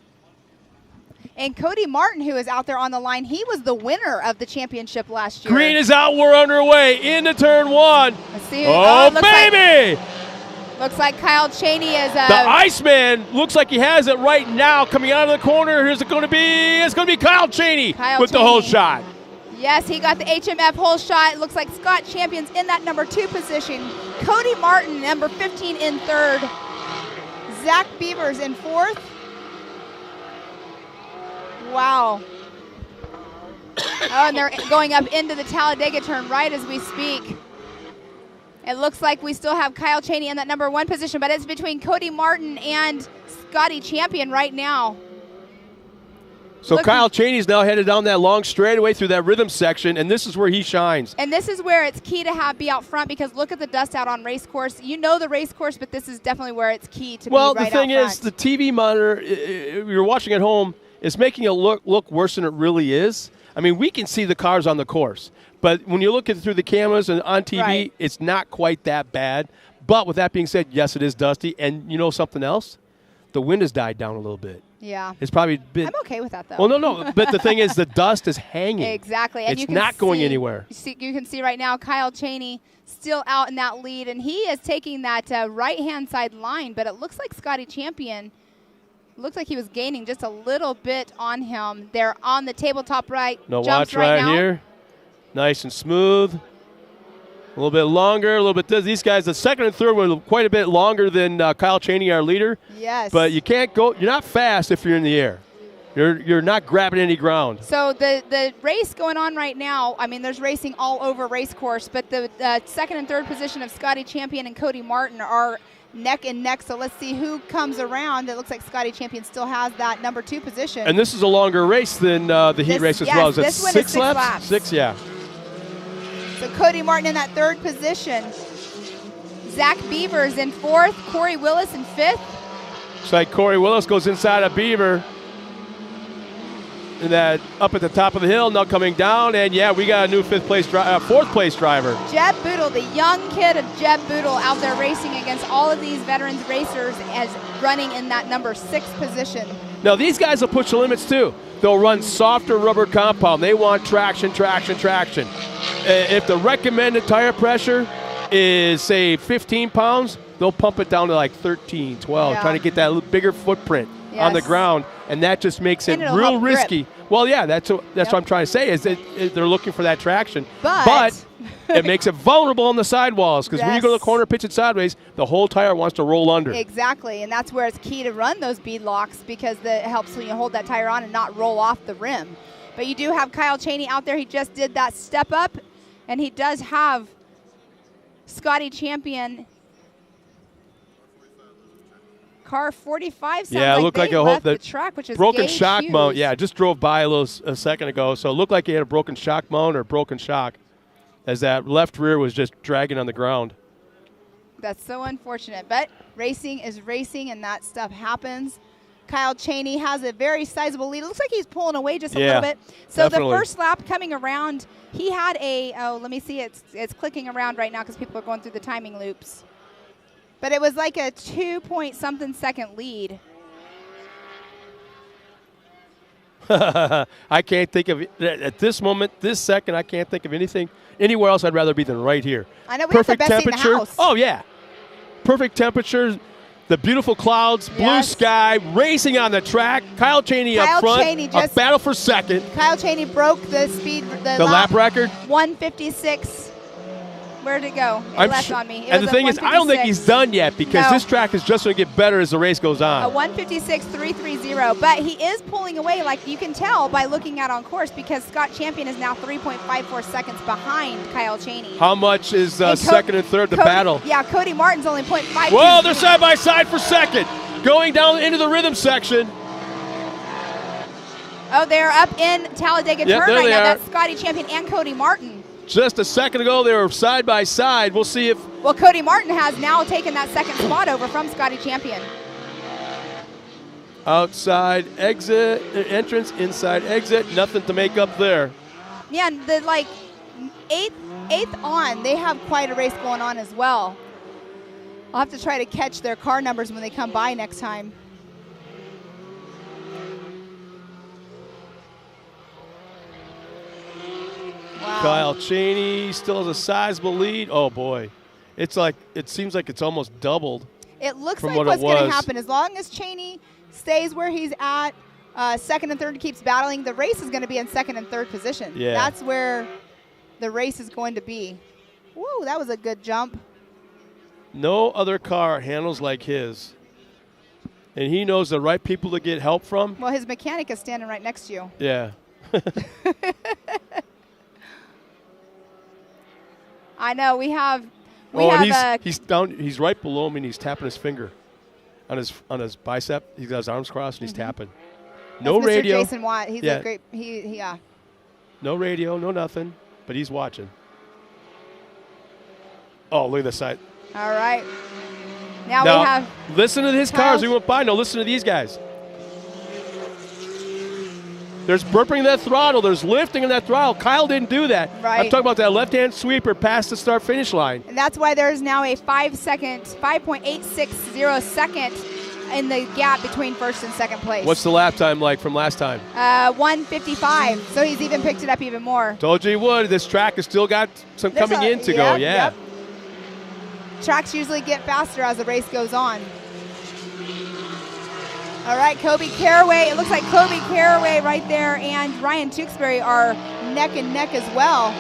And Cody Martin, who is out there on the line, he was the winner of the championship last year. Green is out. We're underway into turn 1. Let's see. Oh, baby! Looks like Kyle Cheney is the Iceman looks like he has it right now. Coming out of the corner, it's going to be Kyle Cheney with the whole shot. Yes, he got the HMF hole shot. It looks like Scott Champion's in that number 2 position. Cody Martin, number 15, in 3rd. Zach Beavers in 4th. Wow. Oh, and they're going up into the Talladega turn right as we speak. It looks like we still have Kyle Cheney in that number 1 position, but it's between Cody Martin and Scotty Champion right now. So Kyle Cheney's now headed down that long straightaway through that rhythm section, and this is where he shines. And this is where it's key to be out front, because look at the dust out on race course. You know the race course, but this is definitely where it's key to be right out front. Well, the thing is, the TV monitor, if you're watching at home, is making it look worse than it really is. I mean, we can see the cars on the course, but when you look at it through the cameras and on TV, it's not quite that bad. But with that being said, yes, it is dusty. And you know something else? The wind has died down a little bit. Yeah. It's probably been. I'm okay with that, though. Well, no. But the thing is, the dust is hanging. Exactly. And it's not going anywhere. You can see right now Kyle Cheney still out in that lead, and he is taking that right-hand side line, but it looks like Scotty Champion looks like he was gaining just a little bit on him. They're on the tabletop right. No, jumps watch right now. here. Nice and smooth. A little bit longer, a little bit. These guys, the second and third were quite a bit longer than Kyle Cheney, our leader. Yes. But you can't go. You're not fast if you're in the air. You're not grabbing any ground. So the race going on right now, I mean, there's racing all over race course, but the second and third position of Scotty Champion and Cody Martin are neck and neck. So let's see who comes around. It looks like Scotty Champion still has that number 2 position. And this is a longer race than the heat race as well. Is it this one is 6 6 laps? laps. 6, yeah. So Cody Martin in that 3rd position. Zach Beavers in 4th. Corey Willis in 5th. Looks like Corey Willis goes inside of Beaver. And that up at the top of the hill, now coming down. And, yeah, we got a new 4th place driver. Jeb Boodle, the young kid of Jeb Boodle, out there racing against all of these veterans racers as running in that number 6 position. Now, these guys will push the limits, too. They'll run softer rubber compound. They want traction. If the recommended tire pressure is, say, 15 pounds, they'll pump it down to like 13, 12, trying to get that bigger footprint on the ground, and that just makes it real risky. Well, yeah, that's what I'm trying to say, is that they're looking for that traction. But it makes it vulnerable on the sidewalls, because when you go to the corner, pitch it sideways, the whole tire wants to roll under. Exactly, and that's where it's key to run those bead locks, because it helps when you hold that tire on and not roll off the rim. But you do have Kyle Cheney out there. He just did that step up, and he does have Scotty Champion. Car 45 sounds like looked like they a left the track, which is broken Gage shock Hughes. mount. Yeah, just drove by a second ago, so it looked like he had a broken shock mount or broken shock, as that left rear was just dragging on the ground. That's so unfortunate, but racing is racing, and that stuff happens. Kyle Cheney has a very sizable lead. It looks like he's pulling away just a little bit. So definitely. The first lap coming around, he had let me see, it's clicking around right now because people are going through the timing loops. But it was like a 2-point-something second lead. I can't think of, at this moment, this second, I can't think of anything, anywhere else I'd rather be than right here. I know, we have the best seat in the house. Oh, yeah. Perfect temperature, the beautiful clouds, blue sky, racing on the track. Kyle Cheney up front, a battle for second. Kyle Cheney broke the speed, the lap record. 156. Where'd it go? It left on me. And the thing is, I don't think he's done yet, because this track is just going to get better as the race goes on. A 156.330, but he is pulling away, like you can tell by looking at on course, because Scott Champion is now 3.54 seconds behind Kyle Cheney. How much is second and third, the battle? Yeah, Cody Martin's only 0.5. Whoa, they're side by side for second. Going down into the rhythm section. Oh, they're up in Talladega turn right now. That's Scotty Champion and Cody Martin. Just a second ago, they were side by side. We'll see if... Well, Cody Martin has now taken that second spot over from Scotty Champion. Outside exit, entrance, inside exit. Nothing to make up there. Yeah, and the eighth on, they have quite a race going on as well. I'll have to try to catch their car numbers when they come by next time. Wow. Kyle Cheney still has a sizable lead. Oh boy, it seems like it's almost doubled. It looks from like what what's it was. going to happen as long as Cheney stays where he's at. second and third keeps battling. The race is going to be in second and third position. Yeah. That's where the race is going to be. Woo, that was a good jump. No other car handles like his. And he knows the right people to get help from. Well, his mechanic is standing right next to you. Yeah. I know. We have he's down. He's right below me, and he's tapping his finger on his bicep. He's got his arms crossed, and he's tapping. No That's radio. Mr. Jason Watt. He's Yeah. a great. Yeah. No radio, no nothing, but he's watching. Oh, look at the side. All right. Now we have. Listen to his cars. We went by. No, listen to these guys. There's burping that throttle. There's lifting in that throttle. Kyle didn't do that. Right. I'm talking about that left-hand sweeper past the start-finish line. And that's why there's now a 5.860 second in the gap between first and second place. What's the lap time like from last time? 1:55. So he's even picked it up even more. Told you he would. This track has still got some There's coming in to go. Yeah. Yep. Tracks usually get faster as the race goes on. All right, Kobe Caraway. It looks like Kobe Caraway right there and Ryan Tewksbury are neck and neck as well.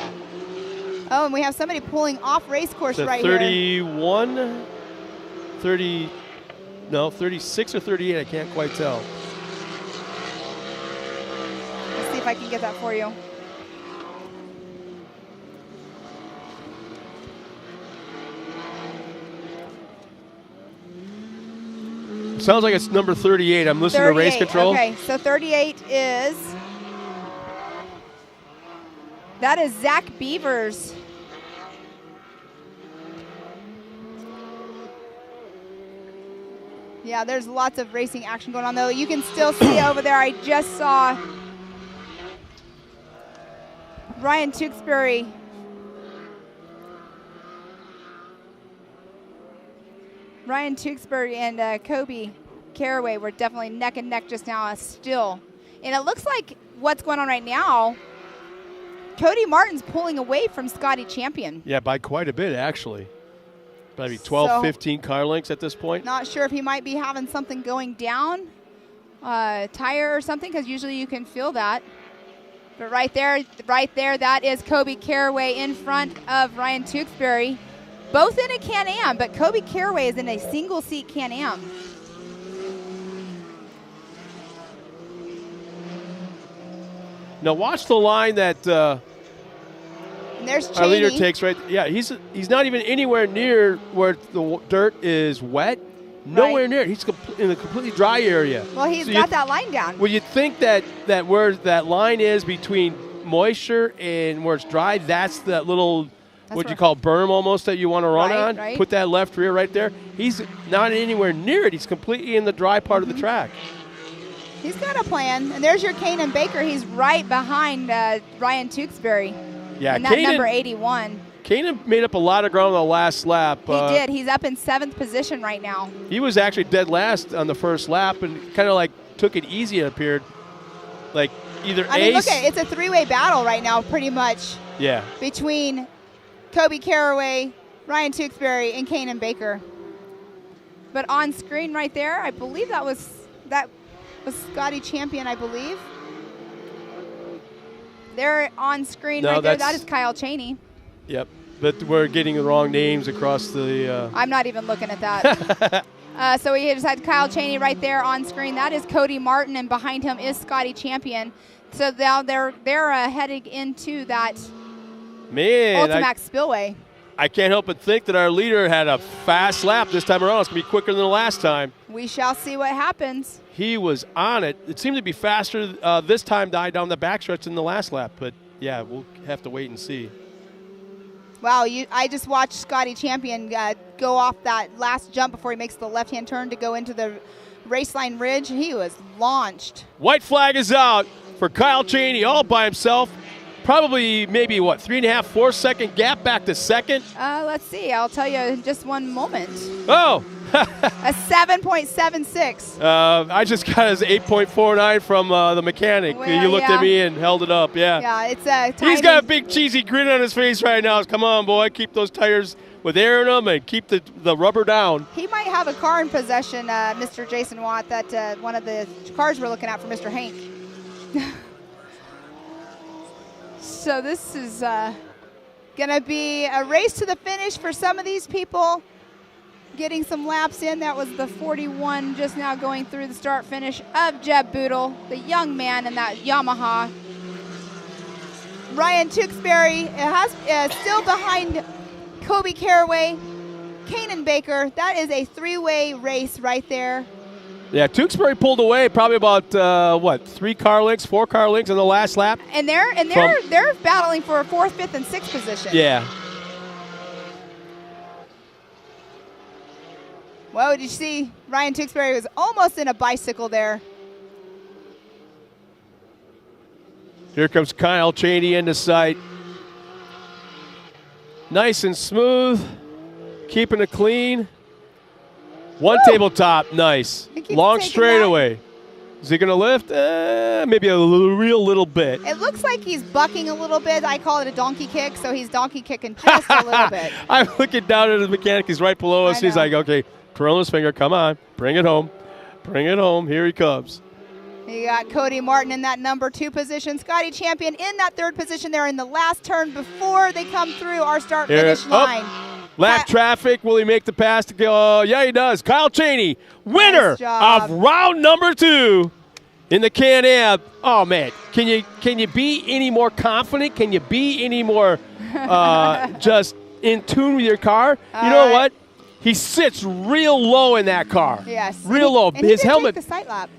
Oh, and we have somebody pulling off race course right here. 31, 30, no, 36 or 38. I can't quite tell. Let's see if I can get that for you. Sounds like it's number 38. I'm listening to race control. Okay, so 38 is. That is Zach Beavers. Yeah, there's lots of racing action going on, though. You can still see over there, I just saw Ryan Tewksbury. Ryan Tewksbury and Kobe Caraway were definitely neck and neck just now still. And it looks like what's going on right now, Cody Martin's pulling away from Scotty Champion. Yeah, by quite a bit, actually. Probably 12, 15 car lengths at this point. Not sure if he might be having something going down, tire or something, because usually you can feel that. But right there, that is Kobe Caraway in front of Ryan Tewksbury. Both in a Can-Am, but Kobe Caraway is in a single-seat Can-Am. Now watch the line that and there's our leader Cheney. takes right. Yeah, he's not even anywhere near where the dirt is wet. Nowhere near it. He's in a completely dry area. Well, he's got that line down. Well, you'd think that where that line is between moisture and where it's dry, that's that little what you call berm almost that you want to run on. Right. Put that left rear right there. He's not anywhere near it. He's completely in the dry part of the track. He's got a plan. And there's your Kanan Baker. He's right behind Ryan Tewksbury. Yeah, in that number 81. Kanan made up a lot of ground on the last lap. He did. He's up in 7th position right now. He was actually dead last on the first lap and kind of like took it easy, it appeared. Like either I mean, look at it. It's a three-way battle right now, pretty much. Yeah. Between Kobe Caraway, Ryan Tewksbury, and Kanan Baker. But on screen right there, I believe that was Scotty Champion, I believe. They're on screen right there. That is Kyle Cheney. Yep. But we're getting the wrong names across the... I'm not even looking at that. So we just had Kyle Cheney right there on screen. That is Cody Martin, and behind him is Scotty Champion. So now they're heading into that Ultimax Spillway. I can't help but think that our leader had a fast lap this time around. It's going to be quicker than the last time. We shall see what happens. He was on it. It seemed to be faster this time down the backstretch than the last lap. But, yeah, we'll have to wait and see. Wow, I just watched Scotty Champion go off that last jump before he makes the left-hand turn to go into the Raceline Ridge. He was launched. White flag is out for Kyle Cheney all by himself. Probably maybe, 3.5, 4 second gap back to second? Let's see. I'll tell you in just one moment. Oh! A 7.76. I just got his 8.49 from the mechanic. Well, you looked at me and held it up, Yeah, it's a He's got a big cheesy grin on his face right now. Come on, boy. Keep those tires with airing them and keep the rubber down. He might have a car in possession, Mr. Jason Watt, that one of the cars we're looking at for Mr. Hank. So this is going to be a race to the finish for some of these people. Getting some laps in. That was the 41 just now going through the start finish of Jeb Boodle, the young man in that Yamaha. Ryan Tewksbury has still behind Kobe Caraway, Kanan Baker. That is a three-way race right there. Yeah, Tewksbury pulled away probably about 4 car lengths in the last lap. And they're battling for a 4th, 5th, and 6th position. Yeah. Whoa, did you see Ryan Tewksbury was almost in a bicycle there. Here comes Kyle Cheney into sight. Nice and smooth, keeping it clean. One tabletop, nice. Long straightaway. Is he going to lift? Maybe a real little bit. It looks like he's bucking a little bit. I call it a donkey kick, so he's donkey kicking just a little bit. I'm looking down at the mechanic. He's right below us. He's like, okay, twirling his finger. Come on, bring it home. Bring it home. Here he comes. You got Cody Martin in that number 2 position. Scotty Champion in that 3rd position. They're in the last turn before they come through our start-finish line. Lap traffic. Will he make the pass to go? Yeah, he does. Kyle Cheney, winner of round number 2 in the Can-Am. Oh, man. Can you be any more confident? Can you be any more just in tune with your car? You know what? He sits real low in that car. Yes. Real low. And his he did helmet. take the sight lap.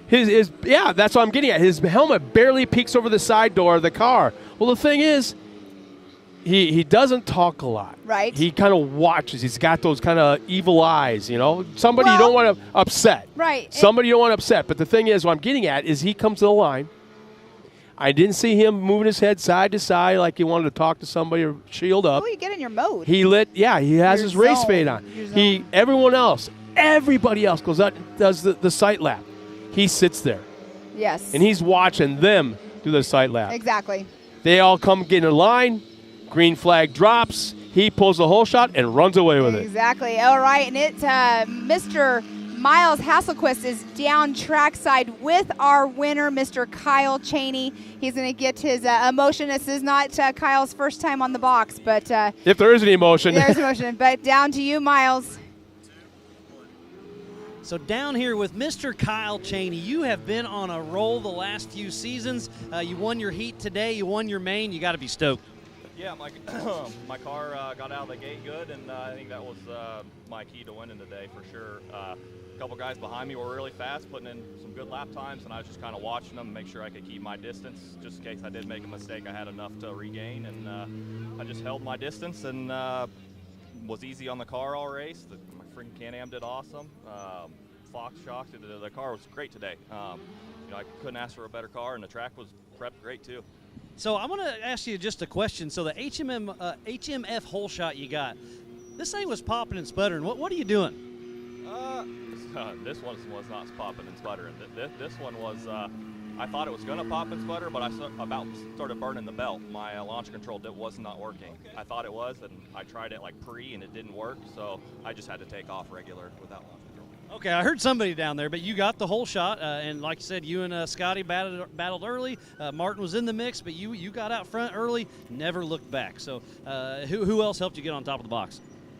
Yeah, that's what I'm getting at. His helmet barely peeks over the side door of the car. Well, the thing is, he doesn't talk a lot. Right. He kind of watches. He's got those kind of evil eyes, you know. Somebody you don't want to upset. Right. Somebody you don't want to upset. But the thing is, what I'm getting at is he comes to the line. I didn't see him moving his head side to side like he wanted to talk to somebody or shield up. Oh, you get in your mode. He has his race fade on. Everybody else goes out and does the sight lap. He sits there. Yes. And he's watching them do the sight lap. Exactly. They all come get in line. Green flag drops. He pulls the whole shot and runs away with it. Exactly. All right, and it's Mr. Miles Hasselquist is down trackside with our winner, Mr. Kyle Cheney. He's going to get his emotion. This is not Kyle's first time on the box, but if there is any emotion. There's emotion, but down to you, Miles. So down here with Mr. Kyle Cheney, you have been on a roll the last few seasons. You won your heat today. You won your main. You got to be stoked. Yeah, my car got out of the gate good, and I think that was my key to winning today for sure. A couple guys behind me were really fast, putting in some good lap times, and I was just kind of watching them, make sure I could keep my distance, just in case I did make a mistake. I had enough to regain, and I just held my distance and was easy on the car all race. My freaking Can-Am did awesome. Fox shocked. The car was great today. I couldn't ask for a better car, and the track was prepped great too. So I want to ask you just a question. So the HMF hole shot you got, this thing was popping and sputtering. What are you doing? This one was not popping and sputtering. This one was, I thought it was going to pop and sputter, but I about started burning the belt. My launch control was not working. I thought it was, and I tried it like and it didn't work, so I just had to take off regular without launch control. Okay, I heard somebody down there, but you got the whole shot, and like you said, you and Scotty battled early. Martin was in the mix, but you got out front early, never looked back. So who else helped you get on top of the box?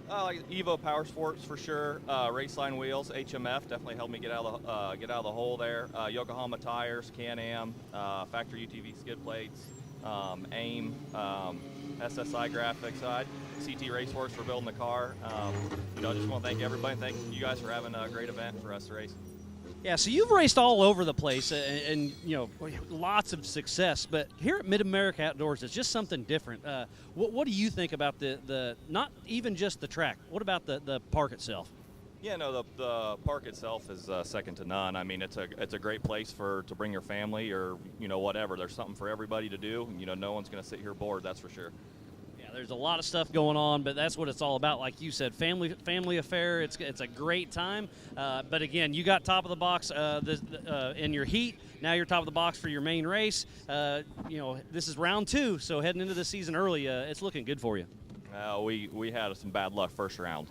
Like Evo Power Sports for sure. Raceline Wheels, HMF definitely helped me get out of the hole there. Yokohama tires, Can-Am, factory UTV skid plates, AIM, SSI graphics. CT Racehorse for building the car. I just want to thank everybody. Thank you guys for having a great event for us to race. Yeah, so you've raced all over the place and lots of success, but here at Mid-America Outdoors, it's just something different. What do you think about the not even just the track, what about the park itself? Yeah, no, the park itself is second to none. I mean, it's a great place to bring your family or, whatever. There's something for everybody to do. No one's going to sit here bored, that's for sure. There's a lot of stuff going on, but that's what it's all about. Like you said, family affair. It's a great time. But again, you got top of the box in your heat. Now you're top of the box for your main race. This is round 2, so heading into the season early, it's looking good for you. We had some bad luck first round.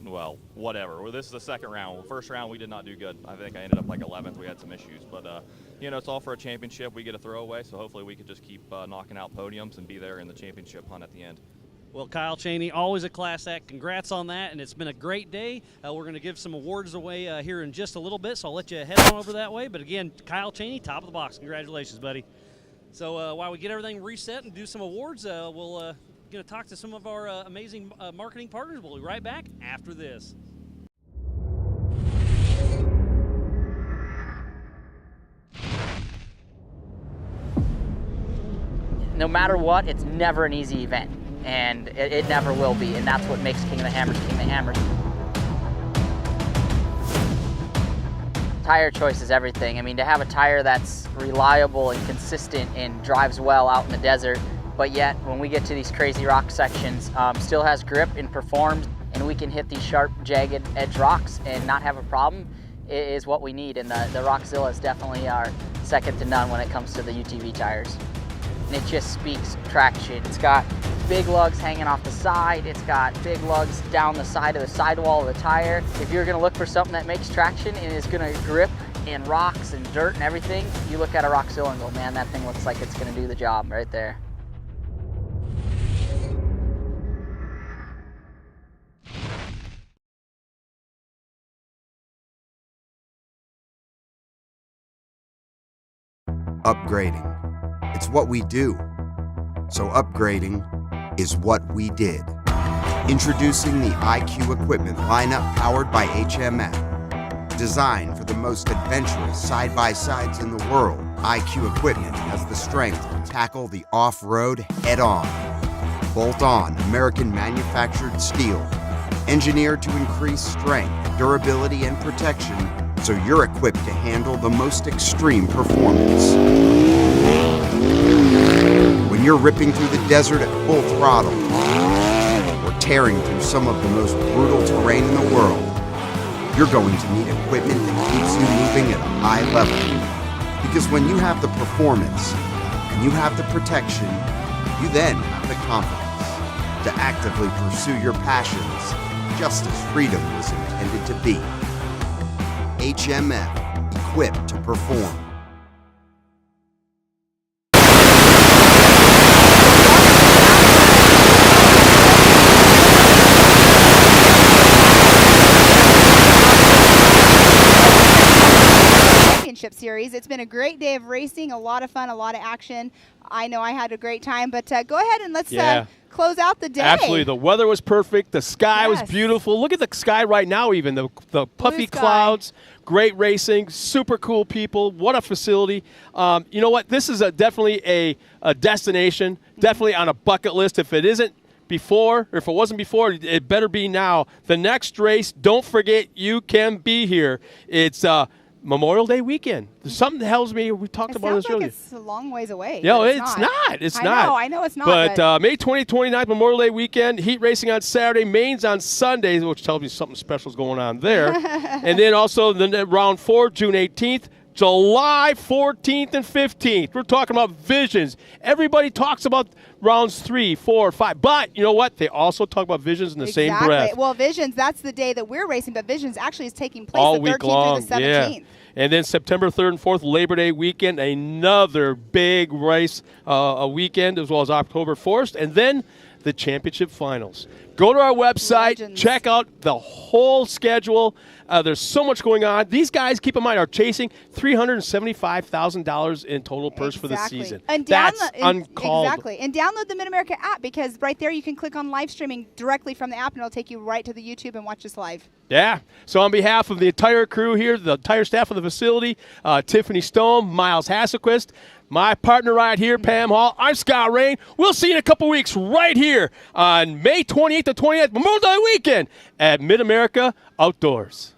Well, whatever. Well, this is the second round. First round, we did not do good. I think I ended up like 11th. We had some issues. But, it's all for a championship. We get a throwaway, so hopefully we could just keep knocking out podiums and be there in the championship hunt at the end. Well, Kyle Chaney, always a class act. Congrats on that, and it's been a great day. We're going to give some awards away here in just a little bit, so I'll let you head on over that way. But, again, Kyle Chaney, top of the box. Congratulations, buddy. So while we get everything reset and do some awards, we'll going to talk to some of our amazing marketing partners. We'll be right back after this. No matter what, it's never an easy event, and it never will be, and that's what makes King of the Hammers King of the Hammers. Tire choice is everything. I mean, to have a tire that's reliable and consistent and drives well out in the desert, but yet when we get to these crazy rock sections, still has grip and performs, and we can hit these sharp, jagged edge rocks and not have a problem, is what we need. And the Rockzilla is definitely our second to none when it comes to the UTV tires. And it just speaks traction. It's got big lugs hanging off the side. It's got big lugs down the side of the sidewall of the tire. If you're gonna look for something that makes traction and is gonna grip in rocks and dirt and everything, you look at a Rockzilla and go, man, that thing looks like it's gonna do the job right there. Upgrading. It's what we do. So upgrading is what we did. Introducing the IQ equipment lineup powered by HMF. Designed for the most adventurous side-by-sides in the world, IQ equipment has the strength to tackle the off-road head-on. Bolt-on American-manufactured steel. Engineered to increase strength, durability, and protection, so you're equipped to handle the most extreme performance. When you're ripping through the desert at full throttle, or tearing through some of the most brutal terrain in the world, you're going to need equipment that keeps you moving at a high level. Because when you have the performance, and you have the protection, you then have the confidence to actively pursue your passions, just as freedom was intended to be. HMF, equipped to perform. Championship series. It's been a great day of racing, a lot of fun, a lot of action. I know I had a great time, but go ahead and let's close out the day. Absolutely. The weather was perfect. The sky was beautiful. Look at the sky right now even. The puffy clouds, great racing, super cool people. What a facility. You know what? This is definitely a destination, definitely on a bucket list. If it isn't before, or if it wasn't before, it better be now. The next race, don't forget you can be here. It's Memorial Day weekend. Something tells me we talked about this earlier. It's a long ways away. No, it's not. It's not. I know it's not. But May 20th, 29th, Memorial Day weekend, heat racing on Saturday, mains on Sundays, which tells me something special is going on there. And then also the round 4, June 18th, July 14th and 15th. We're talking about Visions. Everybody talks about rounds 3, 4, 5. But you know what? They also talk about Visions in the same breath. Well, Visions, that's the day that we're racing, but Visions actually is taking place all the 13th week long. through the 17th. Yeah. And then September 3rd and 4th, Labor Day weekend, another big race a weekend, as well as October 1st. And then the championship finals. Go to our website, check out the whole schedule. There's so much going on. These guys, keep in mind, are chasing $375,000 in total purse for the season. And that's uncalled. Exactly. And download the Mid-America app, because right there you can click on live streaming directly from the app, and it'll take you right to the YouTube and watch us live. Yeah. So on behalf of the entire crew here, the entire staff of the facility, Tiffany Stone, Miles Hasselquist, my partner right here, Pam Hall, I'm Scott Rain. We'll see you in a couple weeks right here on May 28th to 28th, Memorial Day weekend at Mid-America Outdoors.